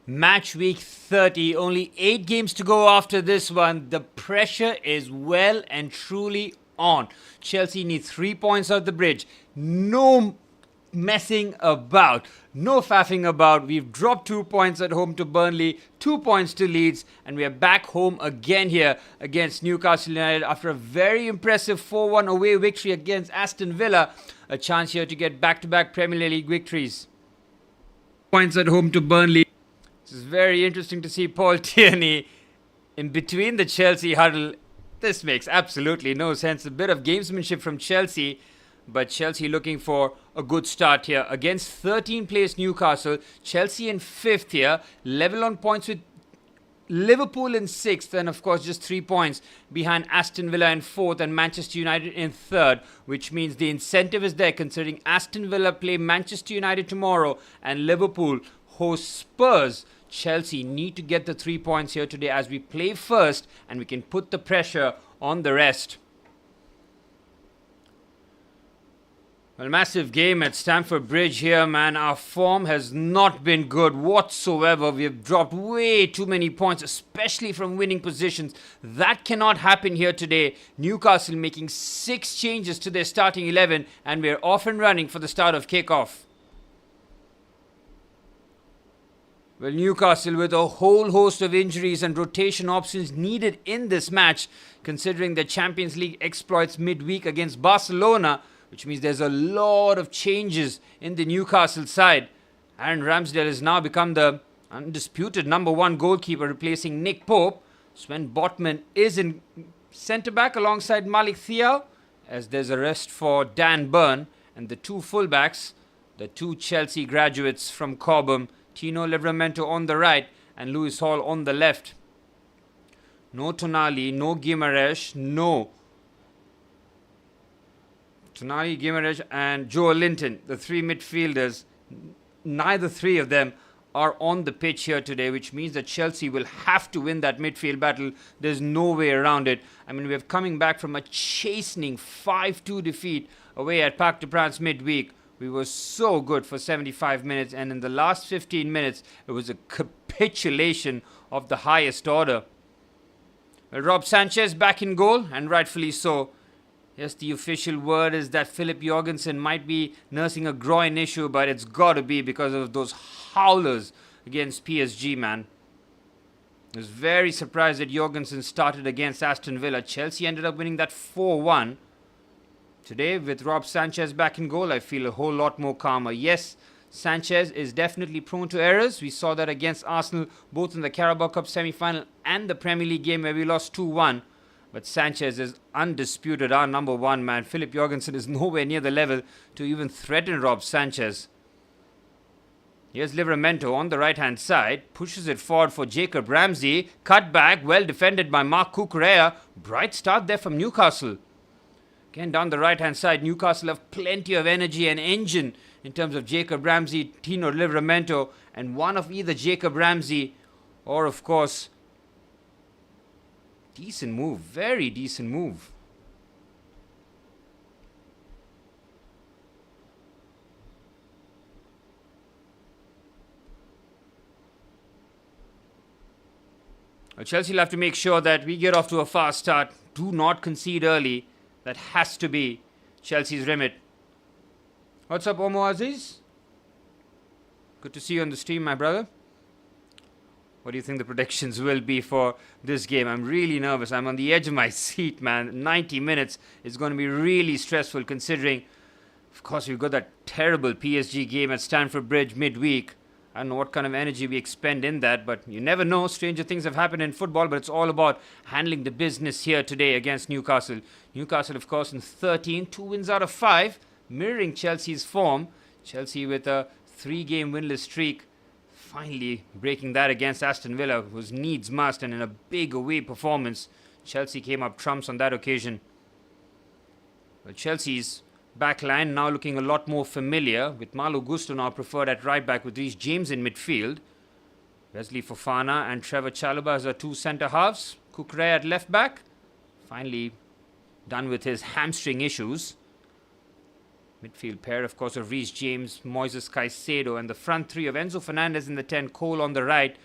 Match week 30, only 8 games to go after this one. The pressure is well and truly on. Chelsea need 3 points off the bridge. No messing about, no faffing about. We've dropped 2 points at home to Burnley, 2 points to Leeds, and we are back home again here against Newcastle United after a very impressive 4-1 away victory against Aston Villa. A chance here to get back-to-back Premier League victories. Points at home to Burnley. This is very interesting to see Paul Tierney in between the Chelsea huddle. This makes absolutely no sense. A bit of gamesmanship from Chelsea, but Chelsea looking for a good start here against 13th place Newcastle. Chelsea in 5th here, level on points with Liverpool in 6th, and of course just 3 points behind Aston Villa in 4th and Manchester United in 3rd, which means the incentive is there considering Aston Villa play Manchester United tomorrow and Liverpool host Spurs. Chelsea need to get the 3 points here today as we play first and we can put the pressure on the rest. Well, massive game at Stamford Bridge here, man. Our form has not been good whatsoever. We have dropped way too many points, especially from winning positions. That cannot happen here today. Newcastle making 6 changes to their starting 11 and we're off and running for the start of kickoff. Well, Newcastle with a whole host of injuries and rotation options needed in this match, considering the Champions League exploits midweek against Barcelona, which means there's a lot of changes in the Newcastle side. Aaron Ramsdale has now become the undisputed number 1 goalkeeper, replacing Nick Pope. Sven Botman is in centre-back alongside Malik Thiaw, as there's a rest for Dan Burn, and the 2 fullbacks, the 2 Chelsea graduates from Cobham, Tino Livramento on the right and Lewis Hall on the left. No Tonali, no Guimaraes, no Tonali, Guimaraes and Joe Linton, the 3 midfielders. Neither 3 of them are on the pitch here today, which means that Chelsea will have to win that midfield battle. There's no way around it. I mean, we're coming back from a chastening 5-2 defeat away at Parc des Princes midweek. We were so good for 75 minutes, and in the last 15 minutes, it was a capitulation of the highest order. Well, Rob Sanchez back in goal, and rightfully so. Yes, the official word is that Philip Jorgensen might be nursing a groin issue, but it's got to be because of those howlers against PSG, man. I was very surprised that Jorgensen started against Aston Villa. Chelsea ended up winning that 4-1. Today, with Rob Sanchez back in goal, I feel a whole lot more calmer. Yes, Sanchez is definitely prone to errors. We saw that against Arsenal, both in the Carabao Cup semi-final and the Premier League game where we lost 2-1. But Sanchez is undisputed our number 1 man. Philip Jorgensen is nowhere near the level to even threaten Rob Sanchez. Here's Livramento on the right-hand side. Pushes it forward for Jacob Ramsey. Cut back, well defended by Marc Cucurella. Bright start there from Newcastle. Again, down the right-hand side, Newcastle have plenty of energy and engine in terms of Jacob Ramsey, Tino Livramento, and one of either Jacob Ramsey or, of course, decent move, very decent move. Well, Chelsea will have to make sure that we get off to a fast start. Do not concede early. That has to be Chelsea's remit. What's up, Omo Aziz? Good to see you on the stream, my brother. What do you think the predictions will be for this game? I'm really nervous. I'm on the edge of my seat, man. 90 minutes is going to be really stressful considering, of course, we've got that terrible PSG game at Stamford Bridge midweek. I don't know what kind of energy we expend in that, but you never know. Stranger things have happened in football, but it's all about handling the business here today against Newcastle. Newcastle, of course, in 13, 2 wins out of 5, mirroring Chelsea's form. Chelsea with a 3-game winless streak, finally breaking that against Aston Villa, was needs must, and in a big away performance, Chelsea came up trumps on that occasion. Well, Chelsea's backline now looking a lot more familiar, with Malo Gusto now preferred at right back with Reece James in midfield. Wesley Fofana and Trevor Chalobah as our 2 centre halves. Cucurella at left back, finally done with his hamstring issues. Midfield pair, of course, of Reece James, Moises Caicedo, and the front three of Enzo Fernandez in the 10, Cole on the right,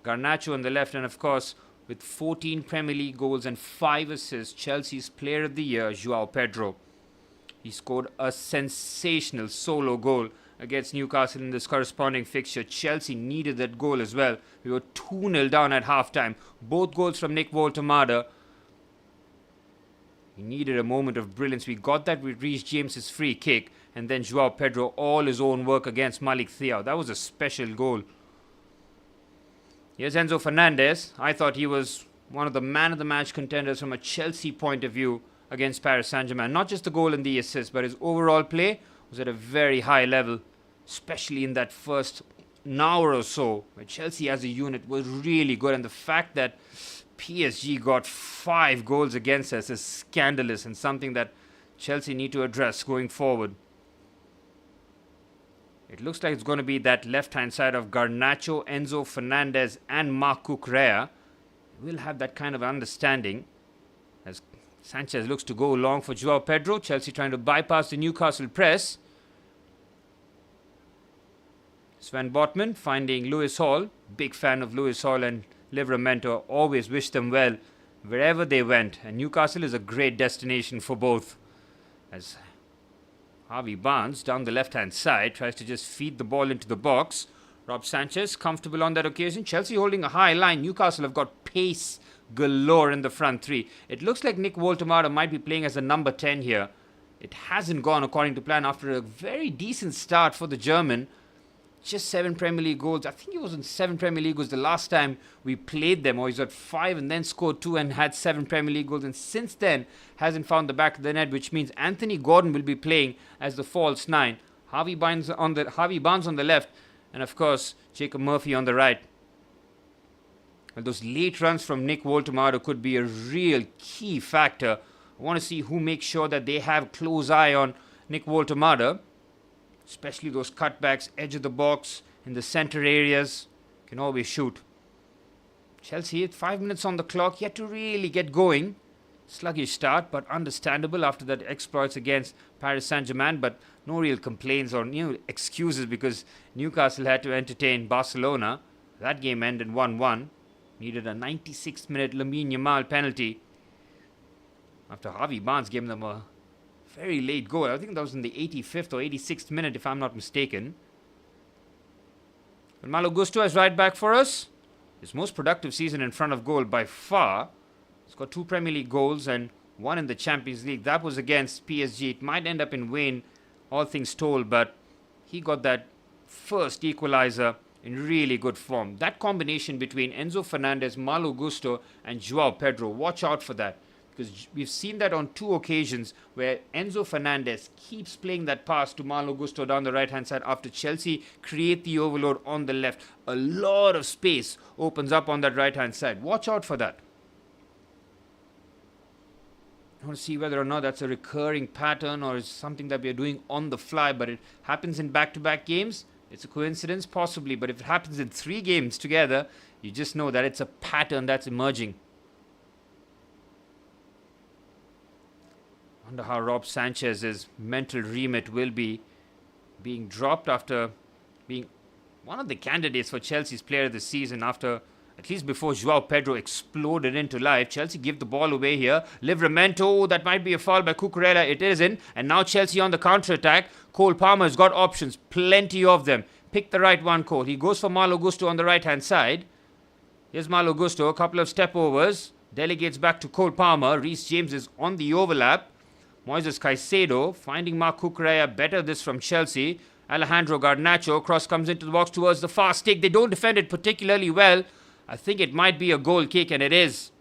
Garnacho on the left, and of course, with 14 Premier League goals and 5 assists, Chelsea's Player of the Year, João Pedro. He scored a sensational solo goal against Newcastle in this corresponding fixture. Chelsea needed that goal as well. We were 2-0 down at half-time. Both goals from Nick Woltemade. He needed a moment of brilliance. We got that with Reece James's free kick, and then João Pedro, all his own work against Malik Thiaw. That was a special goal. Here's Enzo Fernandez. I thought he was one of the man-of-the-match contenders from a Chelsea point of view against Paris Saint-Germain. Not just the goal and the assist, but his overall play was at a very high level, especially in that first hour or so, where Chelsea as a unit was really good. And the fact that PSG got 5 goals against us is scandalous and something that Chelsea need to address going forward. It looks like it's going to be that left-hand side of Garnacho, Enzo Fernandez and Marc Cucurella. We'll have that kind of understanding as Sanchez looks to go long for João Pedro. Chelsea trying to bypass the Newcastle press. Sven Botman finding Lewis Hall. Big fan of Lewis Hall and Livramento. Always wish them well wherever they went. And Newcastle is a great destination for both. As Harvey Barnes down the left-hand side tries to just feed the ball into the box. Rob Sanchez comfortable on that occasion. Chelsea holding a high line. Newcastle have got pace galore in the front three. It looks like Nick Woltemade might be playing as a number 10 here. It hasn't gone according to plan after a very decent start for the German. Just 7 Premier League goals. I think he was in 7 Premier League goals the last time we played them. Or he's at 5 and then scored 2 and had 7 Premier League goals. And since then hasn't found the back of the net, which means Anthony Gordon will be playing as the false 9. Harvey Barnes on the left. And of course, Jacob Murphy on the right. And those late runs from Nick Woltemade could be a real key factor. I want to see who makes sure that they have close eye on Nick Woltemade. Especially those cutbacks, edge of the box, in the center areas. Can always shoot. Chelsea at 5 minutes on the clock, yet to really get going. Sluggish start, but understandable after that exploits against Paris Saint-Germain. But no real complaints or excuses because Newcastle had to entertain Barcelona. That game ended 1-1. Needed a 96th minute Lamine Yamal penalty after Harvey Barnes gave them a very late goal. I think that was in the 85th or 86th minute if I'm not mistaken. But Malo Gusto is right back for us. His most productive season in front of goal by far. He's got 2 Premier League goals and 1 in the Champions League. That was against PSG. It might end up in Wayne, all things told, but he got that first equalizer in really good form. That combination between Enzo Fernandez, Malo Gusto and João Pedro, watch out for that. Because we've seen that on 2 occasions where Enzo Fernandez keeps playing that pass to Malo Gusto down the right-hand side after Chelsea create the overload on the left. A lot of space opens up on that right-hand side. Watch out for that. I want to see whether or not that's a recurring pattern or is something that we're doing on the fly, but it happens in back-to-back games. It's a coincidence, possibly, but if it happens in 3 games together, you just know that it's a pattern that's emerging. Wonder how Rob Sanchez's mental remit will be being dropped after being one of the candidates for Chelsea's player of the season after, at least before João Pedro exploded into life. Chelsea give the ball away here. Livramento, that might be a foul by Cucurella. It isn't. And now Chelsea on the counter-attack. Cole Palmer's got options. Plenty of them. Pick the right one, Cole. He goes for Malo Gusto on the right-hand side. Here's Malo Gusto. A couple of step-overs. Delegates back to Cole Palmer. Reece James is on the overlap. Moises Caicedo finding Marc Cucurella. Better this from Chelsea. Alejandro Garnacho. Cross comes into the box towards the far stick. They don't defend it particularly well. I think it might be a goal kick, and it is.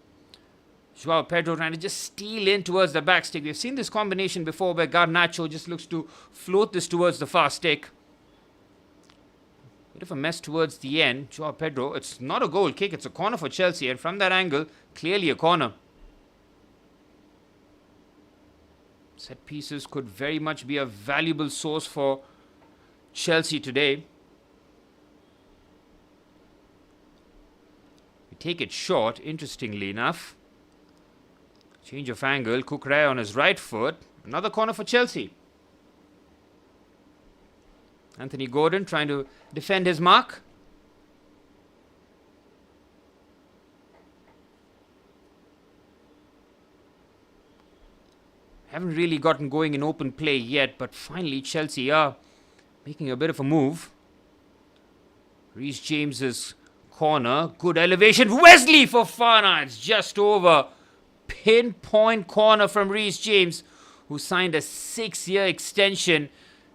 João Pedro trying to just steal in towards the back stick. We've seen this combination before where Garnacho just looks to float this towards the far stick. Bit of a mess towards the end. João Pedro, it's not a goal kick, it's a corner for Chelsea, and from that angle, clearly a corner. Set pieces could very much be a valuable source for Chelsea today. We take it short, interestingly enough. Change of angle, Cucurella on his right foot. Another corner for Chelsea. Anthony Gordon trying to defend his mark. Haven't really gotten going in open play yet, but finally Chelsea are making a bit of a move. Reece James's corner. Good elevation. Wesley Fofana. It's just over. Pinpoint corner from Reece James, who signed a 6-year extension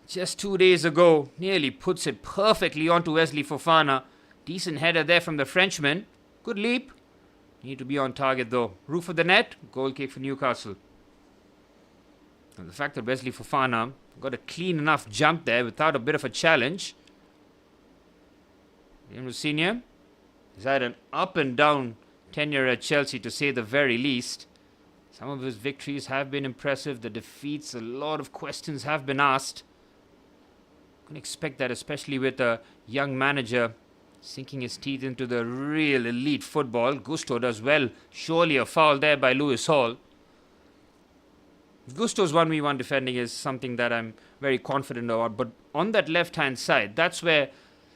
just 2 days ago. Nearly puts it perfectly onto Wesley Fofana. Decent header there from the Frenchman. Good leap. Need to be on target though. Roof of the net. Goal kick for Newcastle. And the fact that Wesley Fofana got a clean enough jump there without a bit of a challenge. Ian Senior has had an up and down tenure at Chelsea, to say the very least. Some of his victories have been impressive. The defeats, a lot of questions have been asked. Can expect that, especially with a young manager sinking his teeth into the real elite football. Gusto does well. Surely a foul there by Lewis Hall. Gusto's 1v1 defending is something that I'm very confident about. But on that left-hand side, that's where,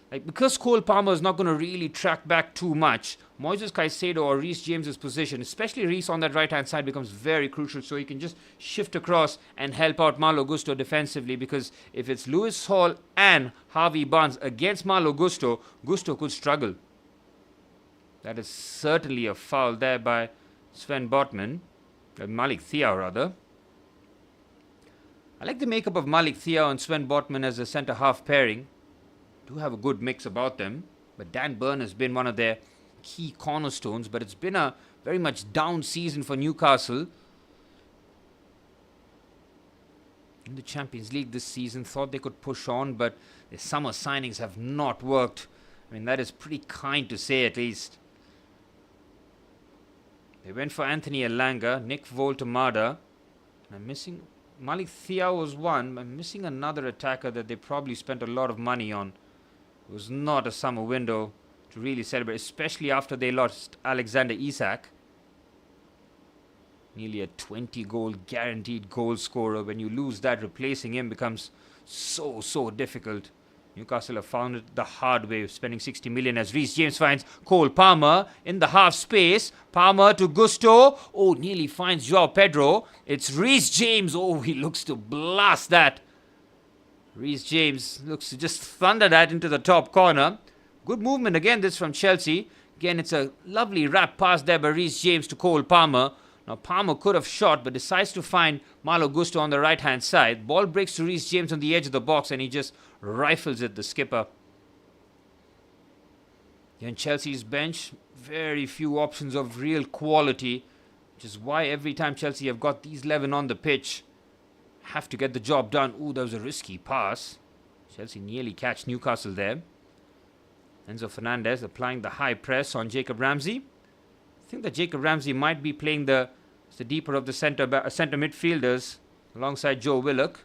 because Cole Palmer is not going to really track back too much, Moises Caicedo or Reece James's position, especially Reece on that right-hand side, becomes very crucial. So he can just shift across and help out Malo Gusto defensively. Because if it's Lewis Hall and Harvey Barnes against Malo Gusto, Gusto could struggle. That is certainly a foul there by Sven Botman. Malik Thiaw, rather. I like the makeup of Malik Thiaw and Sven Botman as a centre-half pairing. Do have a good mix about them. But Dan Burn has been one of their key cornerstones. But it's been a very much down season for Newcastle. In the Champions League this season, thought they could push on, but their summer signings have not worked. I mean, that is pretty kind to say, at least. They went for Anthony Elanga, Nick Voltemada. I'm missing... Malik Thiaw was one. I'm missing another attacker that they probably spent a lot of money on. It was not a summer window to really celebrate, especially after they lost Alexander Isak. Nearly a 20-goal guaranteed goal scorer. When you lose that, replacing him becomes so difficult. Newcastle have found it the hard way, spending 60 million as Reece James finds Cole Palmer in the half space. Palmer to Gusto. Oh, nearly finds Joao Pedro. It's Reece James. Oh, he looks to blast that. Reece James looks to just thunder that into the top corner. Good movement again, this from Chelsea. Again, it's a lovely wrap pass there by Reece James to Cole Palmer. Now, Palmer could have shot, but decides to find Malo Gusto on the right-hand side. Ball breaks to Reece James on the edge of the box, and he just rifles it, the skipper. Here in Chelsea's bench, very few options of real quality, which is why every time Chelsea have got these 11 on the pitch, have to get the job done. Ooh, that was a risky pass. Chelsea nearly catch Newcastle there. Enzo Fernandez applying the high press on Jacob Ramsey. I think that Jacob Ramsey might be playing the deeper of the centre midfielders alongside Joe Willock.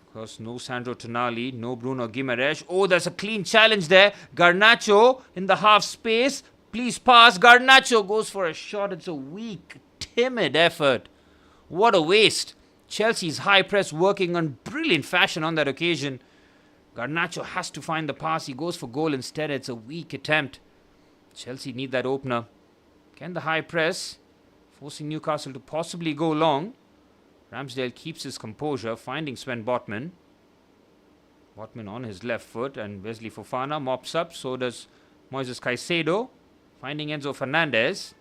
Of course, no Sandro Tonali, no Bruno Guimaraes. Oh, there's a clean challenge there. Garnacho in the half space. Please pass. Garnacho goes for a shot. It's a weak, timid effort. What a waste. Chelsea's high press working on brilliant fashion on that occasion. Garnacho has to find the pass. He goes for goal instead. It's a weak attempt. Chelsea need that opener. Can the high press, forcing Newcastle to possibly go long. Ramsdale keeps his composure, finding Sven Botman. Botman on his left foot, and Wesley Fofana mops up. So does Moises Caicedo, finding Enzo Fernandez.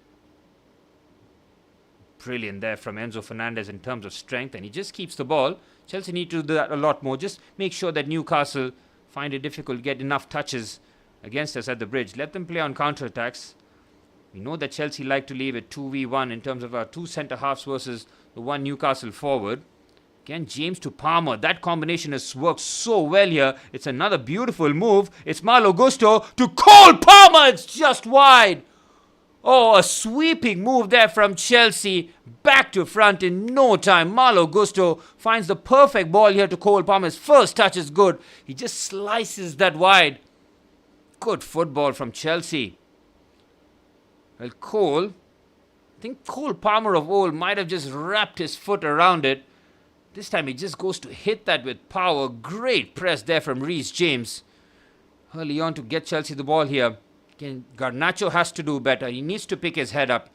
Brilliant there from Enzo Fernandez in terms of strength, and he just keeps the ball. Chelsea need to do that a lot more. Just make sure that Newcastle find it difficult to get enough touches against us at the bridge. Let them play on counter-attacks. We know that Chelsea like to leave it 2v1 in terms of our two centre-halves versus the one Newcastle forward. Again, James to Palmer. That combination has worked so well here. It's another beautiful move. It's Malo Gusto to Cole Palmer. It's just wide. Oh, a sweeping move there from Chelsea. Back to front in no time. Malo Gusto finds the perfect ball here to Cole Palmer. His first touch is good. He just slices that wide. Good football from Chelsea. Well, I think Cole Palmer of old might have just wrapped his foot around it. This time he just goes to hit that with power. Great press there from Reece James. Early on to get Chelsea the ball here. Again, Garnacho has to do better. He needs to pick his head up.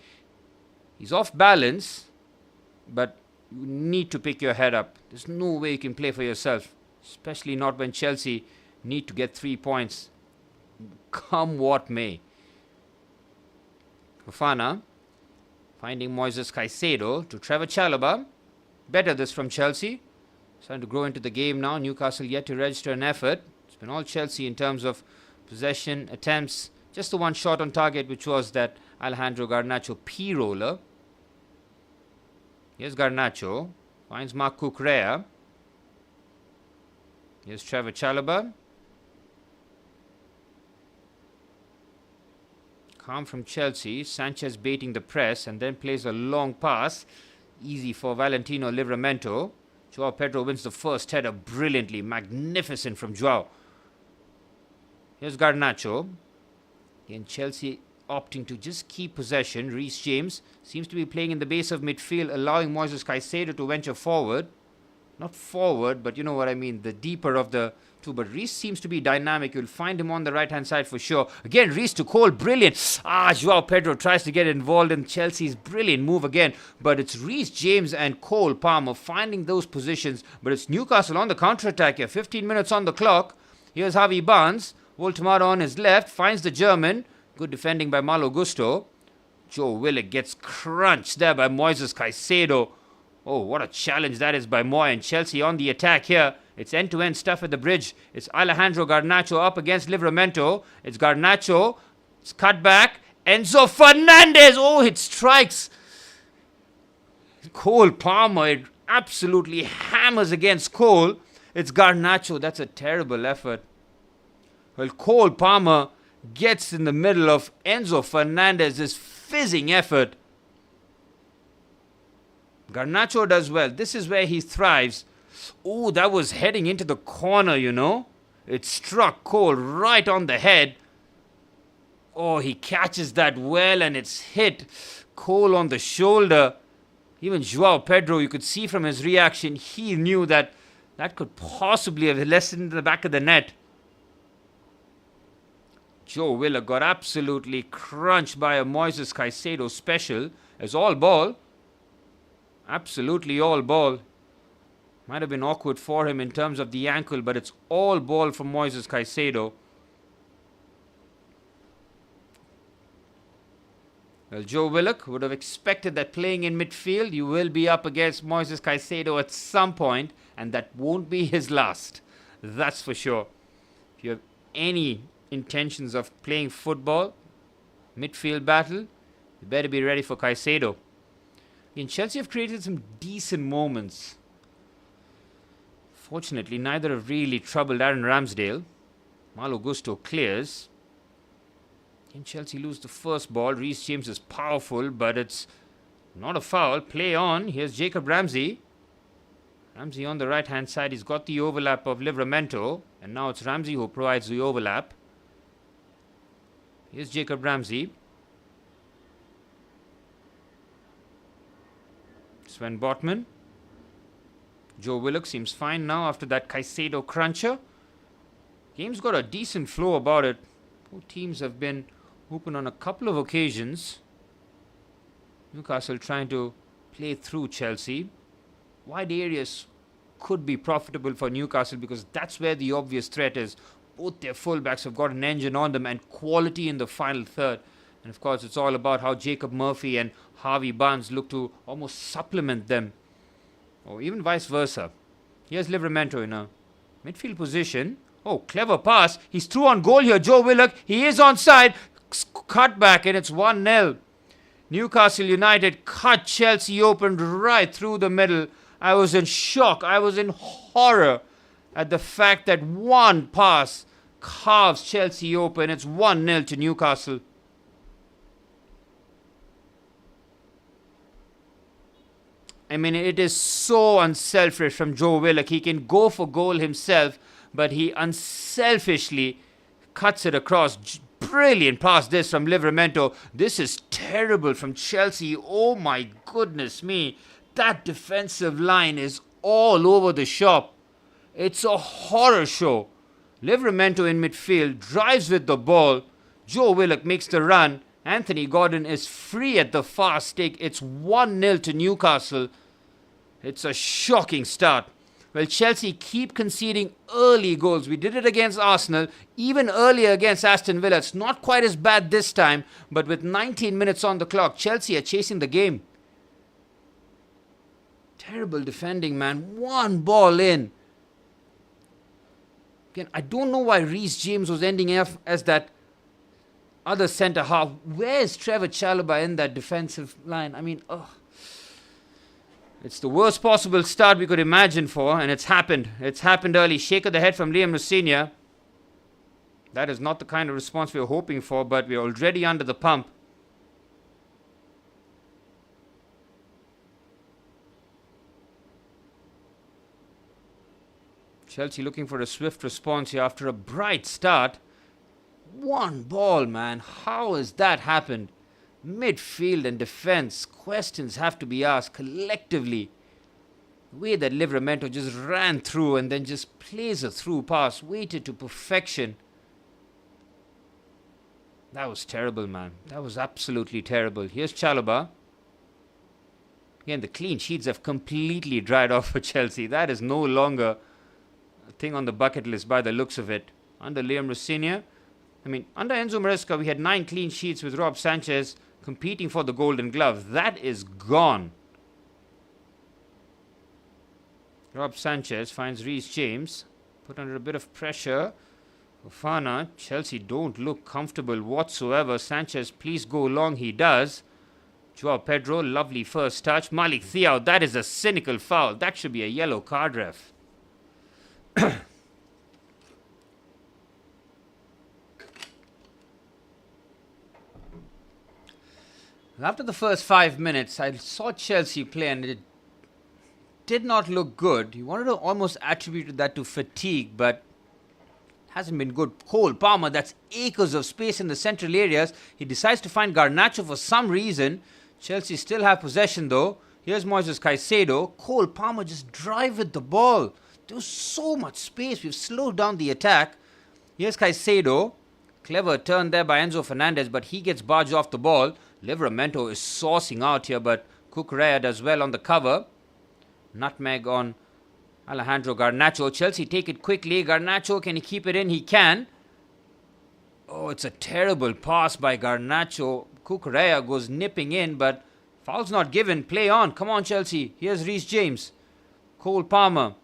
He's off balance, but you need to pick your head up. There's no way you can play for yourself, especially not when Chelsea need to get 3 points, come what may. Fofana finding Moises Caicedo to Trevor Chalobah. Better this from Chelsea. Starting to grow into the game now. Newcastle yet to register an effort. It's been all Chelsea in terms of possession, attempts. Just the one shot on target, which was that Alejandro Garnacho P-roller. Here's Garnacho. Finds Marc Cucurella. Here's Trevor Chalobah. Calm from Chelsea. Sanchez baiting the press and then plays a long pass. Easy for Valentino Livramento. Joao Pedro wins the first header brilliantly. Magnificent from Joao. Here's Garnacho. Again, Chelsea opting to just keep possession. Reece James seems to be playing in the base of midfield, allowing Moises Caicedo to venture forward. Not forward, but you know what I mean, the deeper of the two. But Reece seems to be dynamic. You'll find him on the right-hand side for sure. Again, Reece to Cole, brilliant. Joao Pedro tries to get involved in Chelsea's brilliant move again. But it's Reece James and Cole Palmer finding those positions. But it's Newcastle on the counter-attack here. 15 minutes on the clock. Here's Javi Barnes. Voltemade on his left, finds the German. Good defending by Malo Gusto. Joe Willock gets crunched there by Moises Caicedo. Oh, what a challenge that is by Moy, and Chelsea on the attack here. It's end-to-end stuff at the bridge. It's Alejandro Garnacho up against Livramento. It's Garnacho. It's cut back. Enzo Fernandez. Oh, it strikes. Cole Palmer. It absolutely hammers against Cole. It's Garnacho. That's a terrible effort. Well, Cole Palmer gets in the middle of Enzo Fernandez's fizzing effort. Garnacho does well. This is where he thrives. Oh, that was heading into the corner, you know. It struck Cole right on the head. Oh, he catches that well and it's hit Cole on the shoulder. Even Joao Pedro, you could see from his reaction, he knew that that could possibly have lessened the back of the net. Joe Willock got absolutely crunched by a Moises Caicedo special. It's all ball. Absolutely all ball. Might have been awkward for him in terms of the ankle, but it's all ball from Moises Caicedo. Well, Joe Willock would have expected that playing in midfield, you will be up against Moises Caicedo at some point, and that won't be his last. That's for sure. If you have any intentions of playing football, midfield battle, you better be ready for Caicedo. In Chelsea have created some decent moments. Fortunately, neither have really troubled Aaron Ramsdale. Malo Gusto clears. Can Chelsea lose the first ball? Reece James is powerful, but it's not a foul. Play on. Here's Jacob Ramsey. Ramsey on the right-hand side. He's got the overlap of Livramento. And now it's Ramsey who provides the overlap. Here's Jacob Ramsey. Sven Botman. Joe Willock seems fine now after that Caicedo cruncher. Game's got a decent flow about it. Both teams have been open on a couple of occasions. Newcastle trying to play through Chelsea. Wide areas could be profitable for Newcastle because that's where the obvious threat is. Both their fullbacks have got an engine on them and quality in the final third. And of course, it's all about how Jacob Murphy and Harvey Barnes look to almost supplement them. Or even vice versa. Here's Livramento in a midfield position. Oh, clever pass. He's through on goal here. Joe Willock. He is onside. Cut back and it's 1-0. Newcastle United cut Chelsea open right through the middle. I was in shock. I was in horror at the fact that one pass carves Chelsea open. It's 1-0 to Newcastle. I mean, it is so unselfish from Joe Willock. He can go for goal himself, but he unselfishly cuts it across. Brilliant pass this from Livramento. This is terrible from Chelsea. Oh my goodness me. That defensive line is all over the shop. It's a horror show. Livramento in midfield drives with the ball. Joe Willock makes the run. Anthony Gordon is free at the far stick. It's 1-0 to Newcastle. It's a shocking start. Well, Chelsea keep conceding early goals. We did it against Arsenal, even earlier against Aston Villa. It's not quite as bad this time, but with 19 minutes on the clock, Chelsea are chasing the game. Terrible defending, man. One ball in. Again, I don't know why Reece James was ending up as that other centre half. Where is Trevor Chalobah in that defensive line? I mean, it's the worst possible start we could imagine for, and it's happened. It's happened early. Shake of the head from Liam Rossignol. That is not the kind of response we were hoping for, but we're already under the pump. Chelsea looking for a swift response here after a bright start. One ball, man. How has that happened? Midfield and defense, questions have to be asked collectively. The way that Livramento just ran through and then just plays a through pass, waited to perfection. That was terrible, man. That was absolutely terrible. Here's Chalobah. Again, the clean sheets have completely dried off for Chelsea. That is no longer a thing on the bucket list by the looks of it. Under Liam Rossignol, under Enzo Maresca, we had 9 clean sheets with Rob Sanchez competing for the Golden Glove. That is gone. Rob Sanchez finds Reece James, put under a bit of pressure. Fofana, Chelsea don't look comfortable whatsoever. Sanchez, please go long. He does. Joao Pedro, lovely first touch. Malik Thiaw, that is a cynical foul. That should be a yellow card, ref. After the first 5 minutes, I saw Chelsea play and it did not look good. You wanted to almost attribute that to fatigue, but it hasn't been good. Cole Palmer, that's acres of space in the central areas. He decides to find Garnacho for some reason. Chelsea still have possession though. Here's Moises Caicedo. Cole Palmer just drive with the ball. There was so much space. We've slowed down the attack. Here's Caicedo. Clever turn there by Enzo Fernandez, but he gets barged off the ball. Livramento is sourcing out here, but Cucurella does well on the cover. Nutmeg on Alejandro Garnacho. Chelsea take it quickly. Garnacho, can he keep it in? He can. Oh, it's a terrible pass by Garnacho. Cucurella goes nipping in, but foul's not given. Play on. Come on, Chelsea. Here's Reece James. Cole Palmer.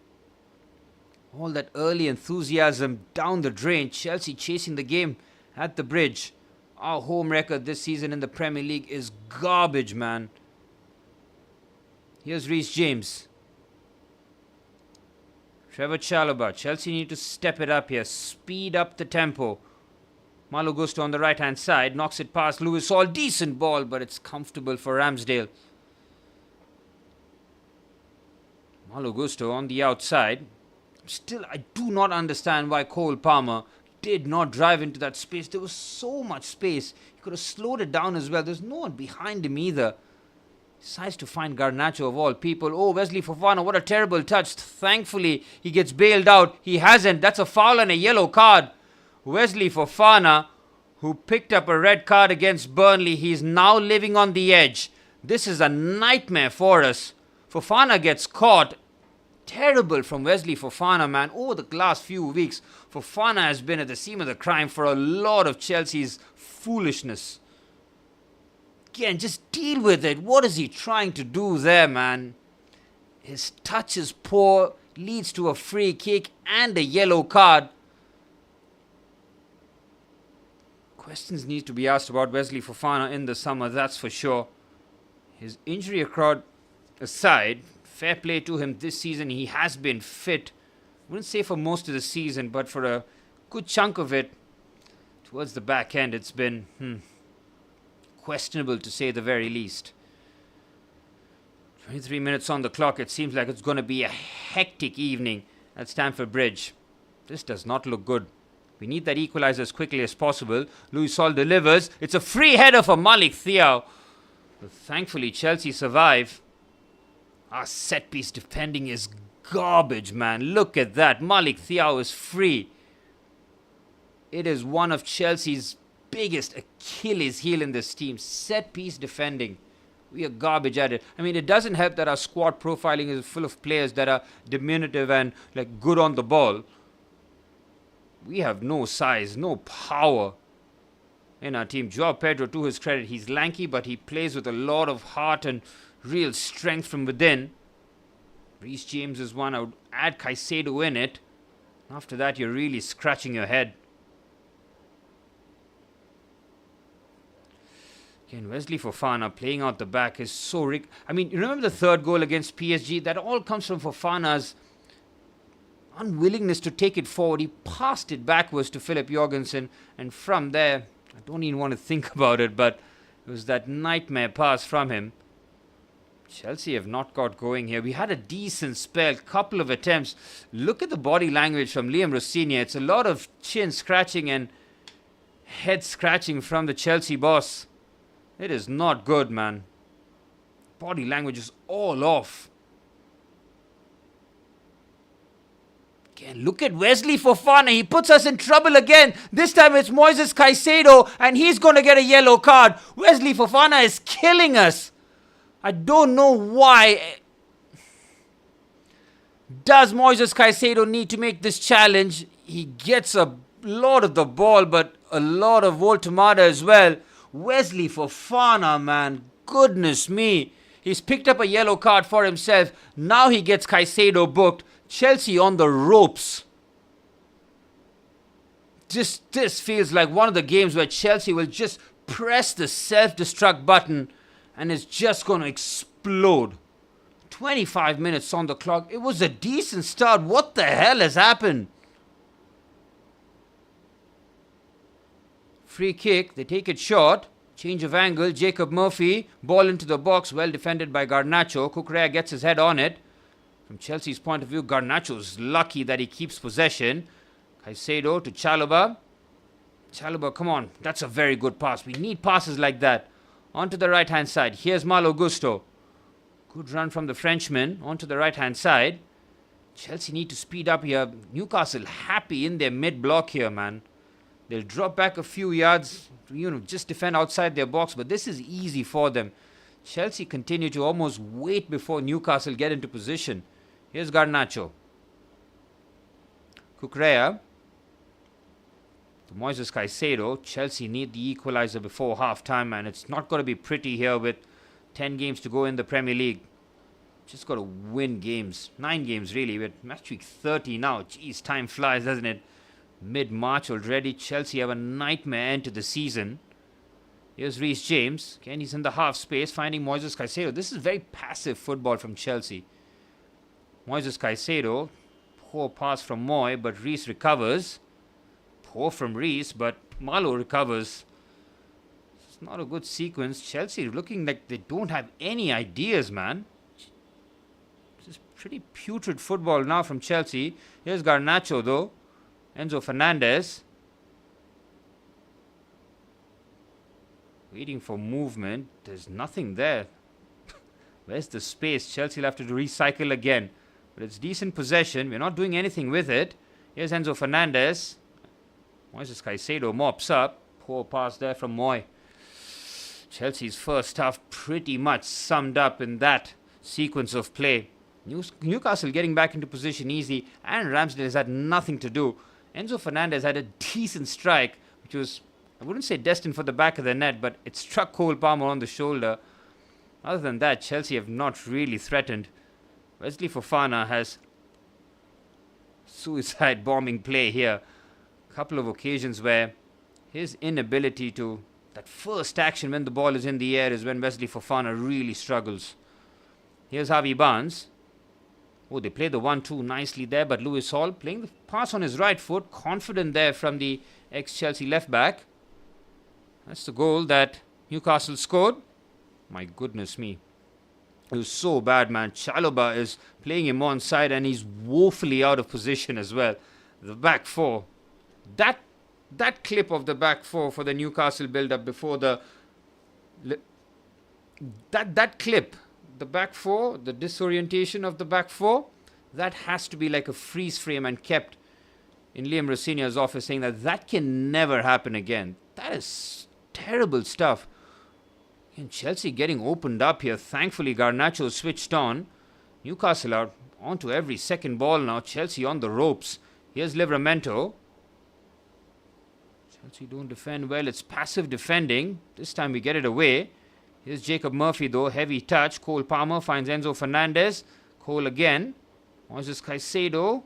All that early enthusiasm down the drain. Chelsea chasing the game at the bridge. Our home record this season in the Premier League is garbage, man. Here's Reece James. Trevor Chalobah. Chelsea need to step it up here. Speed up the tempo. Malo Gusto on the right-hand side. Knocks it past Lewis Hall. Decent ball, but it's comfortable for Ramsdale. Malo Gusto on the outside. Still, I do not understand why Cole Palmer did not drive into that space. There was so much space. He could have slowed it down as well. There's no one behind him either. Decides to find Garnacho of all people. Oh, Wesley Fofana, what a terrible touch. Thankfully, he gets bailed out. He hasn't. That's a foul and a yellow card. Wesley Fofana, who picked up a red card against Burnley, he's now living on the edge. This is a nightmare for us. Fofana gets caught. Terrible from Wesley Fofana, man. Over the last few weeks, Fofana has been at the scene of the crime for a lot of Chelsea's foolishness. Again, just deal with it. What is he trying to do there, man? His touch is poor, leads to a free kick and a yellow card. Questions need to be asked about Wesley Fofana in the summer, that's for sure. His injury record aside, fair play to him this season. He has been fit. I wouldn't say for most of the season, but for a good chunk of it, towards the back end, it's been questionable to say the very least. 23 minutes on the clock. It seems like it's going to be a hectic evening at Stamford Bridge. This does not look good. We need that equalizer as quickly as possible. Lewis Hall delivers. It's a free header for Malik Thiaw. But thankfully, Chelsea survive. Our set-piece defending is garbage, man. Look at that. Malik Thiaw is free. It is one of Chelsea's biggest Achilles heel in this team. Set-piece defending. We are garbage at it. I mean, it doesn't help that our squad profiling is full of players that are diminutive and like good on the ball. We have no size, no power in our team. Joao Pedro, to his credit, he's lanky, but he plays with a lot of heart and real strength from within. Reece James is one. I would add Caicedo in it. After that, you're really scratching your head. Again, Wesley Fofana playing out the back is so... I mean, you remember the third goal against PSG? That all comes from Fofana's unwillingness to take it forward. He passed it backwards to Philip Jorgensen, and from there, I don't even want to think about it, but it was that nightmare pass from him. Chelsea have not got going here. We had a decent spell, couple of attempts. Look at the body language from Liam Rossignol. It's a lot of chin scratching and head scratching from the Chelsea boss. It is not good, man. Body language is all off. Again, look at Wesley Fofana. He puts us in trouble again. This time it's Moises Caicedo, and he's going to get a yellow card. Wesley Fofana is killing us. I don't know why. Does Moises Caicedo need to make this challenge? He gets a lot of the ball, but a lot of Voltemada as well. Wesley Fofana, man. Goodness me. He's picked up a yellow card for himself. Now he gets Caicedo booked. Chelsea on the ropes. This feels like one of the games where Chelsea will just press the self-destruct button and it's just going to explode. 25 minutes on the clock. It was a decent start. What the hell has happened? Free kick. They take it short. Change of angle. Jacob Murphy. Ball into the box. Well defended by Garnacho. Cucurella gets his head on it. From Chelsea's point of view, Garnacho's lucky that he keeps possession. Caicedo to Chalobah. Chalobah, come on. That's a very good pass. We need passes like that. Onto the right-hand side. Here's Malo Gusto. Good run from the Frenchman. Onto the right-hand side. Chelsea need to speed up here. Newcastle happy in their mid-block here, man. They'll drop back a few yards, just defend outside their box. But this is easy for them. Chelsea continue to almost wait before Newcastle get into position. Here's Garnacho. Cucurella. To Moises Caicedo. Chelsea need the equalizer before half-time, and it's not going to be pretty here with 10 games to go in the Premier League. Just got to win games. 9 games, really. With match week 30 now. Jeez, time flies, doesn't it? Mid-March already. Chelsea have a nightmare end to the season. Here's Reece James. Again, he's in the half space, finding Moises Caicedo. This is very passive football from Chelsea. Moises Caicedo. Poor pass from Moy, but Reece recovers. Poor from Reece, but Malo recovers. It's not a good sequence. Chelsea looking like they don't have any ideas, man. This is pretty putrid football now from Chelsea. Here's Garnacho, though. Enzo Fernandez. Waiting for movement. There's nothing there. Where's the space? Chelsea will have to recycle again. But it's decent possession. We're not doing anything with it. Here's Enzo Fernandez. Moises Caicedo mops up. Poor pass there from Moy. Chelsea's first half pretty much summed up in that sequence of play. Newcastle getting back into position easy, and Ramsdale has had nothing to do. Enzo Fernandez had a decent strike, which was, I wouldn't say destined for the back of the net, but it struck Cole Palmer on the shoulder. Other than that, Chelsea have not really threatened. Wesley Fofana has suicide bombing play here. A couple of occasions where his inability to, that first action when the ball is in the air is when Wesley Fofana really struggles. Here's Harvey Barnes. Oh, they play the 1-2 nicely there, but Lewis Hall playing the pass on his right foot. Confident there from the ex-Chelsea left-back. That's the goal that Newcastle scored. My goodness me. It was so bad, man. Chalobah is playing him on side and he's woefully out of position as well. The back four. That clip of the back four for the Newcastle build-up before the... That clip the back four, the disorientation of the back four, that has to be like a freeze frame and kept in Liam Rosenior's office, saying that can never happen again. That is terrible stuff. And Chelsea getting opened up here. Thankfully, Garnacho switched on. Newcastle are onto every second ball now. Chelsea on the ropes. Here's Livramento. Chelsea don't defend well. It's passive defending. This time we get it away. Here's Jacob Murphy though. Heavy touch. Cole Palmer finds Enzo Fernandez. Cole again. Moises Caicedo.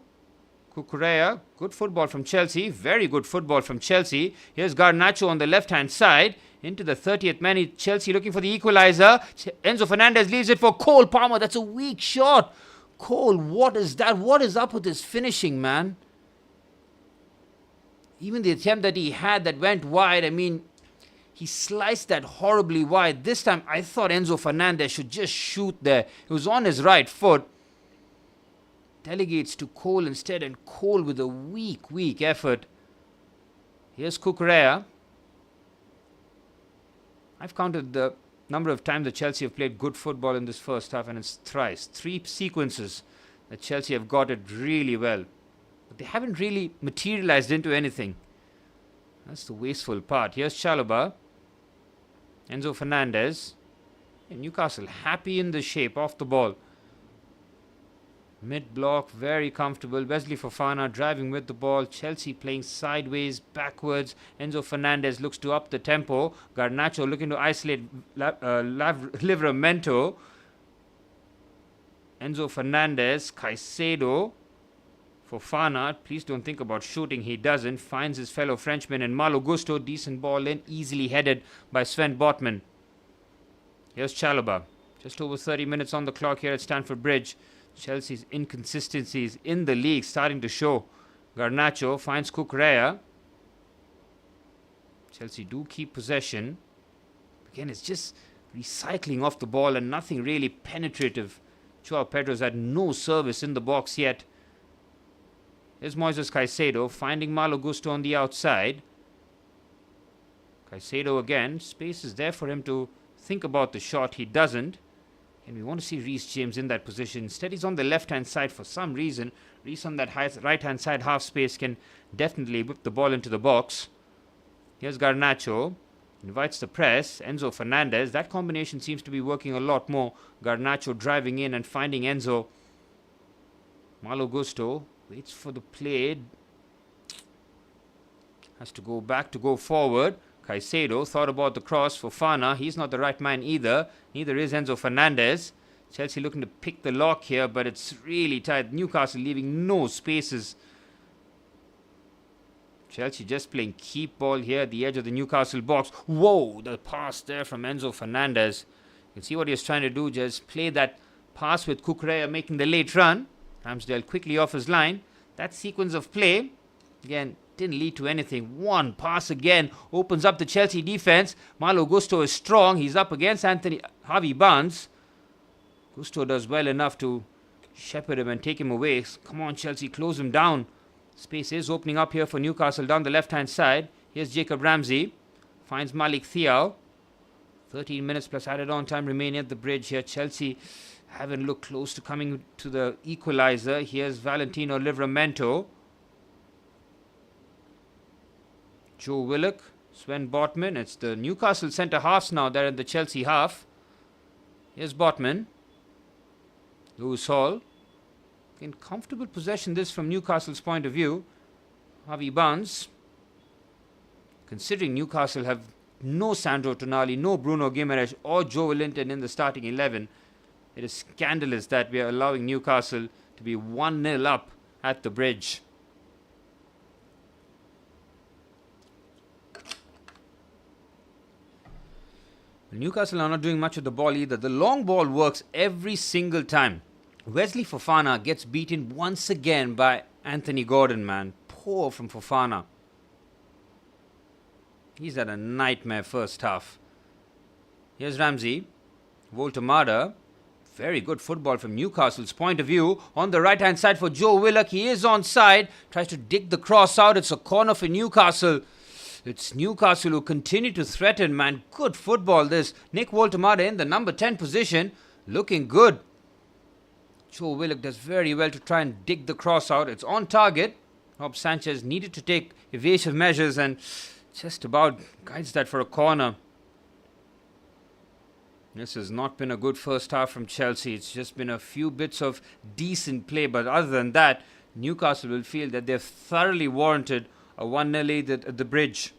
Cucurella. Good football from Chelsea. Very good football from Chelsea. Here's Garnacho on the left-hand side. Into the 30th minute. Chelsea looking for the equalizer. Enzo Fernandez leaves it for Cole Palmer. That's a weak shot. Cole, what is that? What is up with his finishing, man? Even the attempt that he had that went wide, I mean, he sliced that horribly wide. This time, I thought Enzo Fernandez should just shoot there. He was on his right foot. Delegates to Cole instead, and Cole with a weak effort. Here's Cucurella. I've counted the number of times that Chelsea have played good football in this first half, and it's thrice. 3 sequences that Chelsea have got it really well. But they haven't really materialized into anything. That's the wasteful part. Here's Chalobah. Enzo Fernandez. And Newcastle happy in the shape off the ball. Mid-block, very comfortable. Wesley Fofana driving with the ball. Chelsea playing sideways, backwards. Enzo Fernandez looks to up the tempo. Garnacho looking to isolate Livramento. Enzo Fernandez, Caicedo. Fofana, please don't think about shooting. He doesn't. Finds his fellow Frenchman in Malo Gusto. Decent ball in. Easily headed by Sven Botman. Here's Chalobah. Just over 30 minutes on the clock here at Stamford Bridge. Chelsea's inconsistencies in the league starting to show. Garnacho finds Cucurella. Chelsea do keep possession. Again, it's just recycling off the ball and nothing really penetrative. Joao Pedro's had no service in the box yet. Here's Moises Caicedo finding Malo Gusto on the outside. Caicedo again. Space is there for him to think about the shot. He doesn't. And we want to see Reece James in that position. Instead, he's on the left-hand side for some reason. Reece on that right-hand side half space can definitely whip the ball into the box. Here's Garnacho. Invites the press. Enzo Fernandez. That combination seems to be working a lot more. Garnacho driving in and finding Enzo. Malo Gusto waits for the play. Has to go back to go forward. Caicedo thought about the cross. Fofana, he's not the right man either. Neither is Enzo Fernandez. Chelsea looking to pick the lock here, but it's really tight. Newcastle leaving no spaces. Chelsea just playing keep ball here at the edge of the Newcastle box. Whoa, the pass there from Enzo Fernandez. You can see what he's trying to do. Just play that pass with Cucurella making the late run. Ramsdale quickly off his line. That sequence of play, again, didn't lead to anything. One pass again opens up the Chelsea defense. Malo Gusto is strong. He's up against Harvey Barnes. Gusto does well enough to shepherd him and take him away. Come on, Chelsea, close him down. Space is opening up here for Newcastle down the left-hand side. Here's Jacob Ramsey. Finds Malik Thiaw. 13 minutes plus added on time remaining at the bridge here. Chelsea haven't looked close to coming to the equalizer. Here's Valentino Livramento. Joe Willock, Sven Botman. It's the Newcastle centre halves now. They're in the Chelsea half. Here's Botman. Lewis Hall. In comfortable possession this from Newcastle's point of view. Harvey Barnes. Considering Newcastle have no Sandro Tonali, no Bruno Guimaraes or Joe Linton in the starting 11, it is scandalous that we are allowing Newcastle to be 1-0 up at the bridge. Newcastle are not doing much with the ball either. The long ball works every single time. Wesley Fofana gets beaten once again by Anthony Gordon, man. Poor from Fofana. He's had a nightmare first half. Here's Ramsey. Voltemada. Very good football from Newcastle's point of view. On the right-hand side for Joe Willock. He is onside. Tries to dig the cross out. It's a corner for Newcastle. It's Newcastle who continue to threaten, man. Good football this. Nick Voltemada in the number 10 position. Looking good. Joe Willock does very well to try and dig the cross out. It's on target. Rob Sanchez needed to take evasive measures and just about guides that for a corner. This has not been a good first half from Chelsea. It's just been a few bits of decent play, but other than that, Newcastle will feel that they've thoroughly warranted a 1-0 lead at the bridge.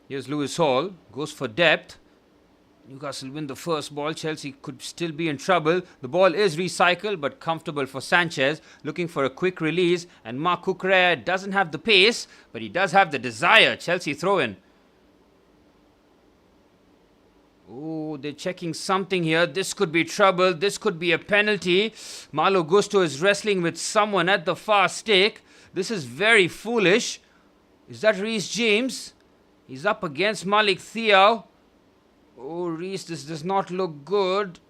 Here's Lewis Hall, goes for depth. Newcastle win the first ball. Chelsea could still be in trouble. The ball is recycled, but comfortable for Sanchez, looking for a quick release. And Marc Cucurella doesn't have the pace, but he does have the desire. Chelsea throw in. Oh, they're checking something here. This could be trouble. This could be a penalty. Malo Gusto is wrestling with someone at the far stick. This is very foolish. Is that Reece James? He's up against Malik Thiaw. Oh, Reece, this does not look good.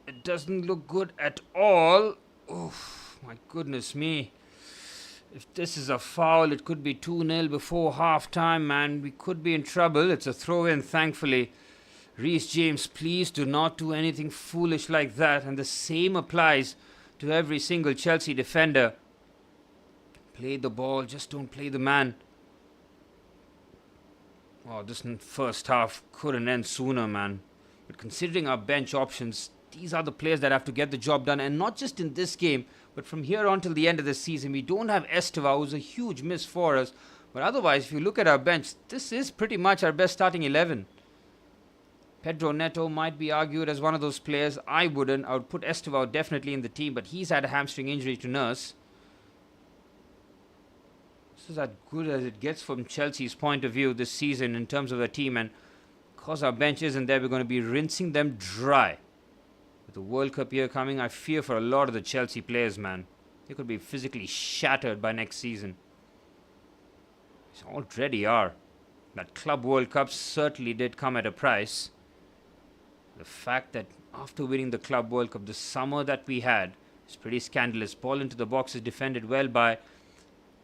It doesn't look good at all. Oh, my goodness me. If this is a foul, it could be 2-0 before half-time, man. We could be in trouble. It's a throw-in, thankfully. Reece James, please do not do anything foolish like that. And the same applies to every single Chelsea defender. Play the ball, just don't play the man. Oh, this first half couldn't end sooner, man. But considering our bench options, these are the players that have to get the job done. And not just in this game, but from here on till the end of the season. We don't have Estevao, who's a huge miss for us. But otherwise, if you look at our bench, this is pretty much our best starting 11. Pedro Neto might be argued as one of those players. I wouldn't. I would put Estevao definitely in the team, but he's had a hamstring injury to nurse. This is as good as it gets from Chelsea's point of view this season in terms of the team, and because our bench isn't there, we're going to be rinsing them dry. With the World Cup year coming, I fear for a lot of the Chelsea players, man. They could be physically shattered by next season. They already are. That Club World Cup certainly did come at a price. The fact that after winning the Club World Cup, the summer that we had is pretty scandalous. Ball into the box is defended well by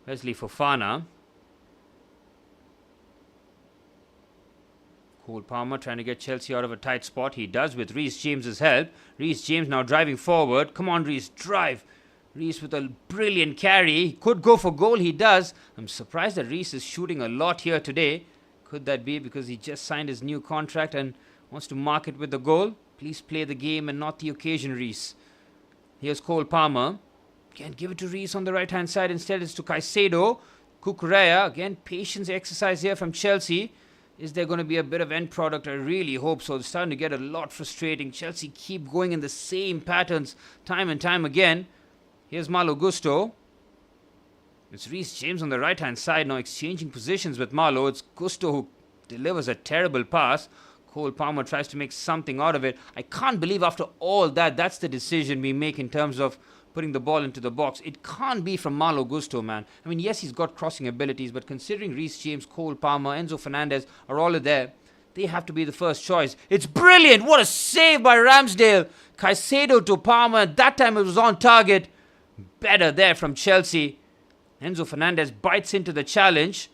Wesley Fofana. Cole Palmer trying to get Chelsea out of a tight spot. He does with Reece James's help. Reece James now driving forward. Come on, Reece, drive. Reece with a brilliant carry. He could go for goal. He does. I'm surprised that Reece is shooting a lot here today. Could that be because he just signed his new contract and wants to mark it with the goal? Please play the game and not the occasion, Reece. Here's Cole Palmer. Again, give it to Reece on the right-hand side. Instead, it's to Caicedo. Cucurella. Again, patience exercise here from Chelsea. Is there going to be a bit of end product? I really hope so. It's starting to get a lot frustrating. Chelsea keep going in the same patterns time and time again. Here's Malo Gusto. It's Reece James on the right-hand side now exchanging positions with Malo. It's Gusto who delivers a terrible pass. Cole Palmer tries to make something out of it. I can't believe after all that, that's the decision we make in terms of putting the ball into the box. It can't be from Malo Gusto, man. I mean, yes, he's got crossing abilities, but considering Reece James, Cole Palmer, Enzo Fernandez are all there, they have to be the first choice. It's brilliant! What a save by Ramsdale! Caicedo to Palmer. That time it was on target. Better there from Chelsea. Enzo Fernandez bites into the challenge.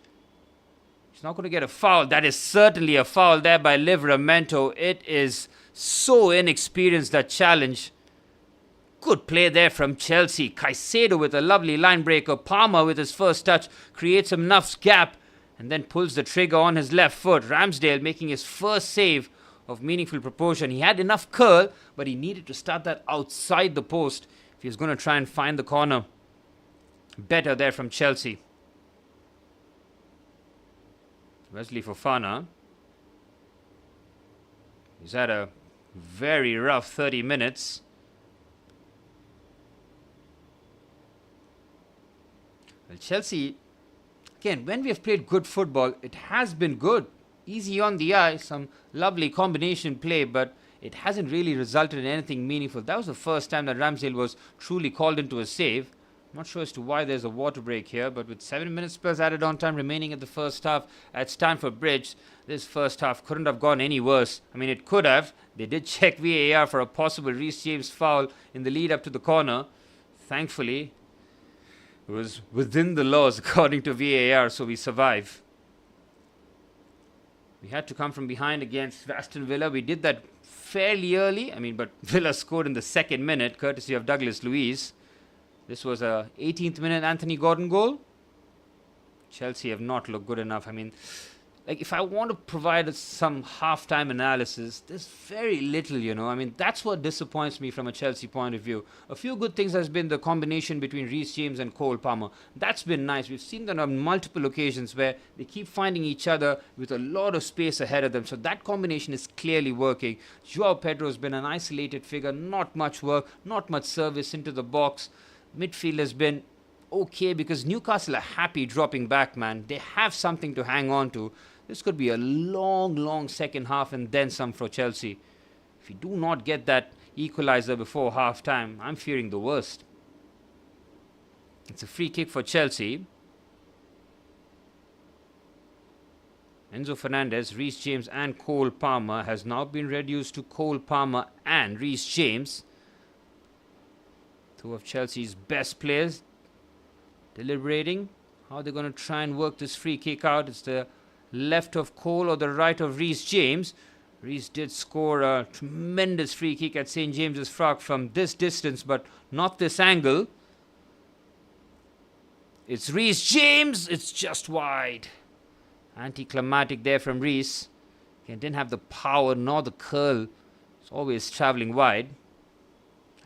He's not going to get a foul. That is certainly a foul there by Livramento. It is so inexperienced, that challenge. Good play there from Chelsea. Caicedo with a lovely line breaker. Palmer with his first touch creates enough gap and then pulls the trigger on his left foot. Ramsdale making his first save of meaningful proportion. He had enough curl, but he needed to start that outside the post if he was going to try and find the corner. Better there from Chelsea. Wesley Fofana. He's had a very rough 30 minutes. Well, Chelsea, again, when we have played good football, it has been good. Easy on the eye, some lovely combination play, but it hasn't really resulted in anything meaningful. That was the first time that Ramsdale was truly called into a save. I'm not sure as to why there's a water break here, but with 7 minutes plus added on time remaining at the first half at Stamford Bridge, this first half couldn't have gone any worse. I mean, it could have. They did check VAR for a possible Reece James foul in the lead up to the corner. Thankfully, it was within the laws according to VAR, so we survive. We had to come from behind against Aston Villa. We did that fairly early. But Villa scored in the second minute, courtesy of Douglas Luiz. This was a 18th minute Anthony Gordon goal. Chelsea have not looked good enough. If I want to provide some half-time analysis, there's very little, that's what disappoints me from a Chelsea point of view. A few good things has been the combination between Reece James and Cole Palmer. That's been nice. We've seen that on multiple occasions where they keep finding each other with a lot of space ahead of them. So that combination is clearly working. Joao Pedro has been an isolated figure, not much work, not much service into the box. Midfield has been okay because Newcastle are happy dropping back, man. They have something to hang on to. This could be a long second half and then some for Chelsea. If you do not get that equalizer before half-time, I'm fearing the worst. It's a free kick for Chelsea. Enzo Fernandez, Reece James and Cole Palmer has now been reduced to Cole Palmer and Reece James. Two of Chelsea's best players deliberating how they're going to try and work this free kick out. It's the left of Cole or the right of Reece James. Reece did score a tremendous free kick at St. James's Park from this distance, but not this angle. It's Reece James. It's just wide. Anticlimactic there from Reece. He didn't have the power nor the curl. It's always travelling wide.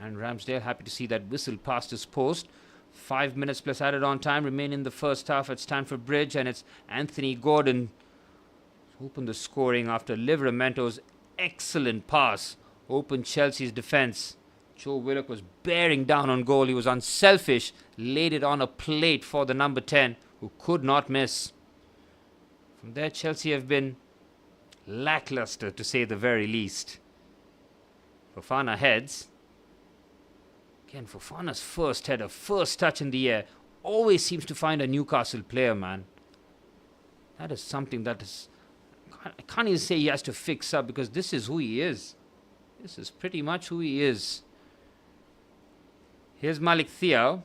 And Ramsdale happy to see that whistle past his post. 5 minutes plus added on time remain in the first half at Stamford Bridge, and it's Anthony Gordon opened the scoring after Livramento's excellent pass opened Chelsea's defence. Joe Willock was bearing down on goal. He was unselfish, laid it on a plate for the number 10, who could not miss. From there, Chelsea have been lackluster, to say the very least. Fofana heads. Again, Fofana's first header, first touch in the air, always seems to find a Newcastle player, man. That is something that is... I can't even say he has to fix up, because this is who he is. This is pretty much who he is. Here's Malik Thiaw.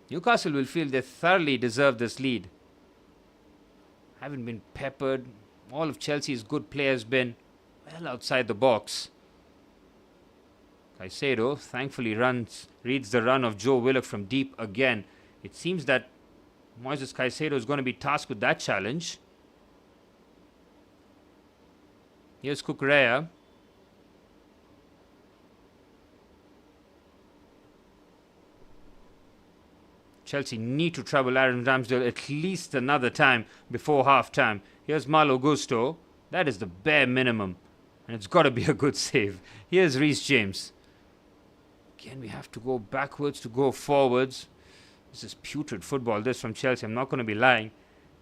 Newcastle will feel they thoroughly deserve this lead. Haven't been peppered. All of Chelsea's good players been well outside the box. Caicedo thankfully reads the run of Joe Willock from deep again. It seems that Moises Caicedo is going to be tasked with that challenge. Here's Cucurella. Chelsea need to trouble Aaron Ramsdale at least another time before half-time. Here's Malo Gusto. That is the bare minimum. And it's got to be a good save. Here's Reece James. Again, we have to go backwards to go forwards. This is putrid football, this from Chelsea. I'm not going to be lying.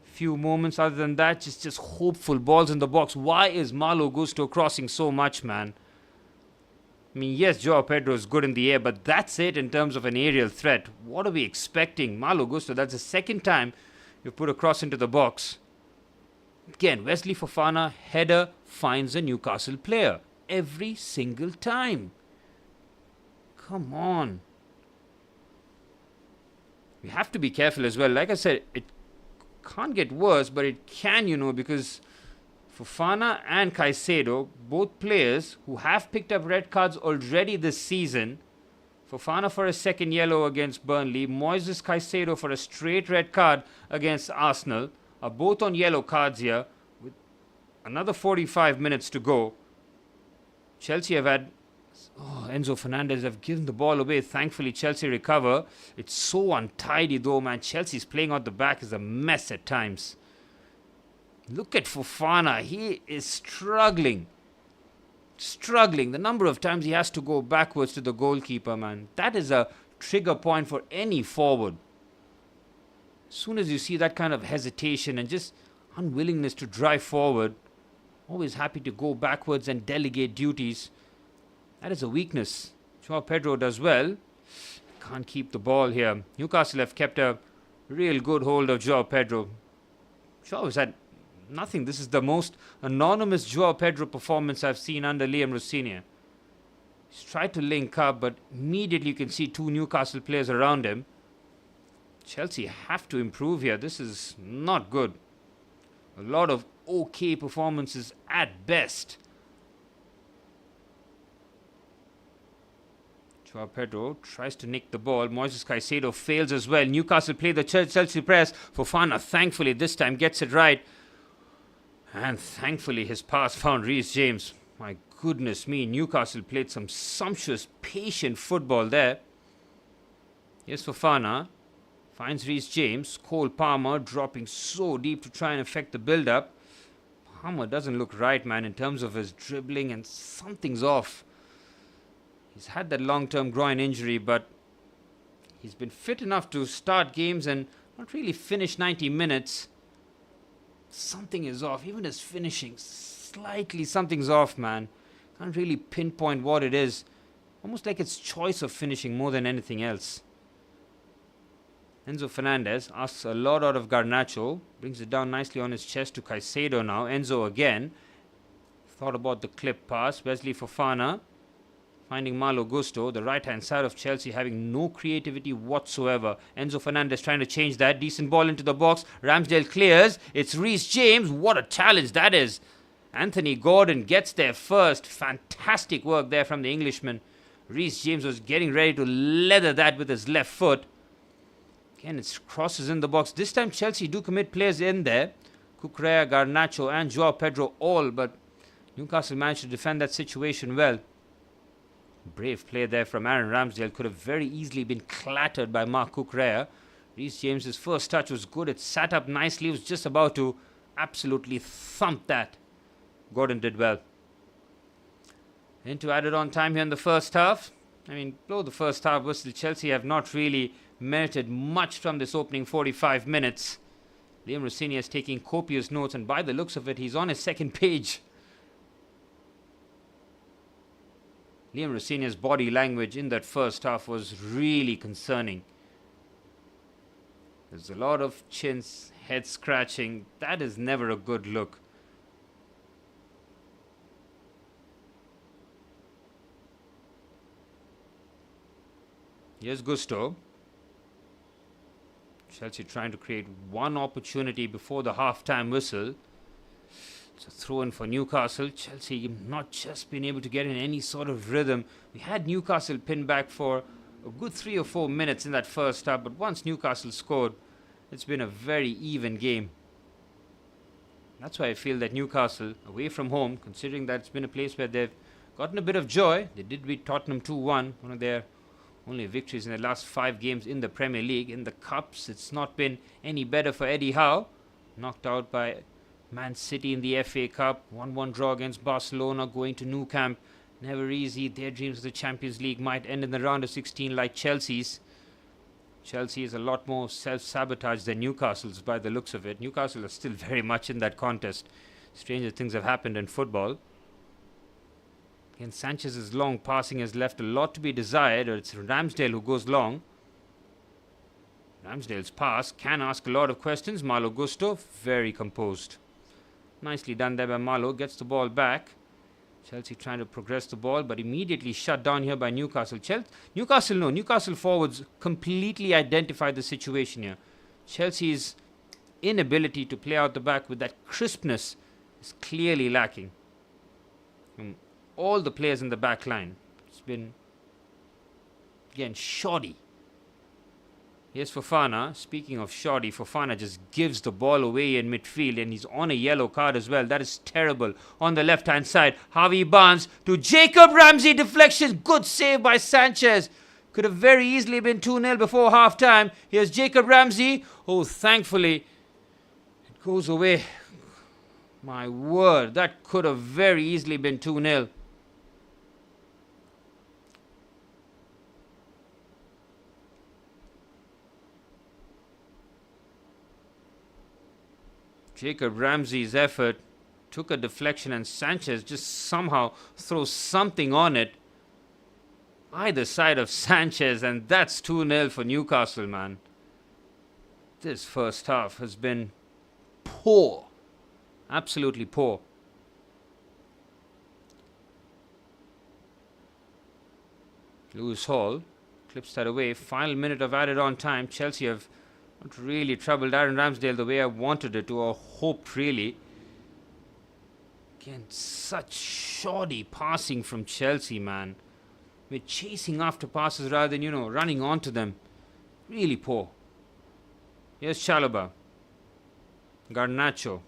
Few moments other than that, just hopeful balls in the box. Why is Malo Gusto crossing so much, man? Yes, Joao Pedro is good in the air, but that's it in terms of an aerial threat. What are we expecting? Malo Gusto, that's the second time you've put a cross into the box. Again, Wesley Fofana, header, finds a Newcastle player. Every single time. Come on. We have to be careful as well. Like I said, it can't get worse, but it can, because Fofana and Caicedo, both players who have picked up red cards already this season. Fofana for a second yellow against Burnley. Moises Caicedo for a straight red card against Arsenal. Are both on yellow cards here with another 45 minutes to go. Chelsea have had... Enzo Fernandez have given the ball away. Thankfully, Chelsea recover. It's so untidy though, man. Chelsea's playing out the back is a mess at times. Look at Fofana. He is struggling. The number of times he has to go backwards to the goalkeeper, man. That is a trigger point for any forward. As soon as you see that kind of hesitation and just unwillingness to drive forward, always happy to go backwards and delegate duties, that is a weakness. Joao Pedro does well. Can't keep the ball here. Newcastle have kept a real good hold of Joao Pedro. Joao has had nothing. This is the most anonymous Joao Pedro performance I've seen under Liam Rossini. He's tried to link up, but immediately you can see two Newcastle players around him. Chelsea have to improve here. This is not good. A lot of okay performances at best. Joao Pedro tries to nick the ball. Moises Caicedo fails as well. Newcastle play the Chelsea press. Fofana thankfully this time gets it right. And thankfully his pass found Reece James. My goodness me, Newcastle played some sumptuous, patient football there. Here's Fofana. Finds Reece James. Cole Palmer dropping so deep to try and affect the build-up. Palmer doesn't look right, man, in terms of his dribbling, and something's off. He's had that long-term groin injury, but he's been fit enough to start games and not really finish 90 minutes. Something is off. Even his finishing, slightly something's off, man. Can't really pinpoint what it is. Almost like it's choice of finishing more than anything else. Enzo Fernandez asks a lot out of Garnacho. Brings it down nicely on his chest to Caicedo now. Enzo again. Thought about the clip pass. Wesley Fofana finding Malo Gusto. The right-hand side of Chelsea having no creativity whatsoever. Enzo Fernandez trying to change that. Decent ball into the box. Ramsdale clears. It's Reece James. What a challenge that is. Anthony Gordon gets there first. Fantastic work there from the Englishman. Reece James was getting ready to leather that with his left foot. Again, it crosses in the box. This time Chelsea do commit players in there. Cucurella, Garnacho and Joao Pedro all, but Newcastle managed to defend that situation well. Brave play there from Aaron Ramsdale. Could have very easily been clattered by Marc Cucurella. Reece James's first touch was good. It sat up nicely. He was just about to absolutely thump that. Gordon did well. Into added on time here in the first half. I mean, below the first half whistle, Chelsea have not really merited much from this opening 45 minutes. Liam Rossini is taking copious notes, and by the looks of it, he's on his second page. Liam Rossini's body language in that first half was really concerning. There's a lot of chins, head scratching. That is never a good look. Here's Gusto. Chelsea trying to create one opportunity before the half-time whistle. It's a throw-in for Newcastle. Chelsea not just been able to get in any sort of rhythm. We had Newcastle pinned back for a good 3 or 4 minutes in that first half, but once Newcastle scored, it's been a very even game. That's why I feel that Newcastle, away from home, considering that it's been a place where they've gotten a bit of joy. They did beat Tottenham 2-1, one of their only victories in the last 5 games in the Premier League. In the Cups, it's not been any better for Eddie Howe. Knocked out by Man City in the FA Cup. 1-1 draw against Barcelona, going to Nou Camp. Never easy. Their dreams of the Champions League might end in the round of 16 like Chelsea's. Chelsea is a lot more self-sabotage than Newcastle's by the looks of it. Newcastle are still very much in that contest. Stranger things have happened in football. Again, Sanchez's long passing has left a lot to be desired. It's Ramsdale who goes long. Ramsdale's pass can ask a lot of questions. Malo Gusto, very composed. Nicely done there by Malo. Gets the ball back. Chelsea trying to progress the ball, but immediately shut down here by Newcastle. Newcastle forwards completely identified the situation here. Chelsea's inability to play out the back with that crispness is clearly lacking. All the players in the back line, it's been, again, shoddy. Here's Fofana. Speaking of shoddy, Fofana just gives the ball away in midfield, and he's on a yellow card as well. That is terrible. On the left-hand side, Harvey Barnes to Jacob Ramsey. Deflection. Good save by Sanchez. Could have very easily been 2-0 before half-time. Here's Jacob Ramsey. Oh, thankfully, it goes away. My word, that could have very easily been 2-0. Jacob Ramsey's effort took a deflection, and Sanchez just somehow throws something on it. Either side of Sanchez, and that's 2-0 for Newcastle, man. This first half has been poor. Absolutely poor. Lewis Hall clips that away. Final minute of added on time. Chelsea have not really troubled Aaron Ramsdale the way I wanted it to, or hoped really. Again, such shoddy passing from Chelsea, man. We're chasing after passes rather than, running onto them. Really poor. Here's Chalobah. Garnacho.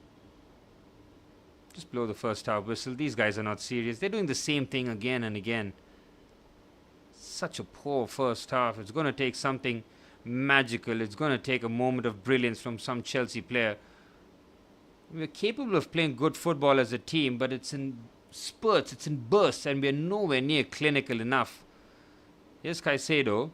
Just blow the first half whistle. These guys are not serious. They're doing the same thing again and again. Such a poor first half. It's going to take something magical. It's going to take a moment of brilliance from some Chelsea player. We're capable of playing good football as a team, but it's in spurts, it's in bursts, and we're nowhere near clinical enough. Here's Caicedo.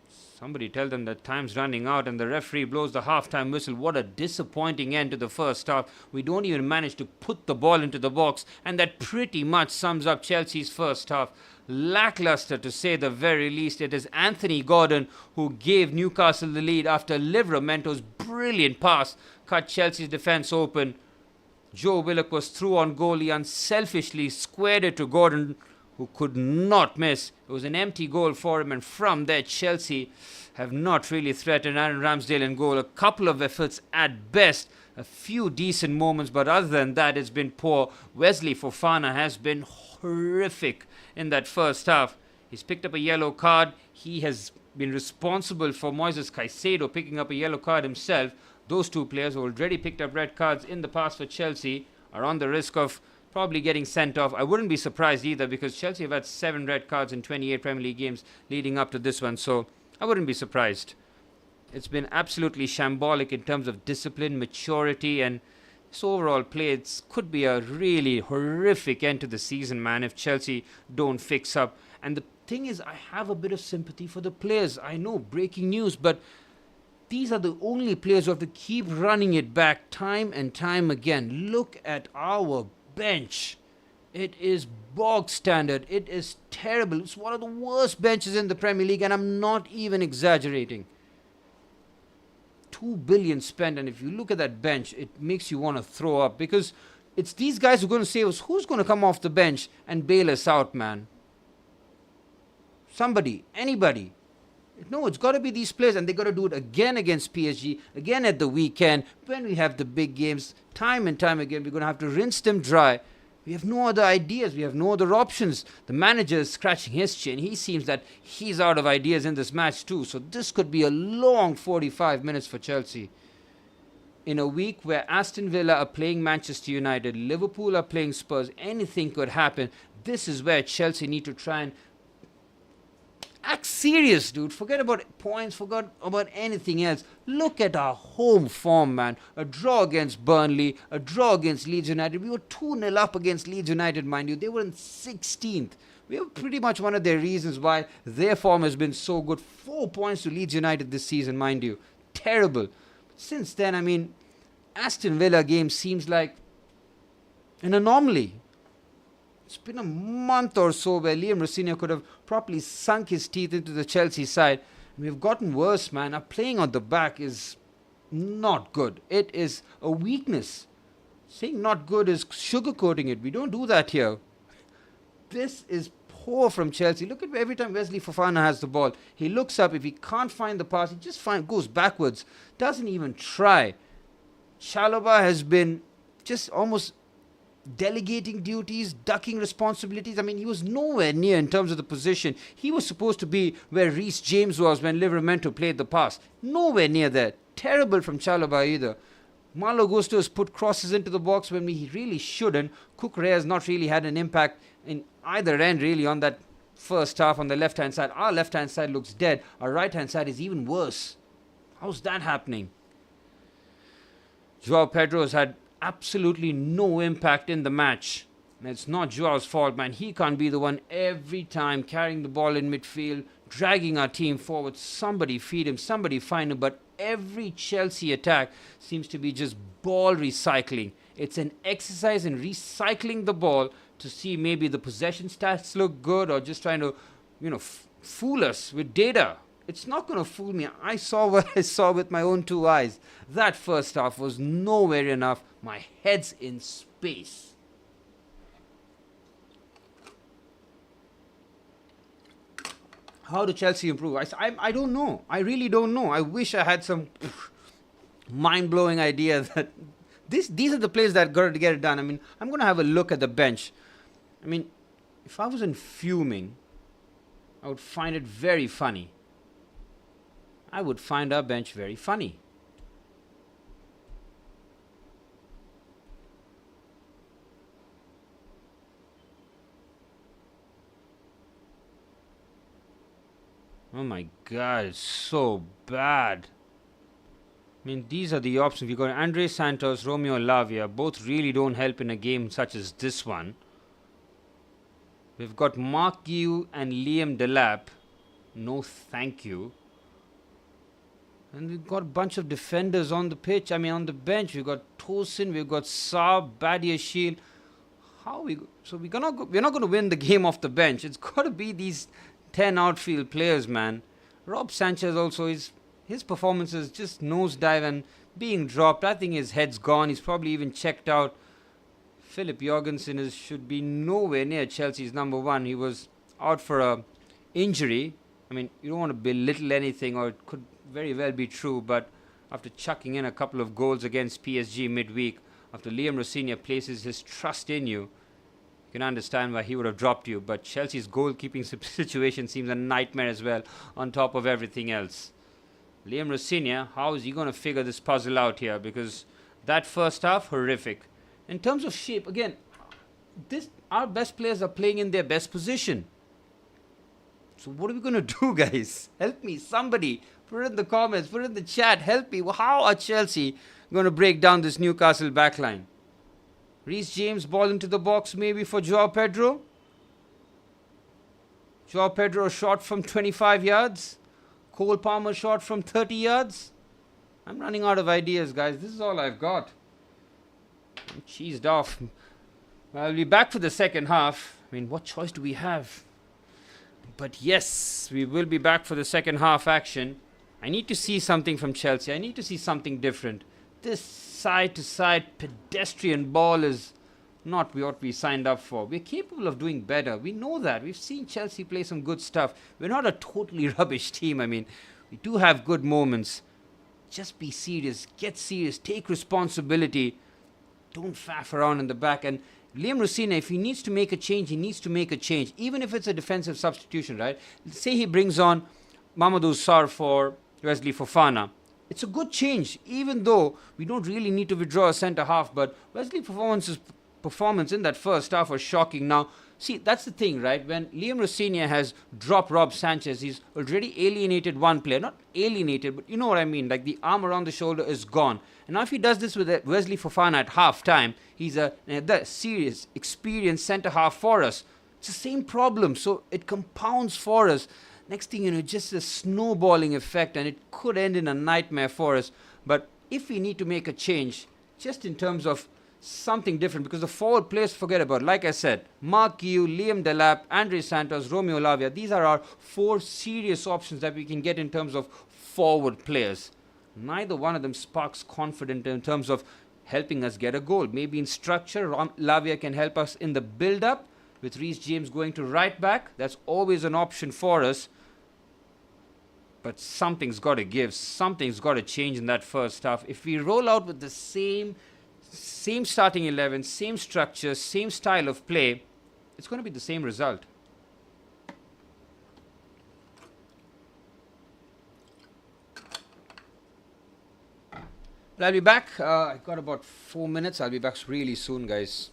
Somebody tell them that time's running out and the referee blows the half-time whistle. What a disappointing end to the first half. We don't even manage to put the ball into the box, and that pretty much sums up Chelsea's first half. Lackluster, to say the very least. It is Anthony Gordon who gave Newcastle the lead after Livramento's brilliant pass cut Chelsea's defence open. Joe Willock was through on goal. He unselfishly squared it to Gordon, who could not miss. It was an empty goal for him, and from there Chelsea have not really threatened Aaron Ramsdale in goal. A couple of efforts at best, a few decent moments, but other than that it's been poor. Wesley Fofana has been horrific in that first half. He's picked up a yellow card. He has been responsible for Moises Caicedo picking up a yellow card himself. Those two players who already picked up red cards in the past for Chelsea are on the risk of probably getting sent off. I wouldn't be surprised either, because Chelsea have had 7 red cards in 28 Premier League games leading up to this one, so I wouldn't be surprised. It's been absolutely shambolic in terms of discipline, maturity, and this overall play. It could be a really horrific end to the season, man, if Chelsea don't fix up. And the thing is, I have a bit of sympathy for the players. I know, breaking news, but these are the only players who have to keep running it back time and time again. Look at our bench. It is bog standard. It is terrible. It's one of the worst benches in the Premier League, and I'm not even exaggerating. 2 billion spent, and if you look at that bench, it makes you want to throw up, because it's these guys who are going to save us. Who's going to come off the bench and bail us out, man? Somebody, anybody. No, it's got to be these players, and they got to do it again against PSG, again at the weekend, when we have the big games, time and time again. We're going to have to rinse them dry. We have no other ideas. We have no other options. The manager is scratching his chin. He seems that he's out of ideas in this match too. So this could be a long 45 minutes for Chelsea. In a week where Aston Villa are playing Manchester United, Liverpool are playing Spurs, anything could happen. This is where Chelsea need to try and act serious, dude. Forget about points. Forget about anything else. Look at our home form, man. A draw against Burnley. A draw against Leeds United. We were 2-0 up against Leeds United, mind you. They were in 16th. We were pretty much one of their reasons why their form has been so good. 4 points to Leeds United this season, mind you. Terrible. Since then, I mean, Aston Villa game seems like an anomaly. It's been a month or so where Liam Rossini could have properly sunk his teeth into the Chelsea side. We've gotten worse, man. Our playing on the back is not good. It is a weakness. Saying not good is sugarcoating it. We don't do that here. This is poor from Chelsea. Look at every time Wesley Fofana has the ball. He looks up. If he can't find the pass, he just goes backwards. Doesn't even try. Chalobah has been just almost delegating duties, ducking responsibilities. I mean, he was nowhere near in terms of the position. He was supposed to be where Reece James was when Livramento played the pass. Nowhere near there. Terrible from Chalobah either. Malo Gusto has put crosses into the box when he really shouldn't. Cucurella has not really had an impact in either end really on that first half on the left-hand side. Our left-hand side looks dead. Our right-hand side is even worse. How's that happening? Joao Pedro has had absolutely no impact in the match. And it's not Joao's fault, man. He can't be the one every time carrying the ball in midfield, dragging our team forward. Somebody feed him, somebody find him. But every Chelsea attack seems to be just ball recycling. It's an exercise in recycling the ball to see maybe the possession stats look good, or just trying to, fool us with data. It's not going to fool me. I saw what I saw with my own 2 eyes. That first half was nowhere enough. My head's in space. How do Chelsea improve? I don't know. I really don't know. I wish I had some mind-blowing idea that These are the players that got to get it done. I mean, I'm going to have a look at the bench. I mean, if I wasn't fuming, I would find it very funny. I would find our bench very funny. Oh my god, it's so bad. I mean, these are the options. We've got Andre Santos, Romeo Lavia. Both really don't help in a game such as this one. We've got Mark Yu and Liam Delap. No thank you. And we've got a bunch of defenders on the pitch. I mean, on the bench. We've got Tosin, we've got Saab, Badia Shield. How we go? So we're not going to win the game off the bench. It's got to be these 10 outfield players, man. Rob Sanchez also, his performance is just nosedive and being dropped. I think his head's gone. He's probably even checked out. Philip Jorgensen should be nowhere near Chelsea's number one. He was out for a injury. I mean, you don't want to belittle anything, or it could very well be true, but after chucking in a couple of goals against PSG midweek, after Liam Rossignol places his trust in you, you can understand why he would have dropped you. But Chelsea's goalkeeping situation seems a nightmare as well, on top of everything else. Liam Rossignol, how is he going to figure this puzzle out here? Because that first half, horrific. In terms of shape, again, our best players are playing in their best position. So what are we going to do, guys? Help me, somebody. Put it in the comments, put it in the chat. Help me. How are Chelsea going to break down this Newcastle backline? Reece James ball into the box maybe for Joao Pedro. Joao Pedro shot from 25 yards. Cole Palmer shot from 30 yards. I'm running out of ideas, guys. This is all I've got. I'm cheesed off. I'll be back for the second half. I mean, what choice do we have? But yes, we will be back for the second half action. I need to see something from Chelsea. I need to see something different. This side-to-side pedestrian ball is not what we signed up for. We're capable of doing better. We know that. We've seen Chelsea play some good stuff. We're not a totally rubbish team. I mean, we do have good moments. Just be serious. Get serious. Take responsibility. Don't faff around in the back. And Liam Rossignol, if he needs to make a change, he needs to make a change. Even if it's a defensive substitution, right? Say he brings on Mamadou Sarr for Wesley Fofana. It's a good change, even though we don't really need to withdraw a centre half. But Wesley performance in that first half was shocking. Now, see, that's the thing, right? When Liam Rossignol has dropped Rob Sanchez, he's already alienated one player. Not alienated, but you know what I mean. Like the arm around the shoulder is gone. And now if he does this with Wesley Fofana at half-time, he's a serious, experienced centre-half for us. It's the same problem, so it compounds for us. Next thing you know, just a snowballing effect, and it could end in a nightmare for us. But if we need to make a change, just in terms of something different, because the forward players, forget about. Like I said, Mark Yu, Liam Delap, Andre Santos, Romeo Lavia. These are our 4 serious options that we can get in terms of forward players. Neither one of them sparks confidence in terms of helping us get a goal. Maybe in structure, Lavia can help us in the build-up, with Reece James going to right back. That's always an option for us. But something's got to give. Something's got to change in that first half. If we roll out with the same starting 11, same structure, same style of play, it's going to be the same result. But I'll be back. I've got about 4 minutes. I'll be back really soon, guys.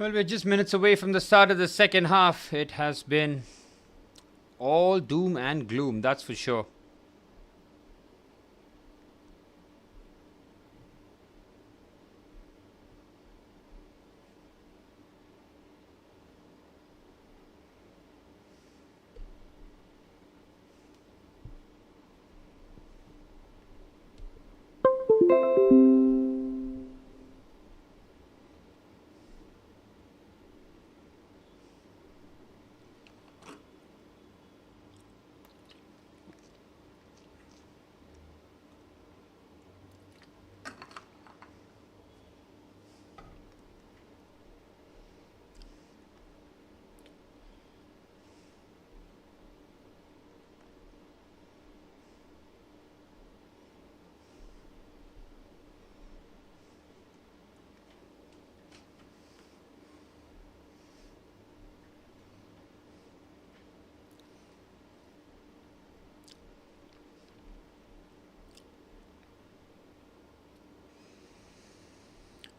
Well, we're just minutes away from the start of the second half. It has been all doom and gloom, that's for sure.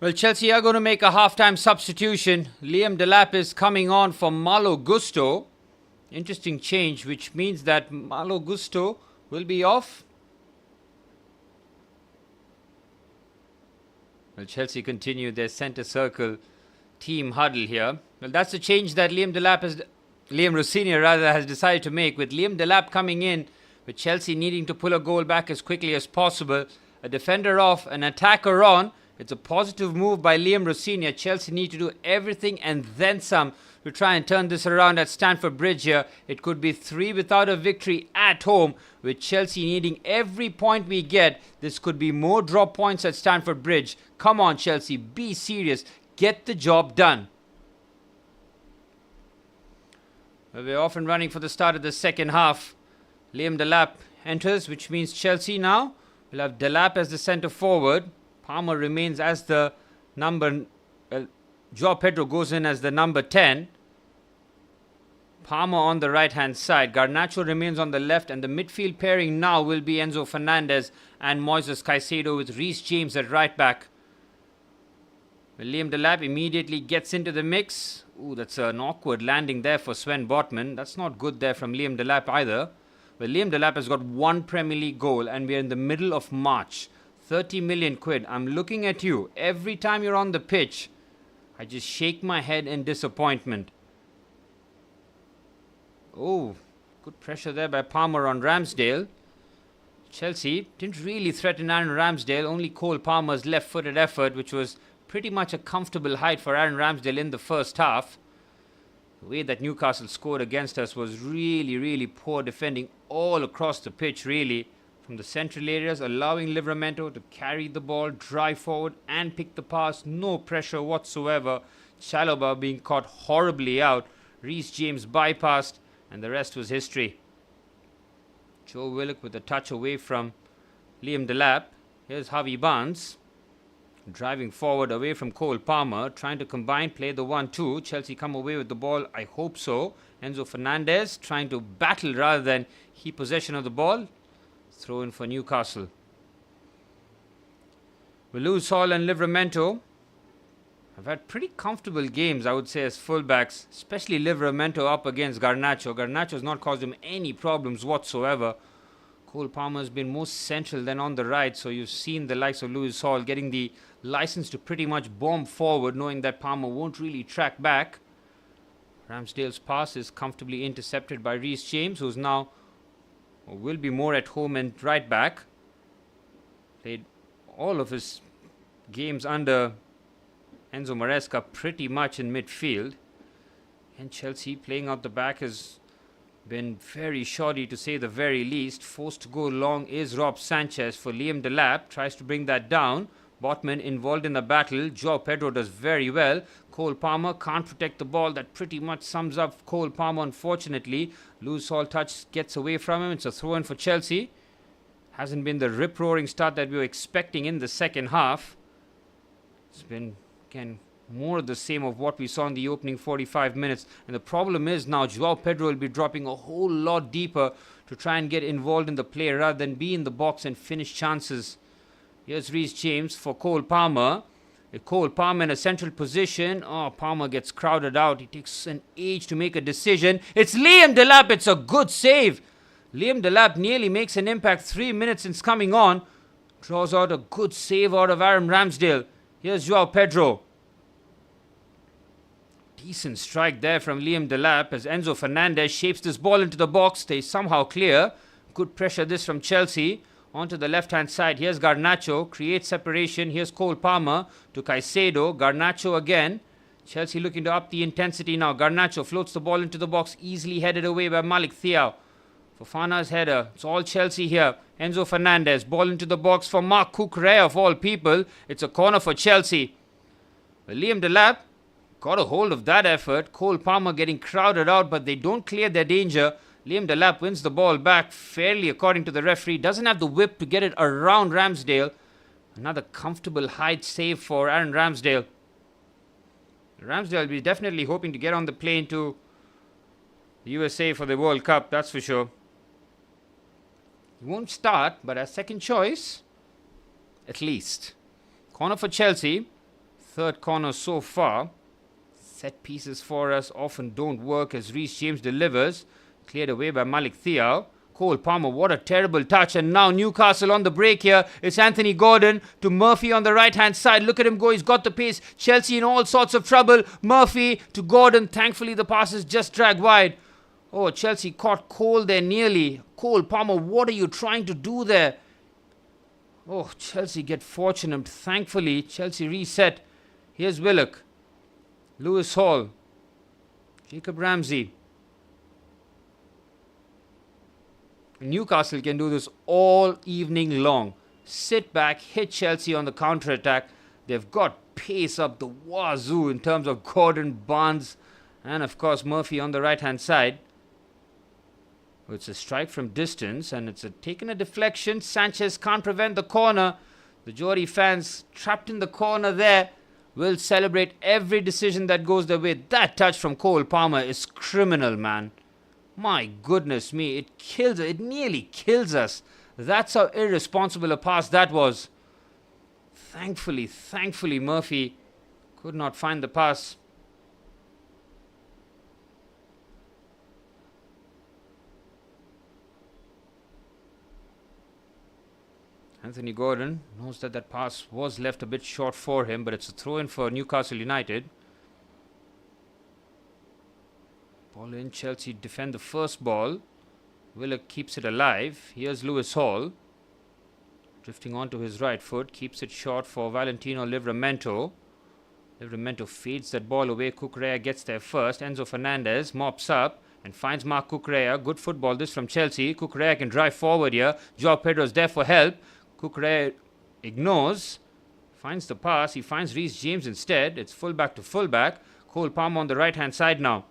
Well, Chelsea are going to make a half-time substitution. Liam Delap is coming on for Malo Gusto. Interesting change, which means that Malo Gusto will be off. Well, Chelsea continue their centre circle team huddle here. Well, that's the change that Liam Rossini has decided to make, with Liam Delap coming in, with Chelsea needing to pull a goal back as quickly as possible. A defender off, an attacker on. It's a positive move by Liam Rossini. Chelsea need to do everything and then some to try and turn this around at Stamford Bridge here. It could be 3 without a victory at home, with Chelsea needing every point we get. This could be more drop points at Stamford Bridge. Come on, Chelsea, be serious. Get the job done. Well, we're off and running for the start of the second half. Liam Delap enters, which means Chelsea now will have Delap as the centre forward. Palmer remains as the number... Joao Pedro goes in as the number 10. Palmer on the right-hand side. Garnacho remains on the left, and the midfield pairing now will be Enzo Fernandez and Moises Caicedo, with Reece James at right back. Liam Delap immediately gets into the mix. Ooh, that's an awkward landing there for Sven Botman. That's not good there from Liam Delap either. Well, Liam Delap has got one Premier League goal, and we're in the middle of March. 30 million quid. I'm looking at you. Every time you're on the pitch, I just shake my head in disappointment. Oh, good pressure there by Palmer on Ramsdale. Chelsea didn't really threaten Aaron Ramsdale. Only Cole Palmer's left-footed effort, which was pretty much a comfortable height for Aaron Ramsdale in the first half. The way that Newcastle scored against us was really, really poor defending all across the pitch, really. From the central areas, allowing Livramento to carry the ball, drive forward and pick the pass. No pressure whatsoever. Chalobah being caught horribly out. Reece James bypassed, and the rest was history. Joe Willock with a touch away from Liam Delap. Here's Harvey Barnes. Driving forward away from Cole Palmer. Trying to combine, play the 1-2. Chelsea come away with the ball. I hope so. Enzo Fernandez trying to battle rather than keep possession of the ball. Throw in for Newcastle. Lewis Hall and Livramento have had pretty comfortable games, I would say, as fullbacks, especially Livramento up against Garnacho. Garnacho has not caused him any problems whatsoever. Cole Palmer has been more central than on the right, so you've seen the likes of Lewis Hall getting the license to pretty much bomb forward, knowing that Palmer won't really track back. Ramsdale's pass is comfortably intercepted by Reece James, who's now will be more at home and right back. Played all of his games under Enzo Maresca pretty much in midfield. And Chelsea playing out the back has been very shoddy, to say the very least. Forced to go long is Rob Sanchez for Liam Delap. Tries to bring that down. Botman involved in the battle. Joao Pedro does very well. Cole Palmer can't protect the ball. That pretty much sums up Cole Palmer, unfortunately. Loose Hall touch gets away from him. It's a throw-in for Chelsea. Hasn't been the rip-roaring start that we were expecting in the second half. It's been, again, more of the same of what we saw in the opening 45 minutes. And the problem is now Joao Pedro will be dropping a whole lot deeper to try and get involved in the play rather than be in the box and finish chances. Here's Reece James for Cole Palmer. Cole Palmer in a central position. Oh, Palmer gets crowded out. He takes an age to make a decision. It's Liam Delap. It's a good save. Liam Delap nearly makes an impact. 3 minutes since coming on. Draws out a good save out of Aaron Ramsdale. Here's Joao Pedro. Decent strike there from Liam Delap as Enzo Fernandez shapes this ball into the box. Stays somehow clear. Good pressure this from Chelsea. Onto the left-hand side. Here's Garnacho. Creates separation. Here's Cole Palmer to Caicedo. Garnacho again. Chelsea looking to up the intensity now. Garnacho floats the ball into the box. Easily headed away by Malik Thiaw. Fofana's header. It's all Chelsea here. Enzo Fernandez. Ball into the box for Marc Cucurella of all people. It's a corner for Chelsea. Well, Liam Delap got a hold of that effort. Cole Palmer getting crowded out, but they don't clear their danger. Liam Delap wins the ball back fairly according to the referee. Doesn't have the whip to get it around Ramsdale. Another comfortable height save for Aaron Ramsdale. Ramsdale will be definitely hoping to get on the plane to the USA for the World Cup, that's for sure. He won't start, but as second choice, at least. Corner for Chelsea. Third corner so far. Set pieces for us often don't work as Reece James delivers. Cleared away by Malik Thiaw. Cole Palmer, what a terrible touch. And now Newcastle on the break here. It's Anthony Gordon to Murphy on the right-hand side. Look at him go. He's got the pace. Chelsea in all sorts of trouble. Murphy to Gordon. Thankfully, the pass is just dragged wide. Oh, Chelsea caught Cole there nearly. Cole Palmer, what are you trying to do there? Oh, Chelsea get fortunate. Thankfully, Chelsea reset. Here's Willock. Lewis Hall. Jacob Ramsey. Newcastle can do this all evening long. Sit back, hit Chelsea on the counter-attack. They've got pace up the wazoo in terms of Gordon, Barnes, and of course Murphy on the right-hand side. It's a strike from distance and it's taken a deflection. Sanchez can't prevent the corner. The Geordie fans trapped in the corner there will celebrate every decision that goes their way. That touch from Cole Palmer is criminal, man. My goodness me, it kills us. It nearly kills us. That's how irresponsible a pass that was. Thankfully, Murphy could not find the pass. Anthony Gordon knows that pass was left a bit short for him, but it's a throw-in for Newcastle United. Ball in, Chelsea defend the first ball. Willock keeps it alive. Here's Lewis Hall. Drifting onto his right foot. Keeps it short for Valentino Livramento. Livramento fades that ball away. Cucurella gets there first. Enzo Fernandez mops up and finds Marc Cucurella. Good football this from Chelsea. Cucurella can drive forward here. Joao Pedro's there for help. Cucurella ignores. Finds the pass. He finds Reece James instead. It's fullback to fullback. Cole Palmer on the right hand side now.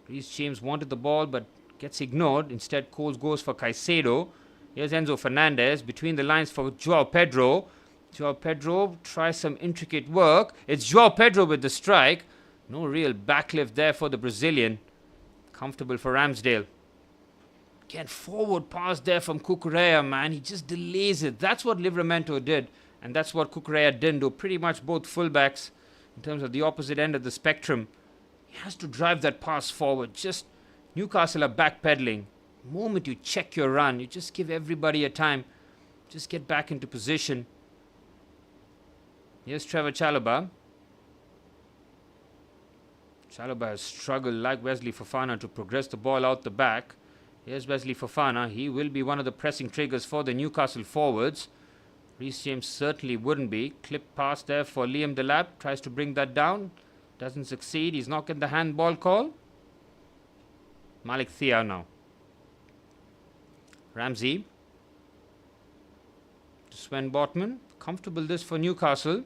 Reece James wanted the ball but gets ignored. Instead, Cole goes for Caicedo. Here's Enzo Fernandez between the lines for Joao Pedro. Joao Pedro tries some intricate work. It's Joao Pedro with the strike. No real backlift there for the Brazilian. Comfortable for Ramsdale. Again, forward pass there from Cucurella, man. He just delays it. That's what Livramento did. And that's what Cucurella didn't do. Pretty much both fullbacks in terms of the opposite end of the spectrum. He has to drive that pass forward. Just Newcastle are backpedaling. The moment you check your run, you just give everybody a time. Just get back into position. Here's Trevor Chalobah. Chalobah has struggled like Wesley Fofana to progress the ball out the back. Here's Wesley Fofana. He will be one of the pressing triggers for the Newcastle forwards. Reece James certainly wouldn't be. Clip pass there for Liam Delap. Tries to bring that down. Doesn't succeed. He's not getting the handball call. Malik Thiaw now. Ramsey. To Sven Botman. Comfortable this for Newcastle.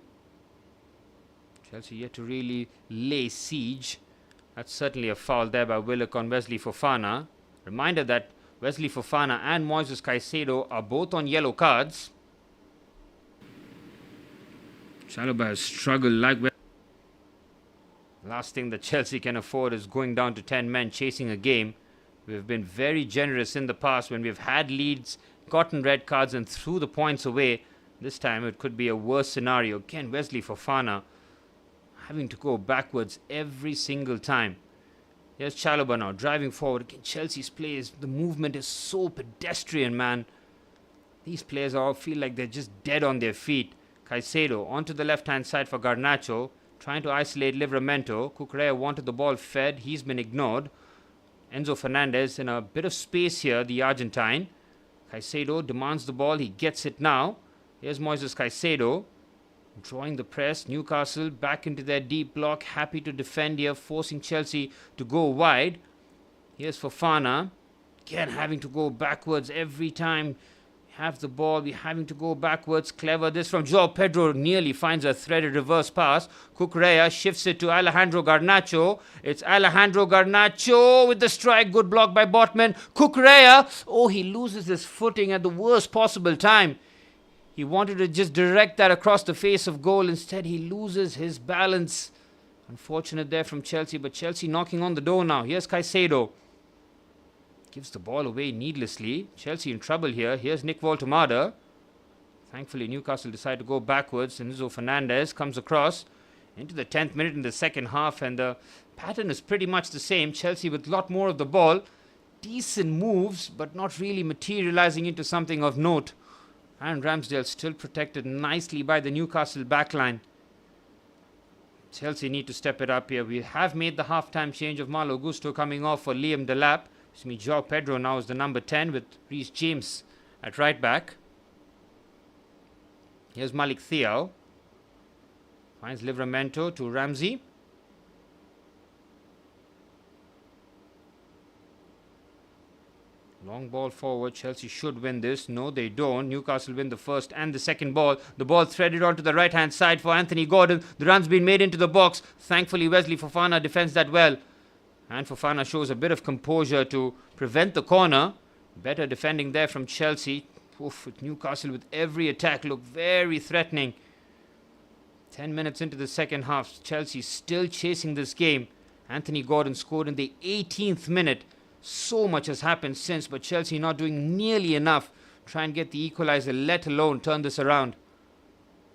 Chelsea yet to really lay siege. That's certainly a foul there by Willock on Wesley Fofana. Reminder that Wesley Fofana and Moises Caicedo are both on yellow cards. Chalobah has struggled like last thing that Chelsea can afford is going down to 10 men chasing a game. We've been very generous in the past when we've had leads, gotten red cards and threw the points away. This time it could be a worse scenario. Again, Wesley Fofana having to go backwards every single time. Here's Chalobah now driving forward. Again, Chelsea's plays, the movement is so pedestrian, man. These players all feel like they're just dead on their feet. Caicedo onto the left-hand side for Garnacho, trying to isolate Livramento. Cucurella wanted the ball fed. He's been ignored. Enzo Fernandez in a bit of space here, the Argentine. Caicedo demands the ball. He gets it now. Here's Moises Caicedo drawing the press. Newcastle back into their deep block. Happy to defend here, forcing Chelsea to go wide. Here's Fofana. Again, having to go backwards every time. Have the ball, we're having to go backwards. Clever this from Joao Pedro, nearly finds a threaded reverse pass. Cucurella shifts it to Alejandro Garnacho. It's Alejandro Garnacho with the strike. Good block by Botman. Cucurella, oh, he loses his footing at the worst possible time. He wanted to just direct that across the face of goal. Instead, he loses his balance. Unfortunate there from Chelsea, but Chelsea knocking on the door now. Here's Caicedo. Gives the ball away needlessly. Chelsea in trouble here. Here's Nick Voltemada. Thankfully, Newcastle decide to go backwards. Enzo Fernandez comes across into the 10th minute in the second half. And the pattern is pretty much the same. Chelsea with a lot more of the ball. Decent moves, but not really materializing into something of note. And Ramsdale still protected nicely by the Newcastle backline. Chelsea need to step it up here. We have made the half-time change of Malo Gusto coming off for Liam Delap. Which means Joao Pedro now is the number 10 with Reece James at right back. Here's Malik Thiaw. Finds Livramento to Ramsey. Long ball forward. Chelsea should win this. No, they don't. Newcastle win the first and the second ball. The ball threaded onto the right-hand side for Anthony Gordon. The run's been made into the box. Thankfully, Wesley Fofana defends that well. And Fofana shows a bit of composure to prevent the corner. Better defending there from Chelsea. Oof, with Newcastle with every attack look very threatening. 10 minutes into the second half. Chelsea still chasing this game. Anthony Gordon scored in the 18th minute. So much has happened since, but Chelsea not doing nearly enough. Try and get the equalizer, let alone turn this around.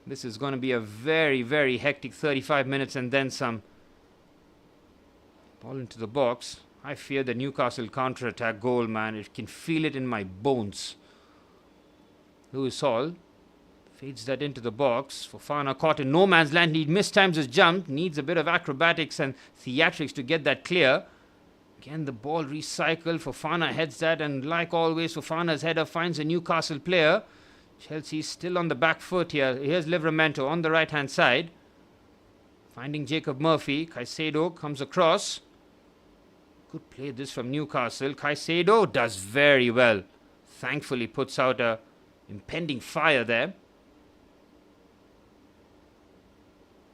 This is going to be a very, very hectic 35 minutes and then some. Ball into the box. I fear the Newcastle counter-attack goal, man. I can feel it in my bones. Lewis Hall feeds that into the box. Fofana caught in no man's land. He mistimes his jump. Needs a bit of acrobatics and theatrics to get that clear. Again, the ball recycled. Fofana heads that, and like always, Fofana's header finds a Newcastle player. Chelsea still on the back foot here. Here's Livramento on the right-hand side. Finding Jacob Murphy. Caicedo comes across. Good play this from Newcastle. Caicedo does very well. Thankfully puts out a impending fire there.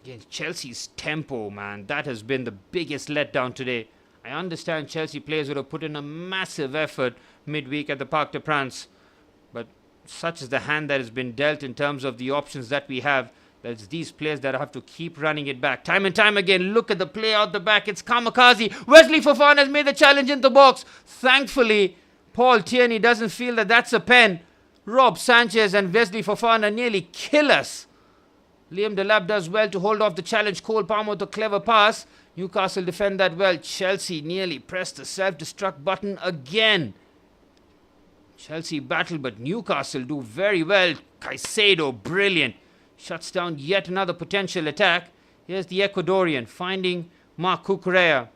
Again, Chelsea's tempo, man. That has been the biggest letdown today. I understand Chelsea players would have put in a massive effort midweek at the Parc des Princes. But such is the hand that has been dealt in terms of the options that we have. There's these players that have to keep running it back. Time and time again, look at the play out the back. It's Kamikaze. Wesley Fofana has made the challenge in the box. Thankfully, Paul Tierney doesn't feel that that's a pen. Rob Sanchez and Wesley Fofana nearly kill us. Liam Delap does well to hold off the challenge. Cole Palmer with a clever pass. Newcastle defend that well. Chelsea nearly pressed the self-destruct button again. Chelsea battle, but Newcastle do very well. Caicedo, brilliant. Shuts down yet another potential attack. Here's the Ecuadorian finding Marc Cucurella.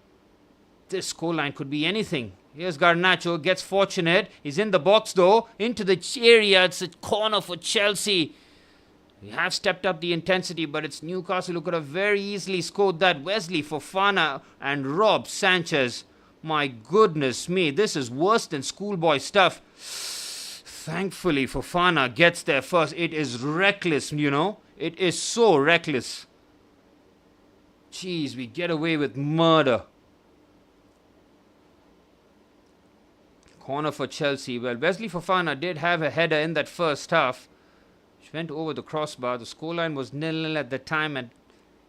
This scoreline could be anything. Here's Garnacho, gets fortunate. He's in the box though. Into the area. It's a corner for Chelsea. We have stepped up the intensity, but it's Newcastle who could have very easily scored that. Wesley Fofana and Rob Sanchez. My goodness me, this is worse than schoolboy stuff. Thankfully, Fofana gets there first. It is reckless, you know. It is so reckless. Jeez, we get away with murder. Corner for Chelsea. Well, Wesley Fofana did have a header in that first half, which went over the crossbar. The scoreline was 0-0 at the time, and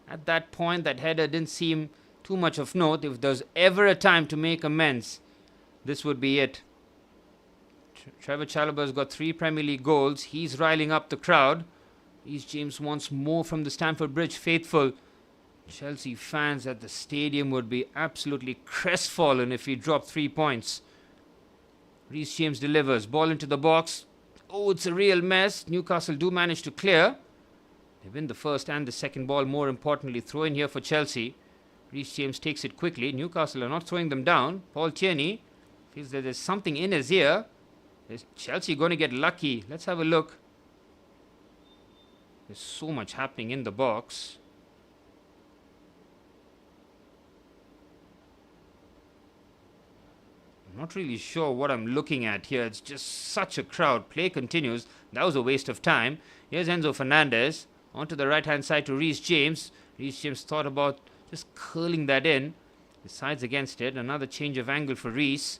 at that point, that header didn't seem too much of note. If there's ever a time to make amends, this would be it. Trevor Chalobah's got 3 Premier League goals. He's riling up the crowd. Reece James wants more from the Stamford Bridge faithful. Chelsea fans at the stadium would be absolutely crestfallen if he dropped 3 points. Reece James delivers. Ball into the box. Oh, it's a real mess. Newcastle do manage to clear. They win the first and the second ball. More importantly, throw in here for Chelsea. Reece James takes it quickly. Newcastle are not throwing them down. Paul Tierney feels that there's something in his ear. Is Chelsea going to get lucky? Let's have a look. There's so much happening in the box. I'm not really sure what I'm looking at here. It's just such a crowd. Play continues. That was a waste of time. Here's Enzo Fernandez. Onto the right-hand side to Reece James. Reece James thought about just curling that in. Decides against it. Another change of angle for Reece.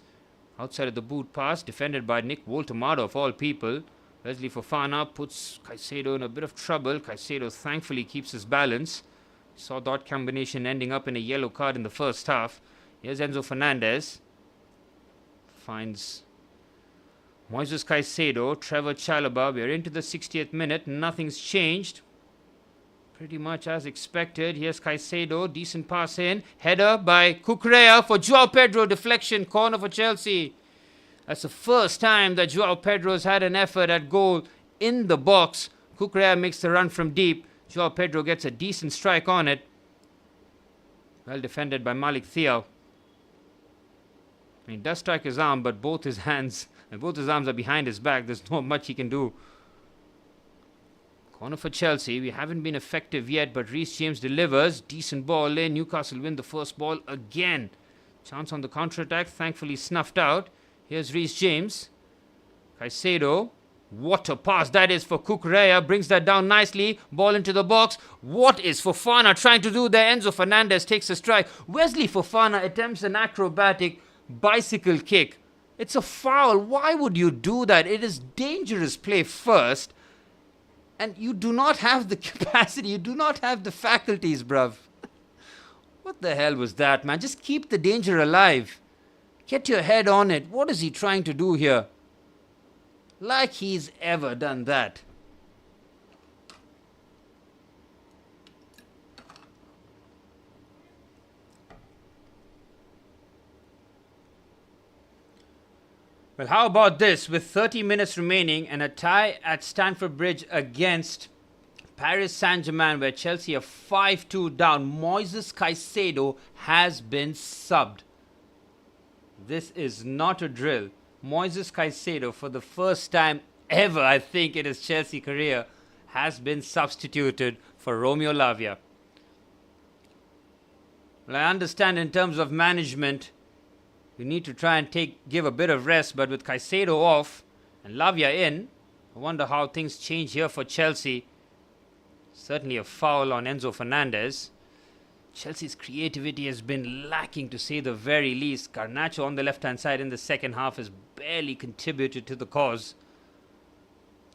Outside of the boot pass. Defended by Nick Woltemade of all people. Wesley Fofana puts Caicedo in a bit of trouble. Caicedo thankfully keeps his balance. Saw that combination ending up in a yellow card in the first half. Here's Enzo Fernandez. Finds Moises Caicedo, Trevor Chalobah. We're into the 60th minute. Nothing's changed. Pretty much as expected. Here's Caicedo. Decent pass in. Header by Cucurella for Joao Pedro. Deflection. Corner for Chelsea. That's the first time that Joao Pedro's had an effort at goal in the box. Cucurella makes the run from deep. Joao Pedro gets a decent strike on it. Well defended by Malik Thiaw. He does strike his arm, but both his hands and both his arms are behind his back. There's not much he can do. Corner for Chelsea. We haven't been effective yet, but Reece James delivers. Decent ball in. Newcastle win the first ball again. Chance on the counter-attack. Thankfully snuffed out. Here's Reece James. Caicedo. What a pass that is for Cucurella. Brings that down nicely. Ball into the box. What is Fofana trying to do there? Enzo Fernandez takes a strike. Wesley Fofana attempts an acrobatic bicycle kick. It's a foul. Why would you do that? It is dangerous play first. And you do not have the capacity. You do not have the faculties, bruv. What the hell was that, man? Just keep the danger alive. Get your head on it. What is he trying to do here? Like he's ever done that. Well, how about this? With 30 minutes remaining and a tie at Stamford Bridge against Paris Saint-Germain, where Chelsea are 5-2 down, Moises Caicedo has been subbed. This is not a drill. Moises Caicedo, for the first time ever, I think, in his Chelsea career, has been substituted for Romeo Lavia. Well, I understand in terms of management, you need to try and give a bit of rest, but with Caicedo off and Lavia in, I wonder how things change here for Chelsea. Certainly a foul on Enzo Fernandez. Chelsea's creativity has been lacking, to say the very least. Garnacho on the left-hand side in the second half has barely contributed to the cause.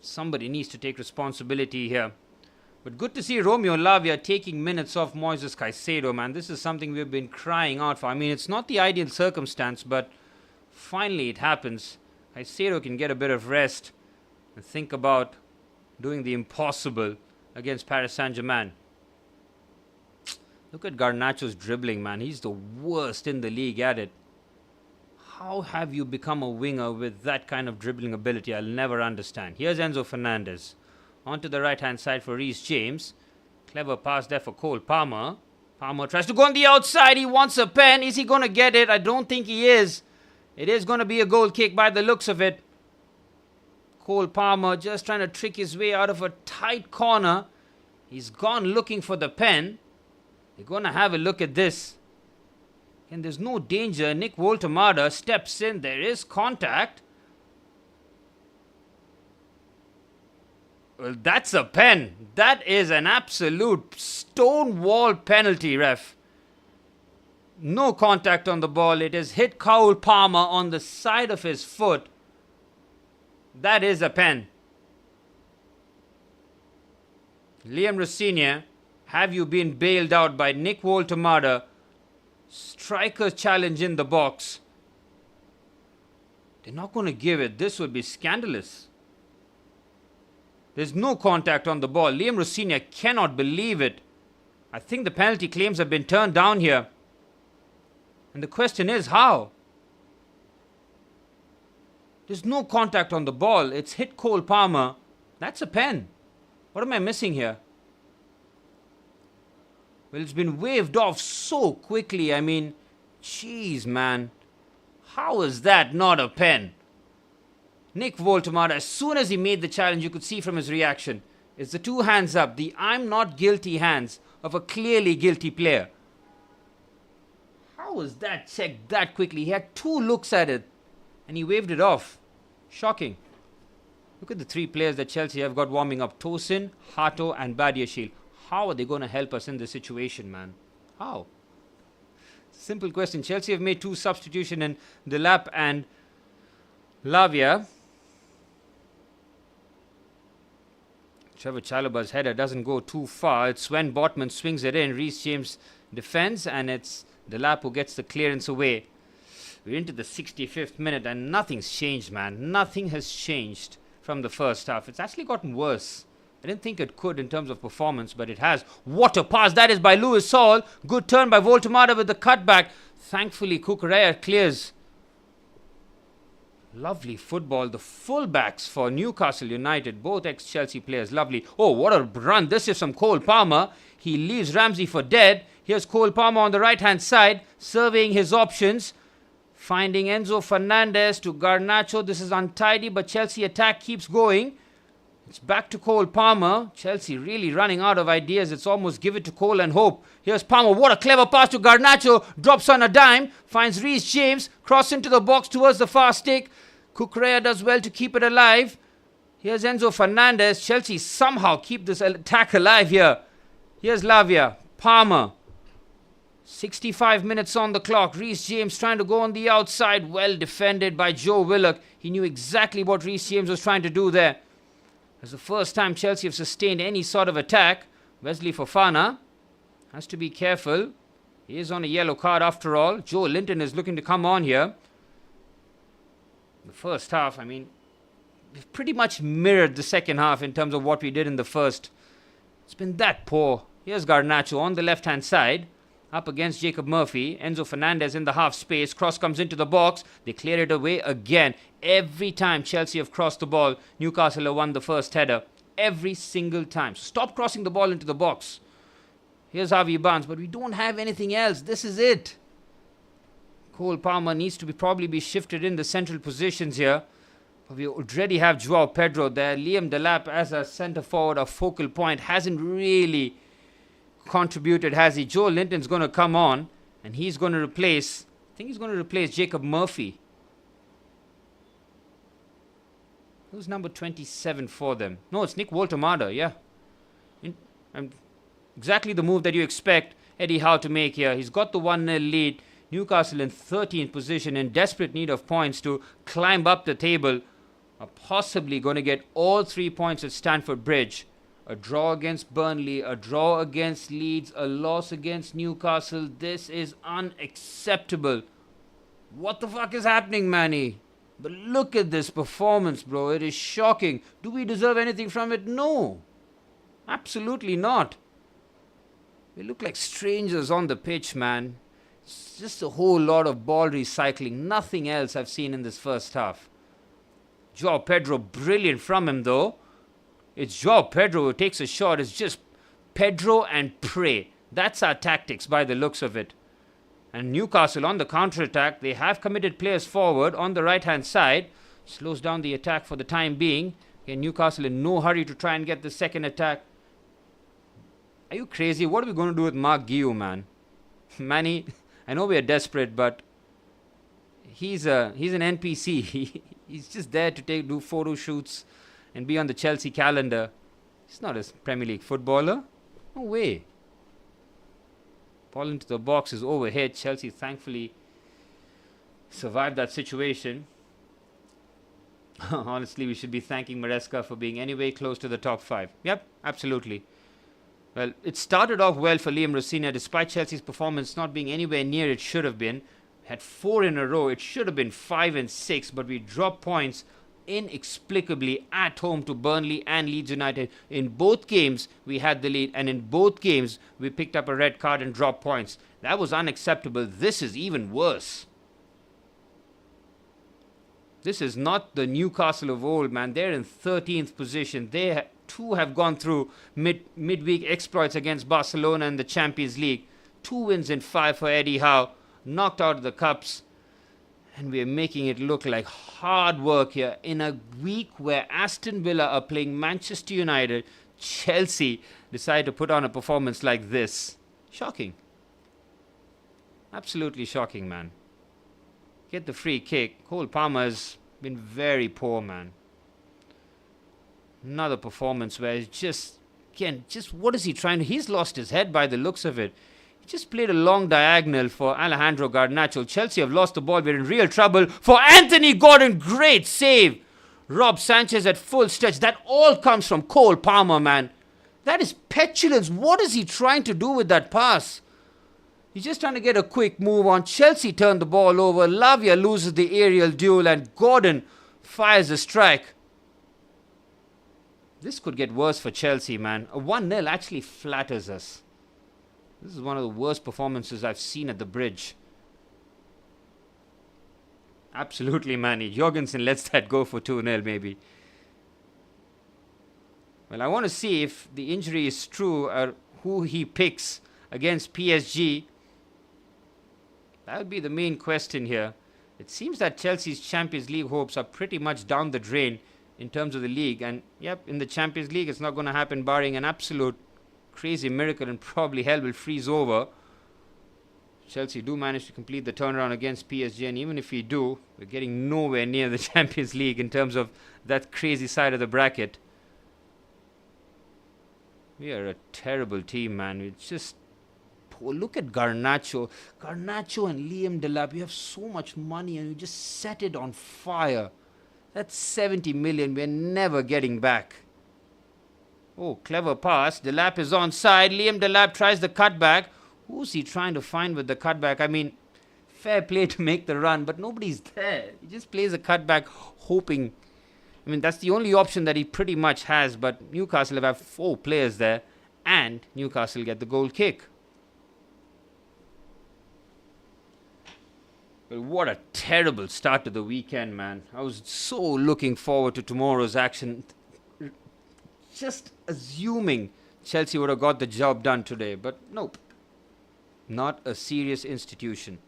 Somebody needs to take responsibility here. But good to see Romeo Lavia taking minutes off Moises Caicedo, man. This is something we've been crying out for. I mean, it's not the ideal circumstance, but finally it happens. Caicedo can get a bit of rest and think about doing the impossible against Paris Saint-Germain. Look at Garnacho's dribbling, man. He's the worst in the league at it. How have you become a winger with that kind of dribbling ability? I'll never understand. Here's Enzo Fernandez. Onto the right-hand side for Reece James. Clever pass there for Cole Palmer. Palmer tries to go on the outside. He wants a pen. Is he going to get it? I don't think he is. It is going to be a goal kick by the looks of it. Cole Palmer just trying to trick his way out of a tight corner. He's gone looking for the pen. They're going to have a look at this. And there's no danger. Nick Woltemade steps in. There is contact. Well, that's a pen. That is an absolute stonewall penalty, ref. No contact on the ball. It has hit Cole Palmer on the side of his foot. That is a pen. Liam Rossignol, have you been bailed out by Nick Woltemade? Striker's challenge in the box. They're not going to give it. This would be scandalous. There's no contact on the ball. Liam Rosenior cannot believe it. I think the penalty claims have been turned down here. And the question is, how? There's no contact on the ball. It's hit Cole Palmer. That's a pen. What am I missing here? Well, it's been waved off so quickly. I mean, jeez, man. How is that not a pen? Nick Woltemade, as soon as he made the challenge, you could see from his reaction, it's the two hands up, the I'm not guilty hands of a clearly guilty player. How was that checked that quickly? He had 2 looks at it and he waved it off. Shocking. Look at the 3 players that Chelsea have got warming up. Tosin, Hato and Badiashile. How are they going to help us in this situation, man? How? Simple question. Chelsea have made 2 substitutions in Delap and Lavia. Trevor Chalobah's header doesn't go too far. It's when Botman swings it in. Reece James defends and it's Delap who gets the clearance away. We're into the 65th minute and nothing's changed, man. Nothing has changed from the first half. It's actually gotten worse. I didn't think it could in terms of performance, but it has. What a pass. That is by Lewis Hall. Good turn by Woltemade with the cutback. Thankfully, Kukurea clears. Lovely football. The fullbacks for Newcastle United, both ex-Chelsea players. Lovely. Oh, what a run. This is from Cole Palmer. He leaves Ramsey for dead. Here's Cole Palmer on the right-hand side, surveying his options. Finding Enzo Fernandez to Garnacho. This is untidy, but Chelsea attack keeps going. It's back to Cole Palmer. Chelsea really running out of ideas. It's almost give it to Cole and hope. Here's Palmer. What a clever pass to Garnacho. Drops on a dime. Finds Reece James. Cross into the box towards the far stick. Kukurea does well to keep it alive. Here's Enzo Fernandez. Chelsea somehow keep this attack alive here. Here's Lavia. Palmer. 65 minutes on the clock. Reece James trying to go on the outside. Well defended by Joe Willock. He knew exactly what Reece James was trying to do there. It's the first time Chelsea have sustained any sort of attack. Wesley Fofana has to be careful. He is on a yellow card after all. Joe Linton is looking to come on here. The first half, I mean, we've pretty much mirrored the second half in terms of what we did in the first. It's been that poor. Here's Garnacho on the left-hand side. Up against Jacob Murphy. Enzo Fernandez in the half space. Cross comes into the box. They clear it away again. Every time Chelsea have crossed the ball, Newcastle have won the first header. Every single time. Stop crossing the ball into the box. Here's Harvey Barnes, but we don't have anything else. This is it. Cole Palmer needs to probably be shifted in the central positions here. But we already have Joao Pedro there. Liam Delap as a centre forward, a focal point, hasn't really contributed, has he? Joe Linton's going to come on and he's going to replace, I think he's going to replace Jacob Murphy. Who's number 27 for them? No, it's Nick Woltemade, yeah. Exactly the move that you expect Eddie Howe to make here. He's got the 1-0 lead. Newcastle in 13th position, in desperate need of points to climb up the table. Are possibly going to get all 3 points at Stamford Bridge. A draw against Burnley, a draw against Leeds, a loss against Newcastle. This is unacceptable. What the fuck is happening, Manny? But look at this performance, bro. It is shocking. Do we deserve anything from it? No. Absolutely not. We look like strangers on the pitch, man. It's just a whole lot of ball recycling. Nothing else I've seen in this first half. Joao Pedro, brilliant from him though. It's Joao Pedro who takes a shot. It's just Pedro and pray. That's our tactics by the looks of it. And Newcastle on the counter-attack. They have committed players forward on the right-hand side. Slows down the attack for the time being. Again, Newcastle in no hurry to try and get the second attack. Are you crazy? What are we going to do with Mark Guillaume, man? Manny, I know we are desperate, but he's an NPC. He's just there to do photo shoots and be on the Chelsea calendar. He's not a Premier League footballer. No way. Ball into the box is overhead. Chelsea thankfully survived that situation. Honestly, we should be thanking Maresca for being anyway close to the top 5. Yep, absolutely. Well, it started off well for Liam Rosenior despite Chelsea's performance not being anywhere near it should have been. Had 4 in a row. It should have been 5 and 6, but we dropped points inexplicably at home to Burnley and Leeds United. In both games, we had the lead, and in both games, we picked up a red card and dropped points. That was unacceptable. This is even worse. This is not the Newcastle of old, man. They're in 13th position. They too have gone through midweek exploits against Barcelona in the Champions League. 2 wins in 5 for Eddie Howe. Knocked out of the cups. And we're making it look like hard work here. In a week where Aston Villa are playing Manchester United, Chelsea decide to put on a performance like this. Shocking. Absolutely shocking, man. Get the free kick. Cole Palmer's been very poor, man. Another performance where it's just what is he trying to... He's lost his head by the looks of it. He just played a long diagonal for Alejandro Garnacho. Chelsea have lost the ball. We're in real trouble for Anthony Gordon. Great save. Rob Sanchez at full stretch. That all comes from Cole Palmer, man. That is petulance. What is he trying to do with that pass? He's just trying to get a quick move on. Chelsea turned the ball over. Lavia loses the aerial duel and Gordon fires a strike. This could get worse for Chelsea, man. A 1-0 actually flatters us. This is one of the worst performances I've seen at the Bridge. Absolutely, man. Jorgensen lets that go for 2-0 maybe. Well, I want to see if the injury is true or who he picks against PSG. That would be the main question here. It seems that Chelsea's Champions League hopes are pretty much down the drain in terms of the league. And, yep, in the Champions League, it's not going to happen barring an absolute crazy miracle and probably hell will freeze over. Chelsea do manage to complete the turnaround against PSG. And even if we do, we're getting nowhere near the Champions League in terms of that crazy side of the bracket. We are a terrible team, man. It's just... Look at Garnacho. Garnacho and Liam Delap. You have so much money and you just set it on fire. That's 70 million we're never getting back. Oh, clever pass. Delap is onside. Liam Delap tries the cutback. Who's he trying to find with the cutback? I mean, fair play to make the run, but nobody's there. He just plays a cutback hoping. I mean, that's the only option that he pretty much has, but Newcastle have 4 players there and Newcastle get the goal kick. Well, what a terrible start to the weekend, man. I was so looking forward to tomorrow's action. Just assuming Chelsea would have got the job done today. But nope. Not a serious institution.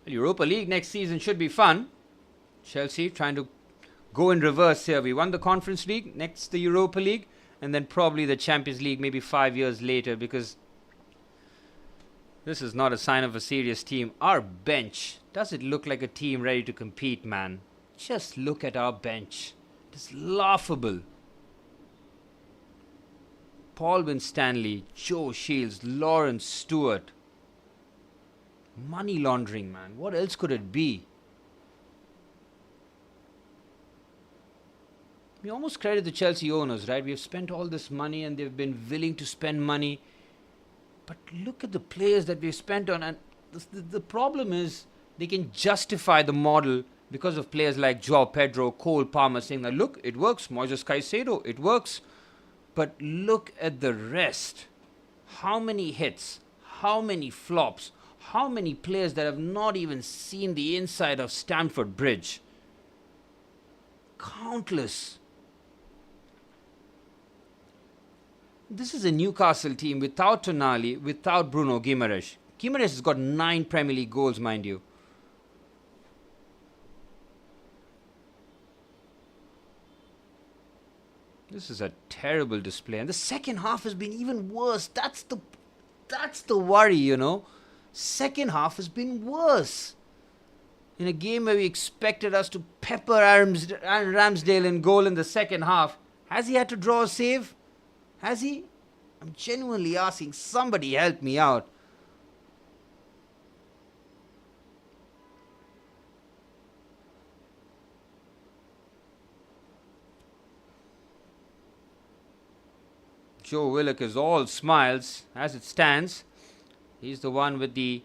The Europa League next season should be fun. Chelsea trying to go in reverse here. We won the Conference League, next the Europa League, and then probably the Champions League maybe 5 years later, because this is not a sign of a serious team. Our bench, does it look like a team ready to compete, man? Just look at our bench. It's laughable. Paul Winstanley, Joe Shields, Lawrence Stewart. Money laundering, man. What else could it be? We almost credit the Chelsea owners, right? We have spent all this money and they've been willing to spend money. But look at the players that we've spent on. And the problem is they can justify the model because of players like Joao Pedro, Cole Palmer saying that, look, it works. Moises Caicedo, it works. But look at the rest. How many hits? How many flops? How many players that have not even seen the inside of Stamford Bridge? Countless. This is a Newcastle team without Tonali, without Bruno Guimaraes. Guimaraes has got 9 Premier League goals, mind you. This is a terrible display. And the second half has been even worse. That's the worry, you know. Second half has been worse. In a game where we expected us to pepper Ramsdale in goal in the second half. Has he had to draw a save? Has he? I'm genuinely asking. Somebody help me out. Joe Willock is all smiles as it stands. He's the one with the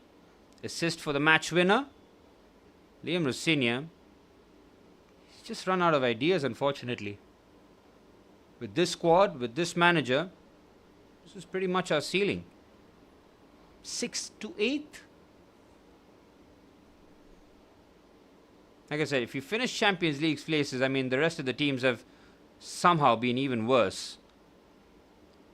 assist for the match winner. Liam Rossignol, he's just run out of ideas, unfortunately. With this squad, with this manager, this is pretty much our ceiling. 6th to 8th? Like I said, if you finish Champions League places, I mean, the rest of the teams have somehow been even worse.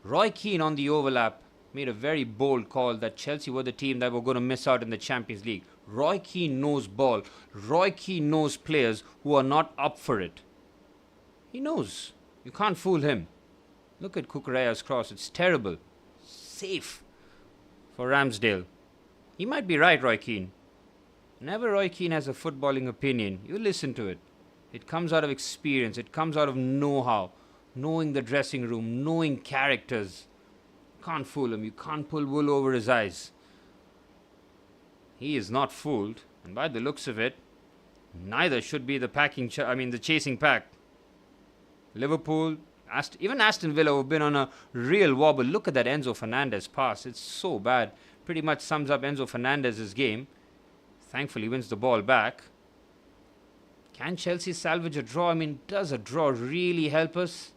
Roy Keane on the overlap made a very bold call that Chelsea were the team that were going to miss out in the Champions League. Roy Keane knows ball. Roy Keane knows players who are not up for it. He knows. You can't fool him. Look at Cucurella's cross. It's terrible. Safe for Ramsdale. He might be right, Roy Keane. Whenever Roy Keane has a footballing opinion, you listen to it. It comes out of experience. It comes out of know-how. Knowing the dressing room. Knowing characters. You can't fool him. You can't pull wool over his eyes. He is not fooled. And by the looks of it, neither should be the chasing pack. Liverpool, even Aston Villa, who've been on a real wobble. Look at that Enzo Fernandez pass. It's so bad. Pretty much sums up Enzo Fernandez's game. Thankfully wins the ball back. Can Chelsea salvage a draw? I mean, does a draw really help us?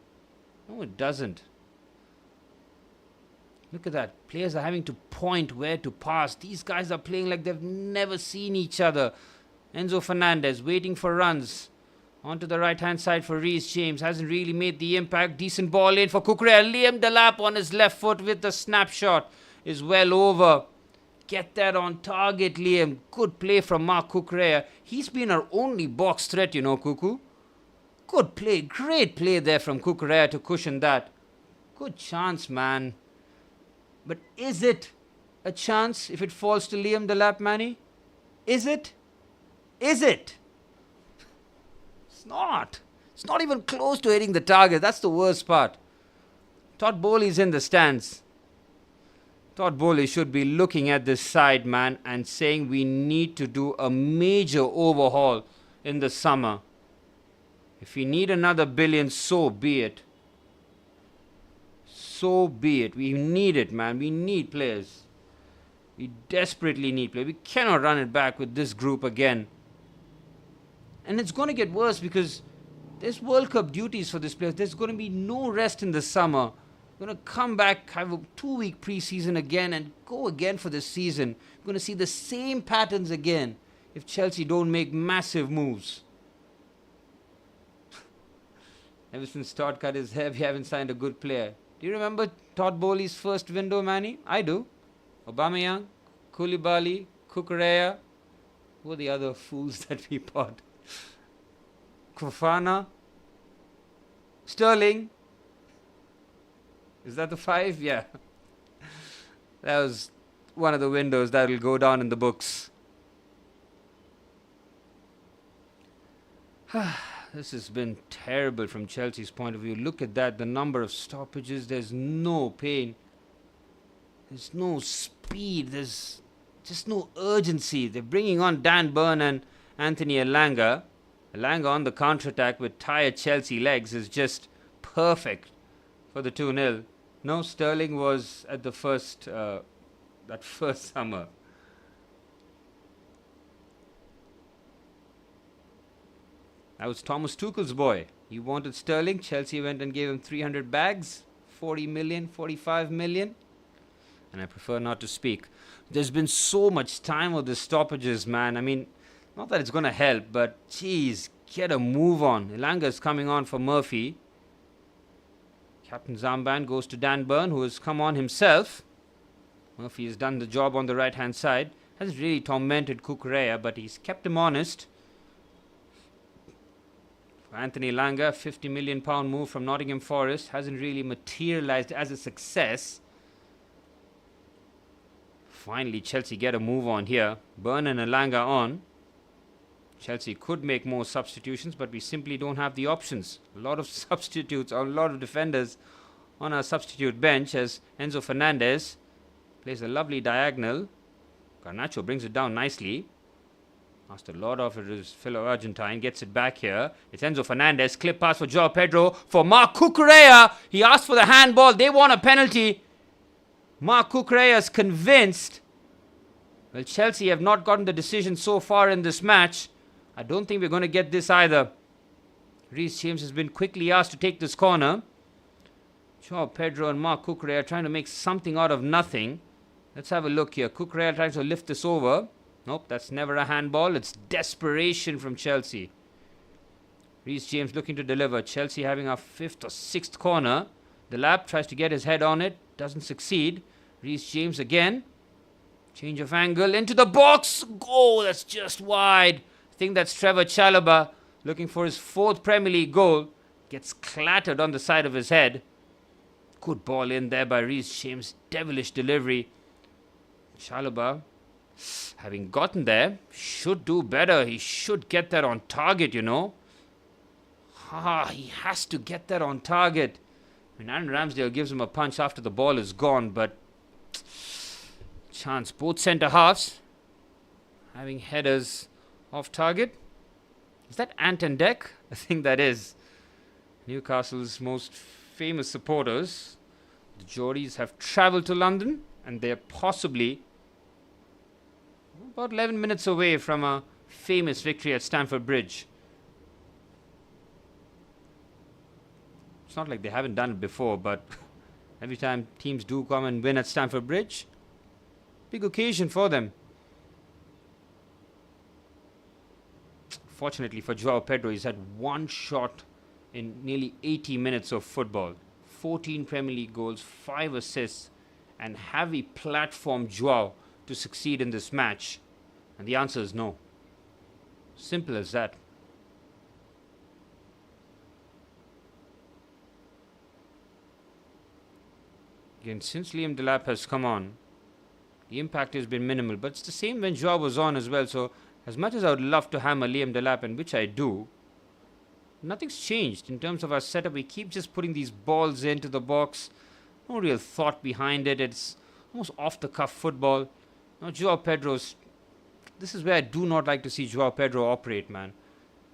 No, it doesn't. Look at that. Players are having to point where to pass. These guys are playing like they've never seen each other. Enzo Fernandez waiting for runs. Onto the right-hand side for Reece James. Hasn't really made the impact. Decent ball in for Cucurella. Liam Delap on his left foot with the snapshot. Is well over. Get that on target, Liam. Good play from Marc Cucurella. He's been our only box threat, you know, Cuckoo. Good play. Great play there from Cucurella to cushion that. Good chance, man. But is it a chance if it falls to Liam Delap, Manny? Is it? Is it? It's not. It's not even close to hitting the target. That's the worst part. Todd Bowley's in the stands. Todd Bowley should be looking at this side, man, and saying we need to do a major overhaul in the summer. If we need another billion, so be it. So be it. We need it, man. We need players. We desperately need players. We cannot run it back with this group again. And it's going to get worse because there's World Cup duties for this players. There's going to be no rest in the summer. We're going to come back, have a 2-week preseason again and go again for this season. We're going to see the same patterns again if Chelsea don't make massive moves. Ever since Todd cut his hair, we haven't signed a good player. Do you remember Todd Bowley's first window, Manny? I do. Aubameyang, Koulibaly, Cucurella. Who are the other fools that we bought? Fofana, Sterling. Is that the 5? Yeah. That was one of the windows that will go down in the books. This has been terrible from Chelsea's point of view. Look at that, the number of stoppages. There's no pain. There's no speed. There's just no urgency. They're bringing on Dan Burn and Anthony Elanga. Elanga on the counter-attack with tired Chelsea legs is just perfect for the 2-0. No, Sterling was at the that first summer. That was Thomas Tuchel's boy. He wanted Sterling. Chelsea went and gave him 300 bags. 40 million, 45 million. And I prefer not to speak. There's been so much time with the stoppages, man. I mean, not that it's going to help, but geez, get a move on. Elanga's coming on for Murphy. Captain Zamban goes to Dan Burn, who has come on himself. Murphy has done the job on the right-hand side. Hasn't really tormented Cucurella, but he's kept him honest. For Anthony Elanga, £50 million move from Nottingham Forest. Hasn't really materialized as a success. Finally, Chelsea get a move on here. Burn and Elanga on. Chelsea could make more substitutions, but we simply don't have the options. A lot of substitutes, or a lot of defenders on our substitute bench as Enzo Fernandez plays a lovely diagonal. Garnacho brings it down nicely. Asked a lot of his fellow Argentine, gets it back here. It's Enzo Fernandez, clip pass for Joao Pedro. For Marc Cucurella, he asked for the handball. They want a penalty. Marc Cucurella is convinced. Well, Chelsea have not gotten the decision so far in this match. I don't think we're going to get this either. Reece James has been quickly asked to take this corner. Joao Pedro and Mark Cucurella are trying to make something out of nothing. Let's have a look here. Cucurella tries to lift this over. Nope, that's never a handball. It's desperation from Chelsea. Reece James looking to deliver. Chelsea having our 5th or 6th corner. Delap tries to get his head on it. Doesn't succeed. Reece James again. Change of angle into the box. Oh, that's just wide. I think that's Trevor Chalobah looking for his 4th Premier League goal. Gets clattered on the side of his head. Good ball in there by Reece James. Devilish delivery. Chalobah, having gotten there, should do better. He should get that on target, you know. He has to get that on target. I mean, Aaron Ramsdale gives him a punch after the ball is gone, but chance. Both centre halves having headers off target. Is that Ant and Dec? I think that is. Newcastle's most famous supporters, the Geordies, have travelled to London, and they're possibly about 11 minutes away from a famous victory at Stamford Bridge. It's not like they haven't done it before, but every time teams do come and win at Stamford Bridge, big occasion for them. Fortunately for Joao Pedro, he's had one shot in nearly 80 minutes of football. 14 Premier League goals, 5 assists, and have we platformed Joao to succeed in this match? And the answer is no. Simple as that. Again, since Liam Delap has come on, the impact has been minimal. But it's the same when Joao was on as well. So as much as I would love to hammer Liam Delap, and which I do, nothing's changed in terms of our setup. We keep just putting these balls into the box. No real thought behind it. It's almost off-the-cuff football. Now Joao Pedro's... This is where I do not like to see Joao Pedro operate, man.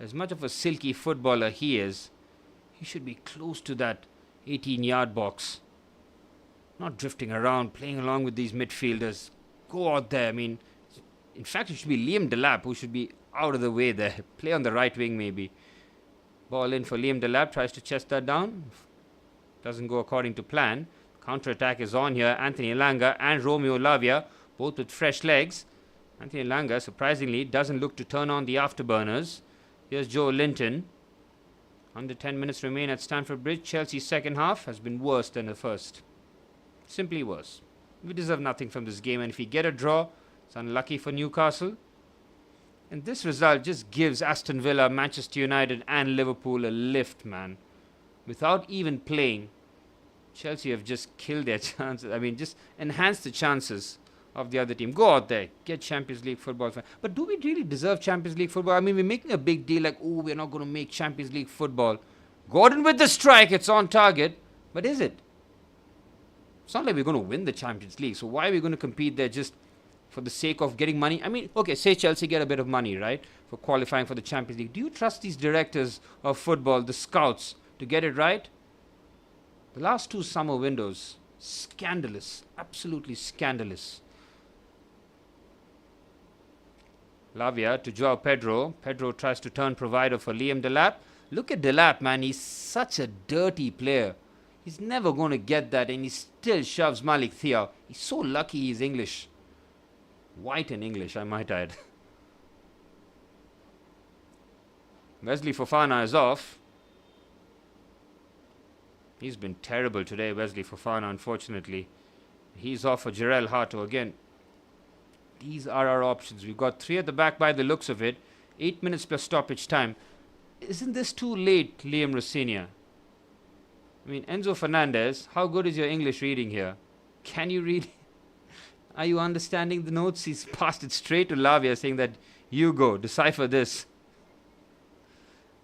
As much of a silky footballer he is, he should be close to that 18-yard box. Not drifting around, playing along with these midfielders. Go out there. I mean, in fact, it should be Liam Delap who should be out of the way there. Play on the right wing, maybe. Ball in for Liam Delap. Tries to chest that down. Doesn't go according to plan. Counter-attack is on here. Anthony Elanga and Romeo Lavia, both with fresh legs. Anthony Elanga, surprisingly, doesn't look to turn on the afterburners. Here's Joe Linton. Under 10 minutes remain at Stamford Bridge. Chelsea's second half has been worse than the first. Simply worse. We deserve nothing from this game, and if we get a draw, it's unlucky for Newcastle. And this result just gives Aston Villa, Manchester United and Liverpool a lift, man. Without even playing, Chelsea have just killed their chances. I mean, just enhanced the chances of the other team. Go out there, get Champions League football. But do we really deserve Champions League football? I mean, we're making a big deal like, oh, we're not going to make Champions League football. Gordon with the strike, it's on target. But is it? It's not like we're going to win the Champions League. So why are we going to compete there just for the sake of getting money? I mean, okay, say Chelsea get a bit of money, right, for qualifying for the Champions League. Do you trust these directors of football, the scouts, to get it right? The last 2 summer windows, scandalous, absolutely scandalous. Lavia to Joao Pedro. Pedro tries to turn provider for Liam Delap. Look at Delap, man. He's such a dirty player. He's never going to get that, and he still shoves Malik Thiaw. He's so lucky he's English. White and English, I might add. Wesley Fofana is off. He's been terrible today, Wesley Fofana, unfortunately. He's off for Jarell Harto again. These are our options. We've got 3 at the back by the looks of it. 8 minutes plus stoppage time. Isn't this too late, Liam Rossinia? I mean, Enzo Fernandez, how good is your English reading here? Can you read? Are you understanding the notes? He's passed it straight to Lavia saying that you go, decipher this.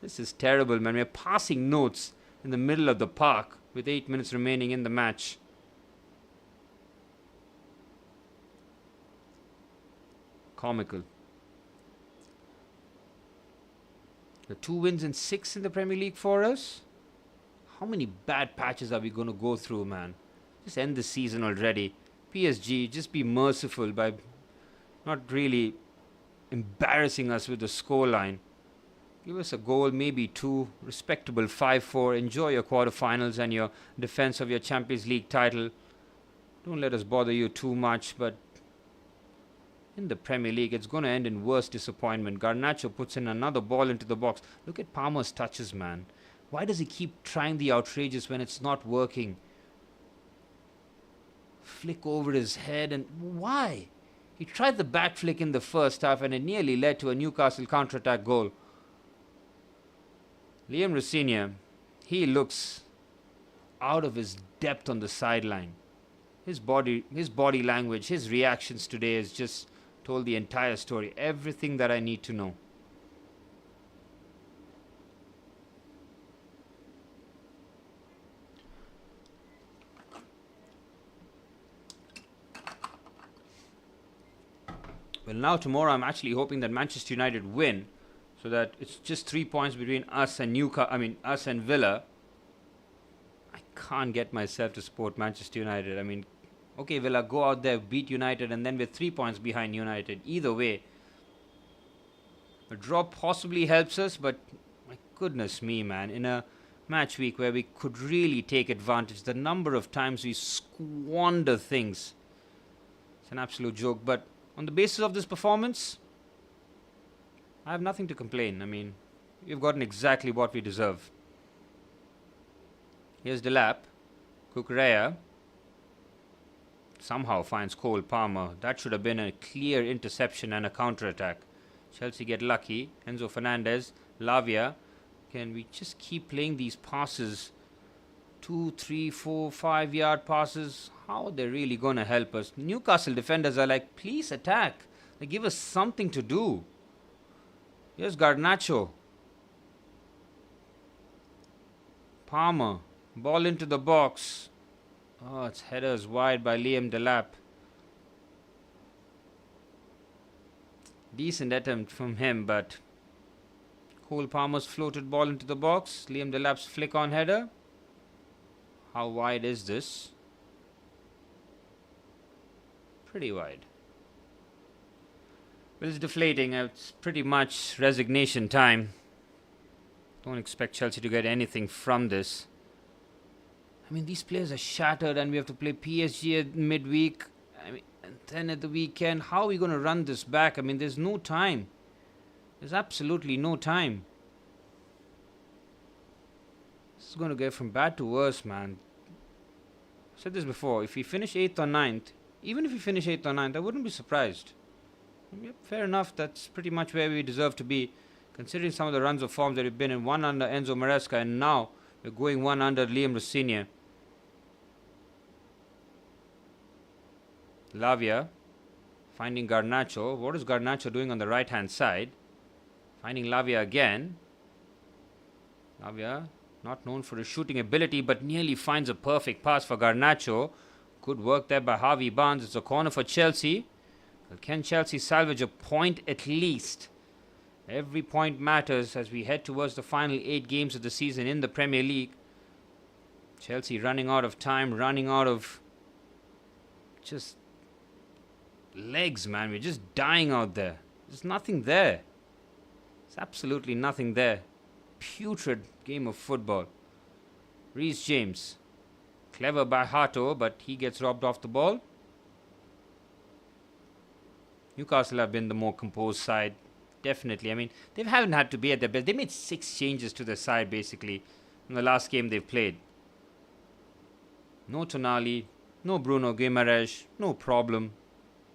This is terrible, man. We're passing notes in the middle of the park with 8 minutes remaining in the match. Comical. The 2 wins and 6 in the Premier League for us. How many bad patches are we going to go through, man? Just end the season already. PSG, just be merciful by not really embarrassing us with the scoreline. Give us a goal, maybe two. Respectable 5-4. Enjoy your quarterfinals and your defense of your Champions League title. Don't let us bother you too much, but in the Premier League, it's going to end in worse disappointment. Garnacho puts in another ball into the box. Look at Palmer's touches, man. Why does he keep trying the outrageous when it's not working? Flick over his head, and why? He tried the back flick in the first half and it nearly led to a Newcastle counter-attack goal. Liam Rosenior, he looks out of his depth on the sideline. His body language, his reactions today has just told the entire story. Everything that I need to know. Well, now tomorrow I'm actually hoping that Manchester United win, so that it's just 3 points between us and us and Villa. I can't get myself to support Manchester United. I mean, okay, Villa, go out there, beat United, and then we're 3 points behind United. Either way, a draw possibly helps us, but my goodness me, man, in a match week where we could really take advantage, the number of times we squander things, it's an absolute joke. But on the basis of this performance, I have nothing to complain. I mean, we've gotten exactly what we deserve. Here's Delap. Kukurea somehow finds Cole Palmer. That should have been a clear interception and a counter-attack. Chelsea get lucky. Enzo Fernandez. Lavia. Can we just keep playing these passes? 2, 3, 4, 5 yard passes. How are they really going to help us? Newcastle defenders are like, please attack. They give us something to do. Here's Garnacho. Palmer. Ball into the box. Oh, it's headers wide by Liam Delap. Decent attempt from him, but Cole Palmer's floated ball into the box. Liam Delap's flick on header. How wide is this? Pretty wide. Well, it's deflating. It's pretty much resignation time. Don't expect Chelsea to get anything from this. I mean, these players are shattered and we have to play PSG at midweek. I mean, and then at the weekend. How are we going to run this back? I mean, there's no time. There's absolutely no time. This is going to get from bad to worse, man. I said this before. If we finish 8th or 9th, even if we finish 8th or 9th, I wouldn't be surprised. Yep, fair enough. That's pretty much where we deserve to be, considering some of the runs of forms that we've been in. One under Enzo Maresca, and now we're going one under Liam Rosenior. Lavia finding Garnacho. What is Garnacho doing on the right hand side? Finding Lavia again. Lavia, not known for his shooting ability, but nearly finds a perfect pass for Garnacho. Good work there by Harvey Barnes. It's a corner for Chelsea. Well, can Chelsea salvage a point at least? Every point matters as we head towards the final 8 games of the season in the Premier League. Chelsea running out of time, running out of just legs, man. We're just dying out there. There's nothing there. There's absolutely nothing there. Putrid game of football. Reece James. Clever by Hato, but he gets robbed off the ball. Newcastle have been the more composed side. Definitely. I mean, they haven't had to be at their best. They made 6 changes to their side, basically, in the last game they've played. No Tonali, no Bruno Guimaraes, no problem.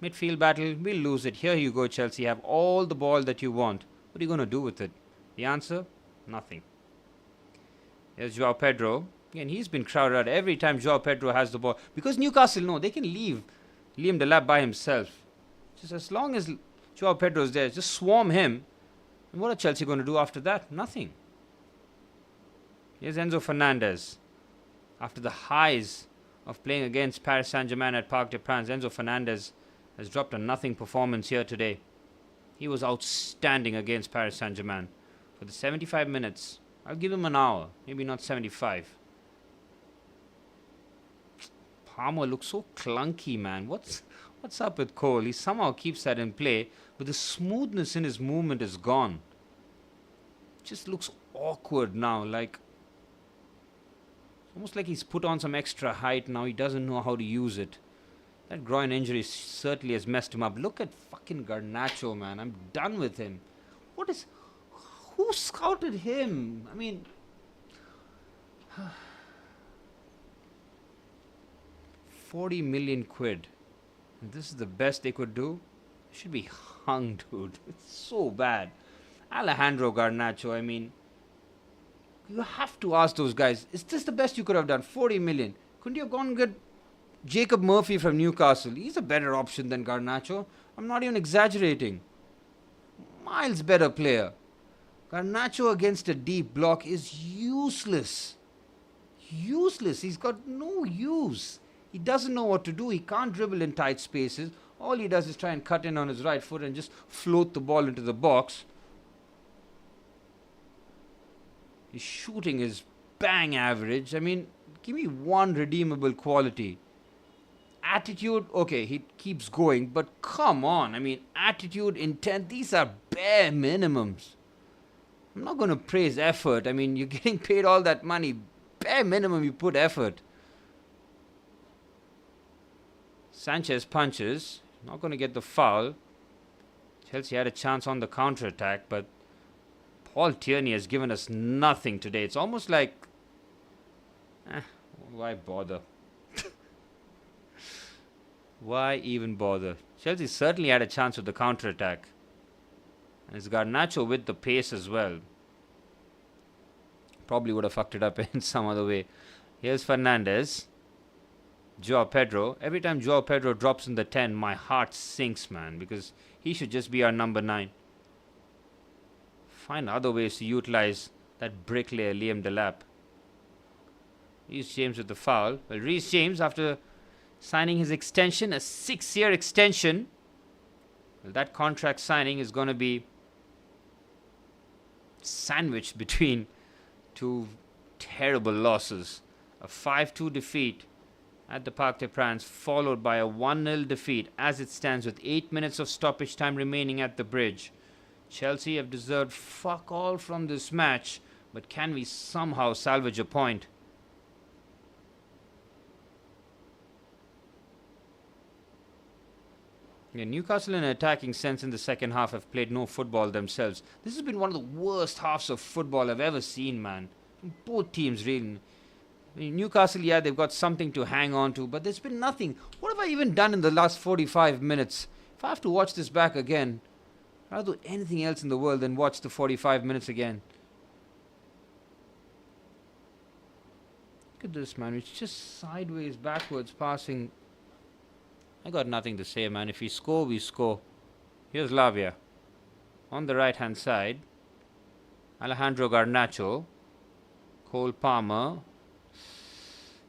Midfield battle, we'll lose it. Here you go, Chelsea. Have all the ball that you want. What are you going to do with it? The answer? Nothing. Here's Joao Pedro. Again, he's been crowded out every time Joao Pedro has the ball. Because Newcastle know they can leave Liam Delap by himself. Just as long as Joao Pedro's there, just swarm him. And what are Chelsea going to do after that? Nothing. Here's Enzo Fernandez. After the highs of playing against Paris Saint-Germain at Parc des Princes, Enzo Fernandez has dropped a nothing performance here today. He was outstanding against Paris Saint-Germain. For the 75 minutes, I'll give him an hour, maybe not 75. Palmer looks so clunky, man. What's up with Cole? He somehow keeps that in play, but the smoothness in his movement is gone. just looks awkward now. Like, almost like he's put on some extra height now. He doesn't know how to use it. That groin injury certainly has messed him up. Look at fucking Garnacho, man. I'm done with him. Who scouted him? I mean, 40 million quid. And this is the best they could do? They should be hung, dude. It's so bad. Alejandro Garnacho, I mean, you have to ask those guys, is this the best you could have done? 40 million. Couldn't you have gone and get Jacob Murphy from Newcastle? He's a better option than Garnacho. I'm not even exaggerating. Miles better player. Garnacho against a deep block is useless. Useless. He's got no use. He doesn't know what to do. He can't dribble in tight spaces. All he does is try and cut in on his right foot and just float the ball into the box. His shooting is bang average. I mean, give me one redeemable quality. Attitude, okay, he keeps going, but come on. I mean, attitude, intent, these are bare minimums. I'm not going to praise effort. I mean, you're getting paid all that money. Bare minimum, you put effort. Sanchez punches. Not going to get the foul. Chelsea had a chance on the counter-attack, but Paul Tierney has given us nothing today. It's almost like, why bother? Why even bother? Chelsea certainly had a chance with the counter-attack. And it's Garnacho with the pace as well. Probably would have fucked it up in some other way. Here's Fernandes. Joao Pedro. Every time Joao Pedro drops in the 10, my heart sinks, man. Because he should just be our number 9. Find other ways to utilize that bricklayer Liam Delap. Reece James with the foul. Well, Reece James, after signing his extension, a 6-year extension, well, that contract signing is going to be sandwiched between two terrible losses. A 5-2 defeat at the Parc des Princes, followed by a 1-0 defeat as it stands with 8 minutes of stoppage time remaining at the bridge. Chelsea have deserved fuck all from this match, but can we somehow salvage a point? Yeah, Newcastle in an attacking sense in the second half have played no football themselves. This has been one of the worst halves of football I've ever seen, man. Both teams really. I mean, Newcastle, yeah, they've got something to hang on to, but there's been nothing. What have I even done in the last 45 minutes? If I have to watch this back again, I'll do anything else in the world than watch the 45 minutes again. Look at this, man. It's just sideways, backwards passing. I got nothing to say, man. If we score, we score. Here's Lavia. On the right-hand side, Alejandro Garnacho. Cole Palmer.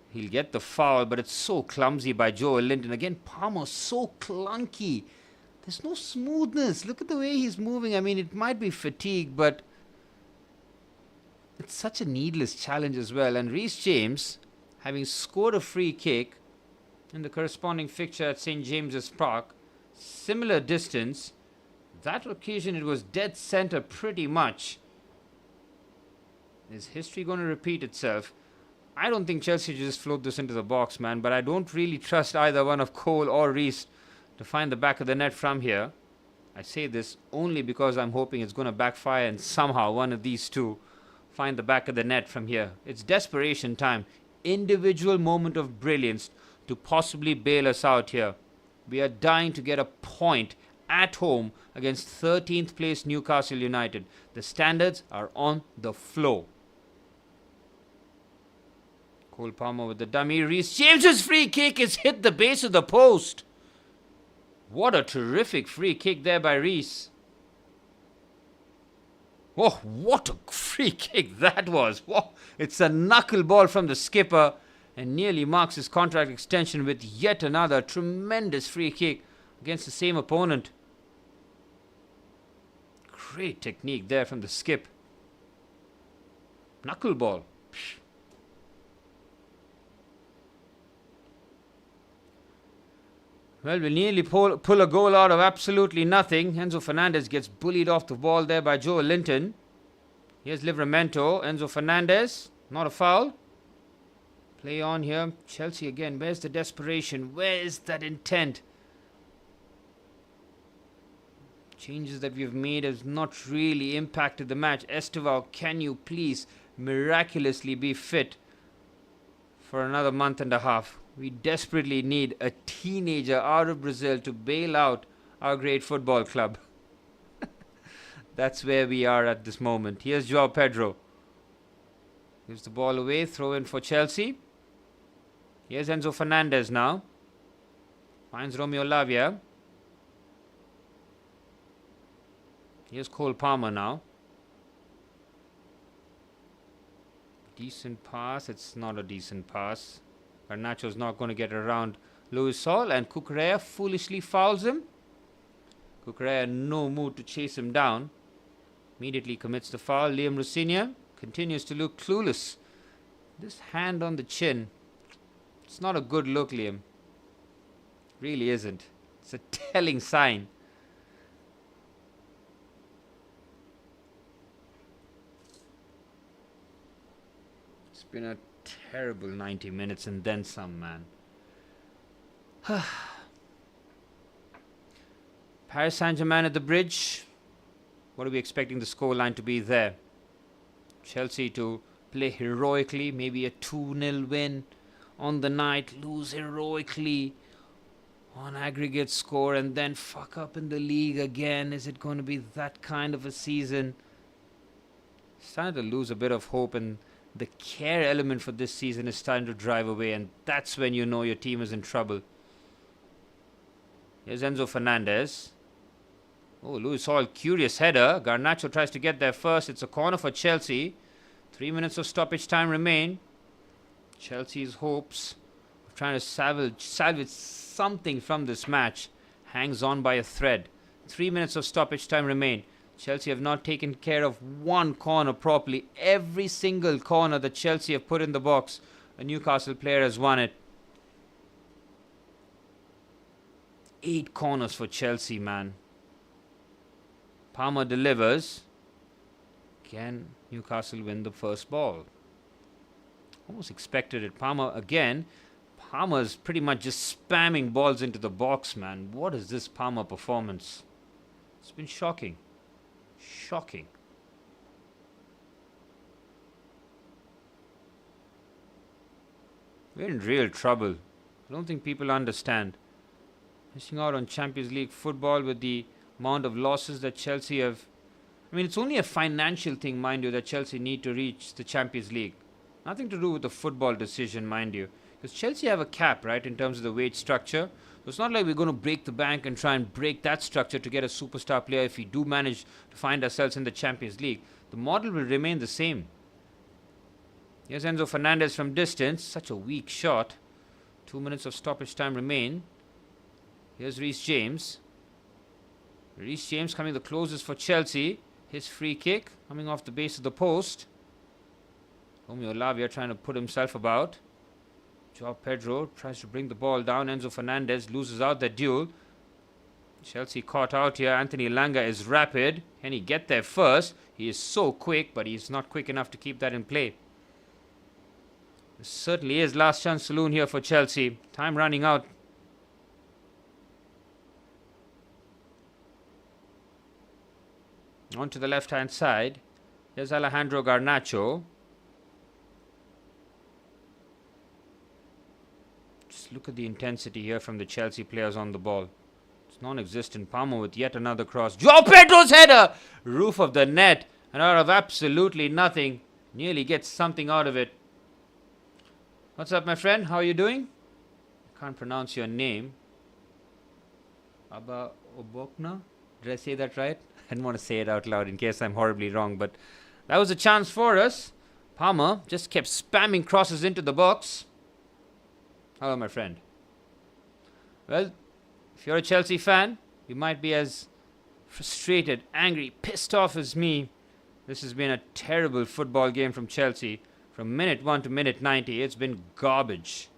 He'll get the foul, but it's so clumsy by Joel Linton. Again, Palmer so clunky. There's no smoothness. Look at the way he's moving. I mean, it might be fatigue, but it's such a needless challenge as well. And Reece James, having scored a free kick in the corresponding fixture at St. James's Park, similar distance. That occasion it was dead center pretty much. Is history going to repeat itself? I don't think Chelsea should just float this into the box, man, but I don't really trust either one of Cole or Reece to find the back of the net from here. I say this only because I'm hoping it's going to backfire and somehow one of these two find the back of the net from here. It's desperation time. Individual moment of brilliance to possibly bail us out here. We are dying to get a point at home against 13th place Newcastle United. The standards are on the floor. Cole Palmer with the dummy. Reece James's free kick has hit the base of the post. What a terrific free kick there by Reece. Oh, what a free kick that was. Whoa. It's a knuckleball from the skipper and nearly marks his contract extension with yet another tremendous free kick against the same opponent. Great technique there from the skip. Knuckleball. Well, we'll nearly pull a goal out of absolutely nothing. Enzo Fernandez gets bullied off the ball there by Joel Linton. Here's Livramento. Enzo Fernandez. Not a foul. Play on here. Chelsea again. Where's the desperation? Where's that intent? Changes that we've made has not really impacted the match. Esteval, can you please miraculously be fit for another month and a half? We desperately need a teenager out of Brazil to bail out our great football club. That's where we are at this moment. Here's Joao Pedro. Gives the ball away. Throw in for Chelsea. Here's Enzo Fernandez now. Finds Romeo Lavia. Here's Cole Palmer now. Decent pass. It's not a decent pass. Garnacho's not going to get around Luis Saul, and Cucurella foolishly fouls him. Cucurella no mood to chase him down. Immediately commits the foul. Liam Rosinha continues to look clueless. This hand on the chin. It's not a good look, Liam. Really isn't. It's a telling sign. It's been a terrible 90 minutes and then some, man. Paris Saint-Germain at the bridge. What are we expecting the scoreline to be there? Chelsea to play heroically, maybe a 2-0 win on the night, lose heroically on aggregate score, and then fuck up in the league again. Is it going to be that kind of a season? Starting to lose a bit of hope, and the care element for this season is starting to drive away, and that's when you know your team is in trouble. Here's Enzo Fernandez. Oh, Luis Hall, curious header. Garnacho tries to get there first. It's a corner for Chelsea. 3 minutes of stoppage time remain. Chelsea's hopes of trying to salvage something from this match hangs on by a thread. 3 minutes of stoppage time remain. Chelsea have not taken care of one corner properly. Every single corner that Chelsea have put in the box, a Newcastle player has won it. 8 corners for Chelsea, man. Palmer delivers. Can Newcastle win the first ball? Almost expected it. Palmer again. Palmer's pretty much just spamming balls into the box, man. What is this Palmer performance? It's been shocking. Shocking. We're in real trouble. I don't think people understand. Missing out on Champions League football with the amount of losses that Chelsea have. I mean, it's only a financial thing, mind you, that Chelsea need to reach the Champions League. Nothing to do with the football decision, mind you. Because Chelsea have a cap, right, in terms of the wage structure. So it's not like we're going to break the bank and try and break that structure to get a superstar player if we do manage to find ourselves in the Champions League. The model will remain the same. Here's Enzo Fernandez from distance. Such a weak shot. 2 minutes of stoppage time remain. Here's Reece James. Reece James coming the closest for Chelsea. His free kick coming off the base of the post. Romeo Lavia trying to put himself about. Joao Pedro tries to bring the ball down. Enzo Fernandez loses out that duel. Chelsea caught out here. Anthony Elanga is rapid. Can he get there first? He is so quick, but he's not quick enough to keep that in play. This certainly is last chance saloon here for Chelsea. Time running out. On to the left-hand side. There's Alejandro Garnacho. Just look at the intensity here from the Chelsea players on the ball. It's non-existent. Palmer with yet another cross. Joao Pedro's header! Roof of the net. And out of absolutely nothing, nearly gets something out of it. What's up, my friend? How are you doing? I can't pronounce your name. Abba Obokna? Did I say that right? I didn't want to say it out loud in case I'm horribly wrong, but that was a chance for us. Palmer just kept spamming crosses into the box. Hello, my friend. Well, if you're a Chelsea fan, you might be as frustrated, angry, pissed off as me. This has been a terrible football game from Chelsea. From minute 1 to minute 90, it's been garbage.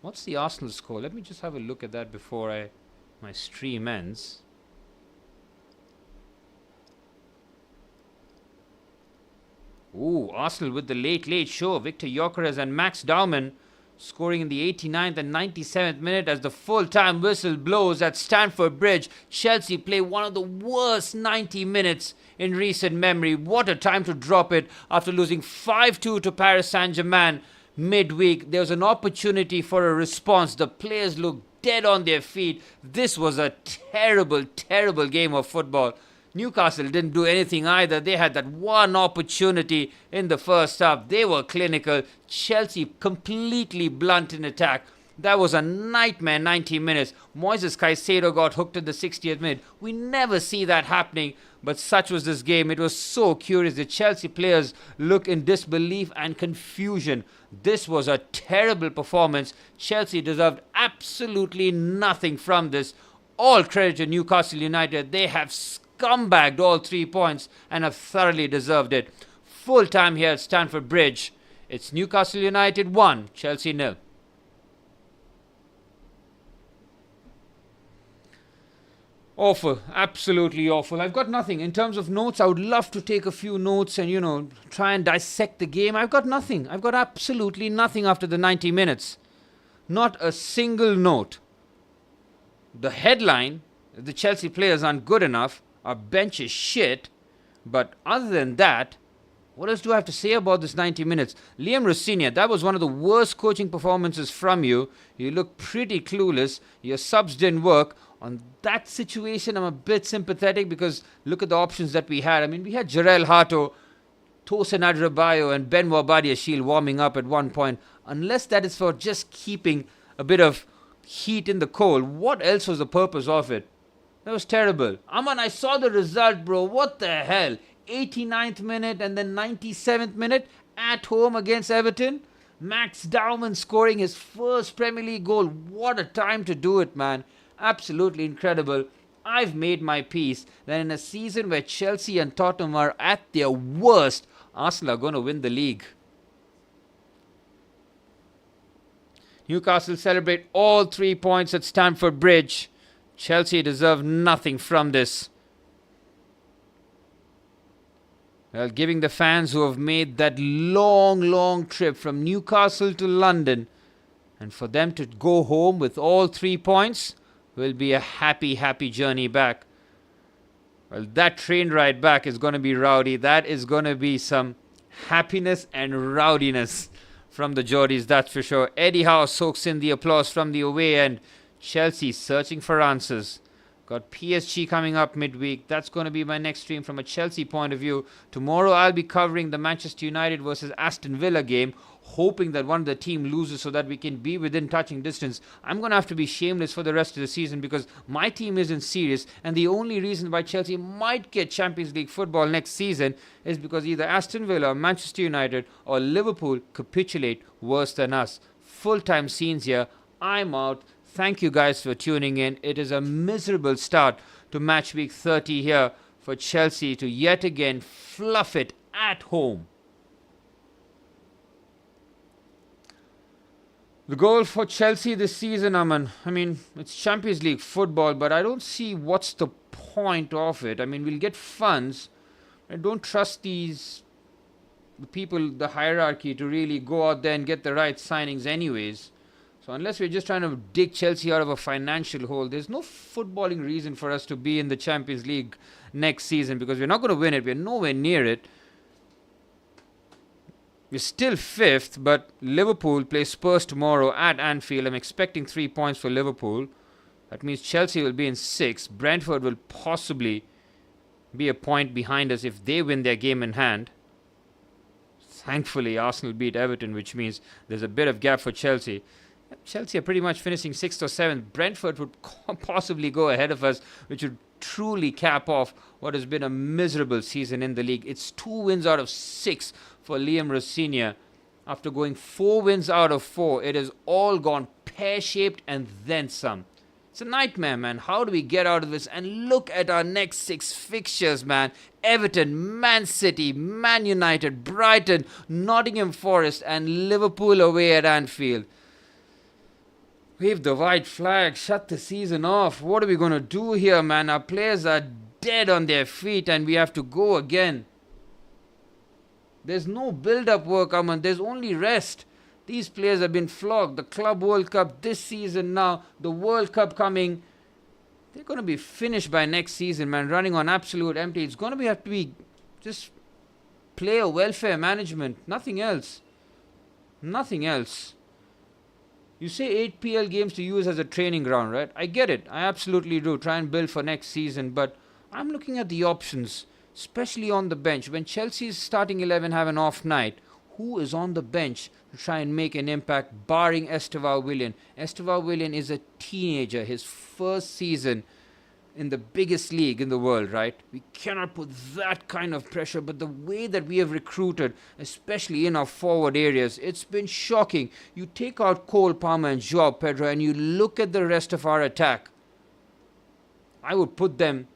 What's the Arsenal score? Let me just have a look at that before I my stream ends. Ooh, Arsenal with the late show. Victor Gyökeres and Max Dauman scoring in the 89th and 97th minute as the full-time whistle blows at Stamford Bridge. Chelsea play one of the worst 90 minutes in recent memory. What a time to drop it after losing 5-2 to Paris Saint-Germain midweek. There was an opportunity for a response. The players looked dead on their feet. This was a terrible, terrible game of football. Newcastle didn't do anything either. They had that one opportunity in the first half. They were clinical. Chelsea completely blunt in attack. That was a nightmare 90 minutes. Moises Caicedo got hooked in the 60th minute. We never see that happening, but such was this game. It was so curious. The Chelsea players look in disbelief and confusion. This was a terrible performance. Chelsea deserved absolutely nothing from this. All credit to Newcastle United. They have scumbagged all 3 points and have thoroughly deserved it. Full time here at Stamford Bridge. It's Newcastle United 1, Chelsea 0. Awful, absolutely awful. I've got nothing. In terms of notes, I would love to take a few notes and, try and dissect the game. I've got nothing. I've got absolutely nothing after the 90 minutes. Not a single note. The headline, the Chelsea players aren't good enough, our bench is shit, but other than that, what else do I have to say about this 90 minutes? Liam Rossignol, that was one of the worst coaching performances from you. You look pretty clueless. Your subs didn't work. On that situation, I'm a bit sympathetic because look at the options that we had. I mean, we had Jarell Hato, Tosin Adrabayo and Benoit Badiashile warming up at one point. Unless that is for just keeping a bit of heat in the coal, what else was the purpose of it? That was terrible. Aman, I saw the result, bro. What the hell? 89th minute and then 97th minute at home against Everton. Max Dauman scoring his first Premier League goal. What a time to do it, man. Absolutely incredible. I've made my peace that in a season where Chelsea and Tottenham are at their worst, Arsenal are going to win the league. Newcastle celebrate all 3 points at Stamford Bridge. Chelsea deserve nothing from this. Well, giving the fans who have made that long trip from Newcastle to London, and for them to go home with all 3 points, will be a happy journey back. Well, that train ride back is going to be rowdy. That is going to be some happiness and rowdiness from the Geordies, that's for sure. Eddie Howe soaks in the applause from the away end. Chelsea searching for answers. Got PSG coming up midweek. That's going to be my next stream from a Chelsea point of view. Tomorrow I'll be covering the Manchester United versus Aston Villa game, hoping that one of the team loses so that we can be within touching distance. I'm going to have to be shameless for the rest of the season because my team isn't serious, and the only reason why Chelsea might get Champions League football next season is because either Aston Villa or Manchester United or Liverpool capitulate worse than us. Full-time scenes here. I'm out. Thank you guys for tuning in. It is a miserable start to match week 30 here for Chelsea to yet again fluff it at home. The goal for Chelsea this season, Aman, I mean, it's Champions League football, but I don't see what's the point of it. I mean, we'll get funds. I don't trust the people, the hierarchy, to really go out there and get the right signings anyways. So unless we're just trying to dig Chelsea out of a financial hole, there's no footballing reason for us to be in the Champions League next season because we're not going to win it. We're nowhere near it. We're still fifth, but Liverpool plays Spurs tomorrow at Anfield. I'm expecting 3 points for Liverpool. That means Chelsea will be in sixth. Brentford will possibly be a point behind us if they win their game in hand. Thankfully, Arsenal beat Everton, which means there's a bit of gap for Chelsea. Chelsea are pretty much finishing 6th or 7th. Brentford would possibly go ahead of us, which would truly cap off what has been a miserable season in the league. It's 2 wins out of 6 for Liam Rossignol. After going 4 wins out of 4, it has all gone pear-shaped and then some. It's a nightmare, man. How do we get out of this? And look at our next 6 fixtures, man. Everton, Man City, Man United, Brighton, Nottingham Forest and Liverpool away at Anfield. Wave the white flag, shut the season off. What are we going to do here, man? Our players are dead on their feet and we have to go again. There's no build-up work, Aman. There's only rest. These players have been flogged. The Club World Cup this season now. The World Cup coming. They're going to be finished by next season, man. Running on absolute empty. It's going to have to be just player welfare management. Nothing else. Nothing else. You say 8 PL games to use as a training ground, right? I get it. I absolutely do. Try and build for next season. But I'm looking at the options, especially on the bench. When Chelsea's starting 11 have an off night, who is on the bench to try and make an impact, barring Esteval Willian? Esteval Willian is a teenager, his first season in the biggest league in the world, right? We cannot put that kind of pressure, but the way that we have recruited, especially in our forward areas, it's been shocking. You take out Cole Palmer and Joao Pedro and you look at the rest of our attack. I would put them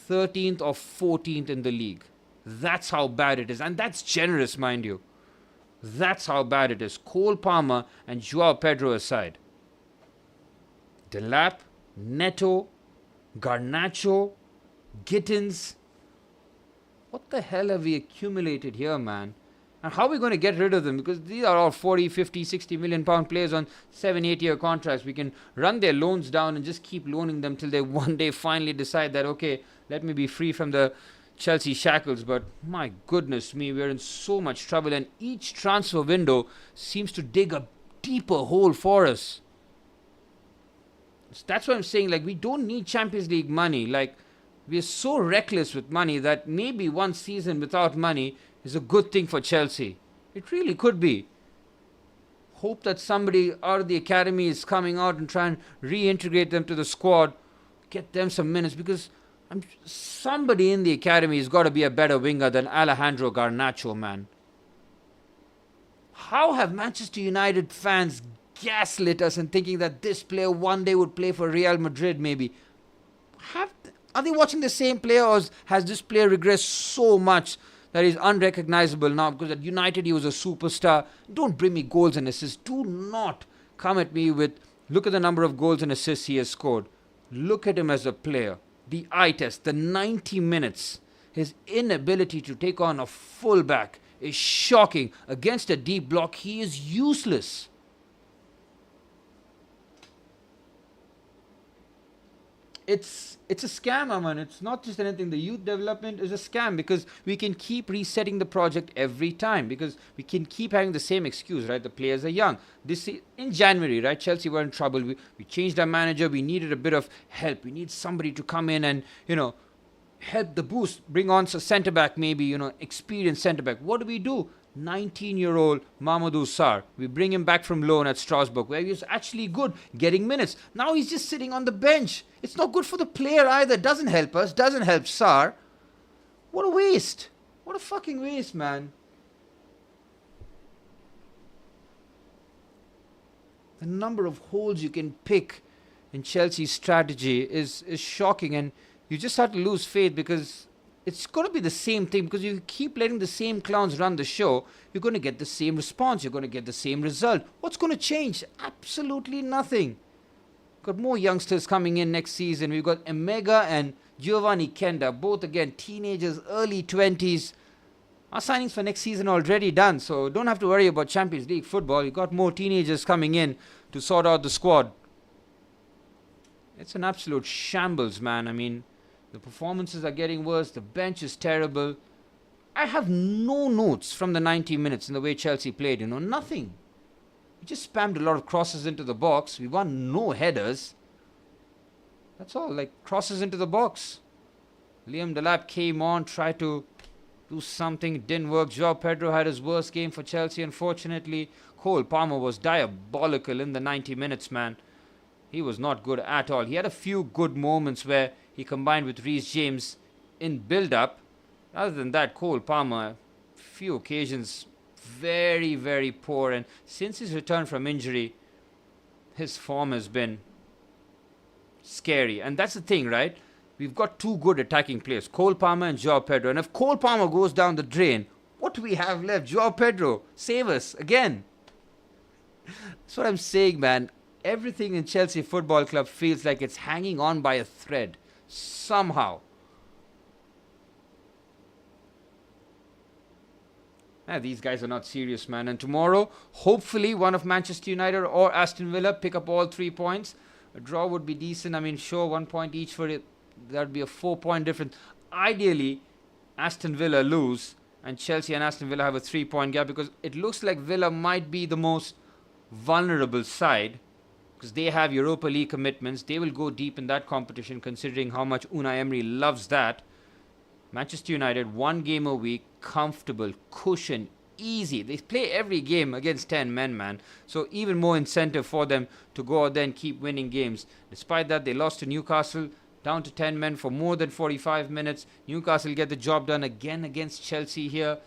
13th or 14th in the league. That's how bad it is. And that's generous, mind you. That's how bad it is. Cole Palmer and Joao Pedro aside. Delap, Neto, Garnacho, Gittins. What the hell have we accumulated here, man? And how are we going to get rid of them? Because these are all 40, 50, 60 million pound players on 7-8 year contracts. We can run their loans down and just keep loaning them till they one day finally decide that, okay, let me be free from the Chelsea shackles. But my goodness me, we're in so much trouble. And each transfer window seems to dig a deeper hole for us. So that's what I'm saying. Like, we don't need Champions League money. Like, we're so reckless with money that maybe one season without money is a good thing for Chelsea. It really could be. Hope that somebody out of the academy is coming out and try and reintegrate them to the squad, get them some minutes, because somebody in the academy has got to be a better winger than Alejandro Garnacho, man. How have Manchester United fans gaslit us and thinking that this player one day would play for Real Madrid maybe? Are they watching the same player, or has this player regressed so much that he's unrecognizable now? Because at United he was a superstar. Don't bring me goals and assists. Do not come at me with, look at the number of goals and assists he has scored. Look at him as a player. The eye test, the 90 minutes, his inability to take on a fullback is shocking. Against a deep block, he is useless. It's a scam, Aman. It's not just anything. The youth development is a scam because we can keep resetting the project every time, because we can keep having the same excuse, right? The players are young. In January, right? Chelsea were in trouble. We changed our manager. We needed a bit of help. We need somebody to come in and, help the boost. Bring on a centre-back maybe, experienced centre-back. What do? 19-year-old Mamadou Sarr. We bring him back from loan at Strasbourg, where he was actually good, getting minutes. Now he's just sitting on the bench. It's not good for the player either. Doesn't help us. Doesn't help Sarr. What a waste. What a fucking waste, man. The number of holes you can pick in Chelsea's strategy is shocking, and you just have to lose faith, because it's going to be the same thing. Because you keep letting the same clowns run the show, you're going to get the same response. You're going to get the same result. What's going to change? Absolutely nothing. Got more youngsters coming in next season. We've got Emega and Giovanni Kenda, both again teenagers, early 20s. Our signings for next season are already done, so don't have to worry about Champions League football. We've got more teenagers coming in to sort out the squad. It's an absolute shambles, man. I mean, the performances are getting worse. The bench is terrible. I have no notes from the 90 minutes in the way Chelsea played, nothing. We just spammed a lot of crosses into the box. We won no headers. That's all, like crosses into the box. Liam Delap came on, tried to do something. It didn't work. Joao Pedro had his worst game for Chelsea, unfortunately. Cole Palmer was diabolical in the 90 minutes, man. He was not good at all. He had a few good moments where he combined with Reece James in build-up. Other than that, Cole Palmer, few occasions, very, very poor. And since his return from injury, his form has been scary. And that's the thing, right? We've got two good attacking players, Cole Palmer and Joao Pedro. And if Cole Palmer goes down the drain, what do we have left? Joao Pedro, save us again. That's what I'm saying, man. everything in Chelsea Football Club feels like it's hanging on by a thread. Somehow. These guys are not serious, man. And tomorrow, hopefully, one of Manchester United or Aston Villa pick up all 3 points. A draw would be decent. I mean, sure, 1 point each for it. That would be a 4-point difference. Ideally, Aston Villa lose and Chelsea and Aston Villa have a 3-point gap, because it looks like Villa might be the most vulnerable side because they have Europa League commitments. They will go deep in that competition, considering how much Unai Emery loves that. Manchester United, 1 game a week, comfortable, cushion, easy. They play every game against 10 men, man. So even more incentive for them to go out there and keep winning games. Despite that, they lost to Newcastle, down to 10 men for more than 45 minutes. Newcastle get the job done again against Chelsea here.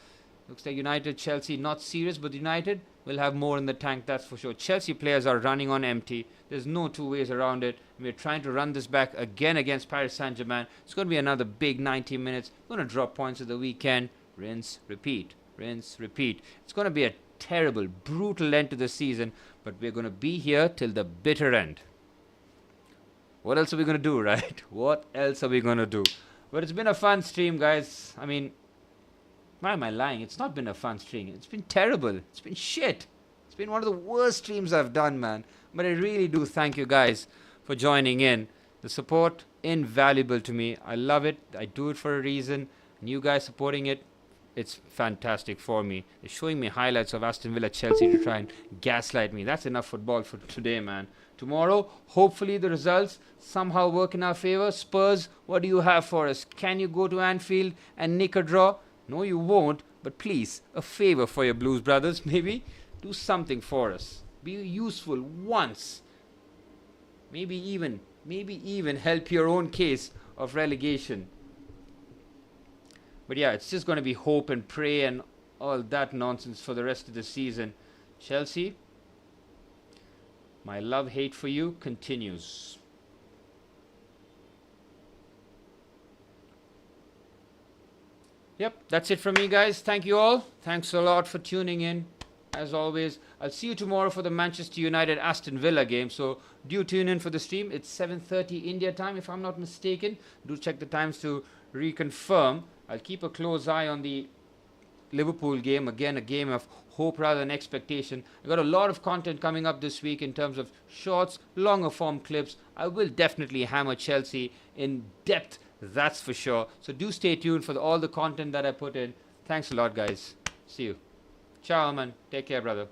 Looks like United, Chelsea, not serious, but United will have more in the tank, that's for sure. Chelsea players are running on empty. There's no two ways around it. We're trying to run this back again against Paris Saint-Germain. It's going to be another big 90 minutes. Going to drop points at the weekend. Rinse, repeat. Rinse, repeat. It's going to be a terrible, brutal end to the season, but we're going to be here till the bitter end. What else are we going to do, right? What else are we going to do? But it's been a fun stream, guys. I mean, why am I lying? It's not been a fun stream. It's been terrible. It's been shit. It's been one of the worst streams I've done, man. But I really do thank you guys for joining in. The support, invaluable to me. I love it. I do it for a reason. And you guys supporting it, it's fantastic for me. They're showing me highlights of Aston Villa, Chelsea to try and gaslight me. That's enough football for today, man. Tomorrow, hopefully the results somehow work in our favor. Spurs, what do you have for us? Can you go to Anfield and nick a draw? No, you won't. But please, a favor for your Blues brothers, maybe. Do something for us. Be useful once. Maybe even help your own case of relegation. But yeah, it's just going to be hope and pray and all that nonsense for the rest of the season. Chelsea, my love-hate for you continues. Yep, that's it from me, guys. Thank you all. Thanks a lot for tuning in. As always, I'll see you tomorrow for the Manchester United Aston Villa game. So do tune in for the stream. It's 7:30 India time, if I'm not mistaken. Do check the times to reconfirm. I'll keep a close eye on the Liverpool game. Again, a game of hope rather than expectation. I've got a lot of content coming up this week in terms of shorts, longer form clips. I will definitely hammer Chelsea in depth, that's for sure. So do stay tuned for all the content that I put in. Thanks a lot, guys. See you. Ciao, man. Take care, brother.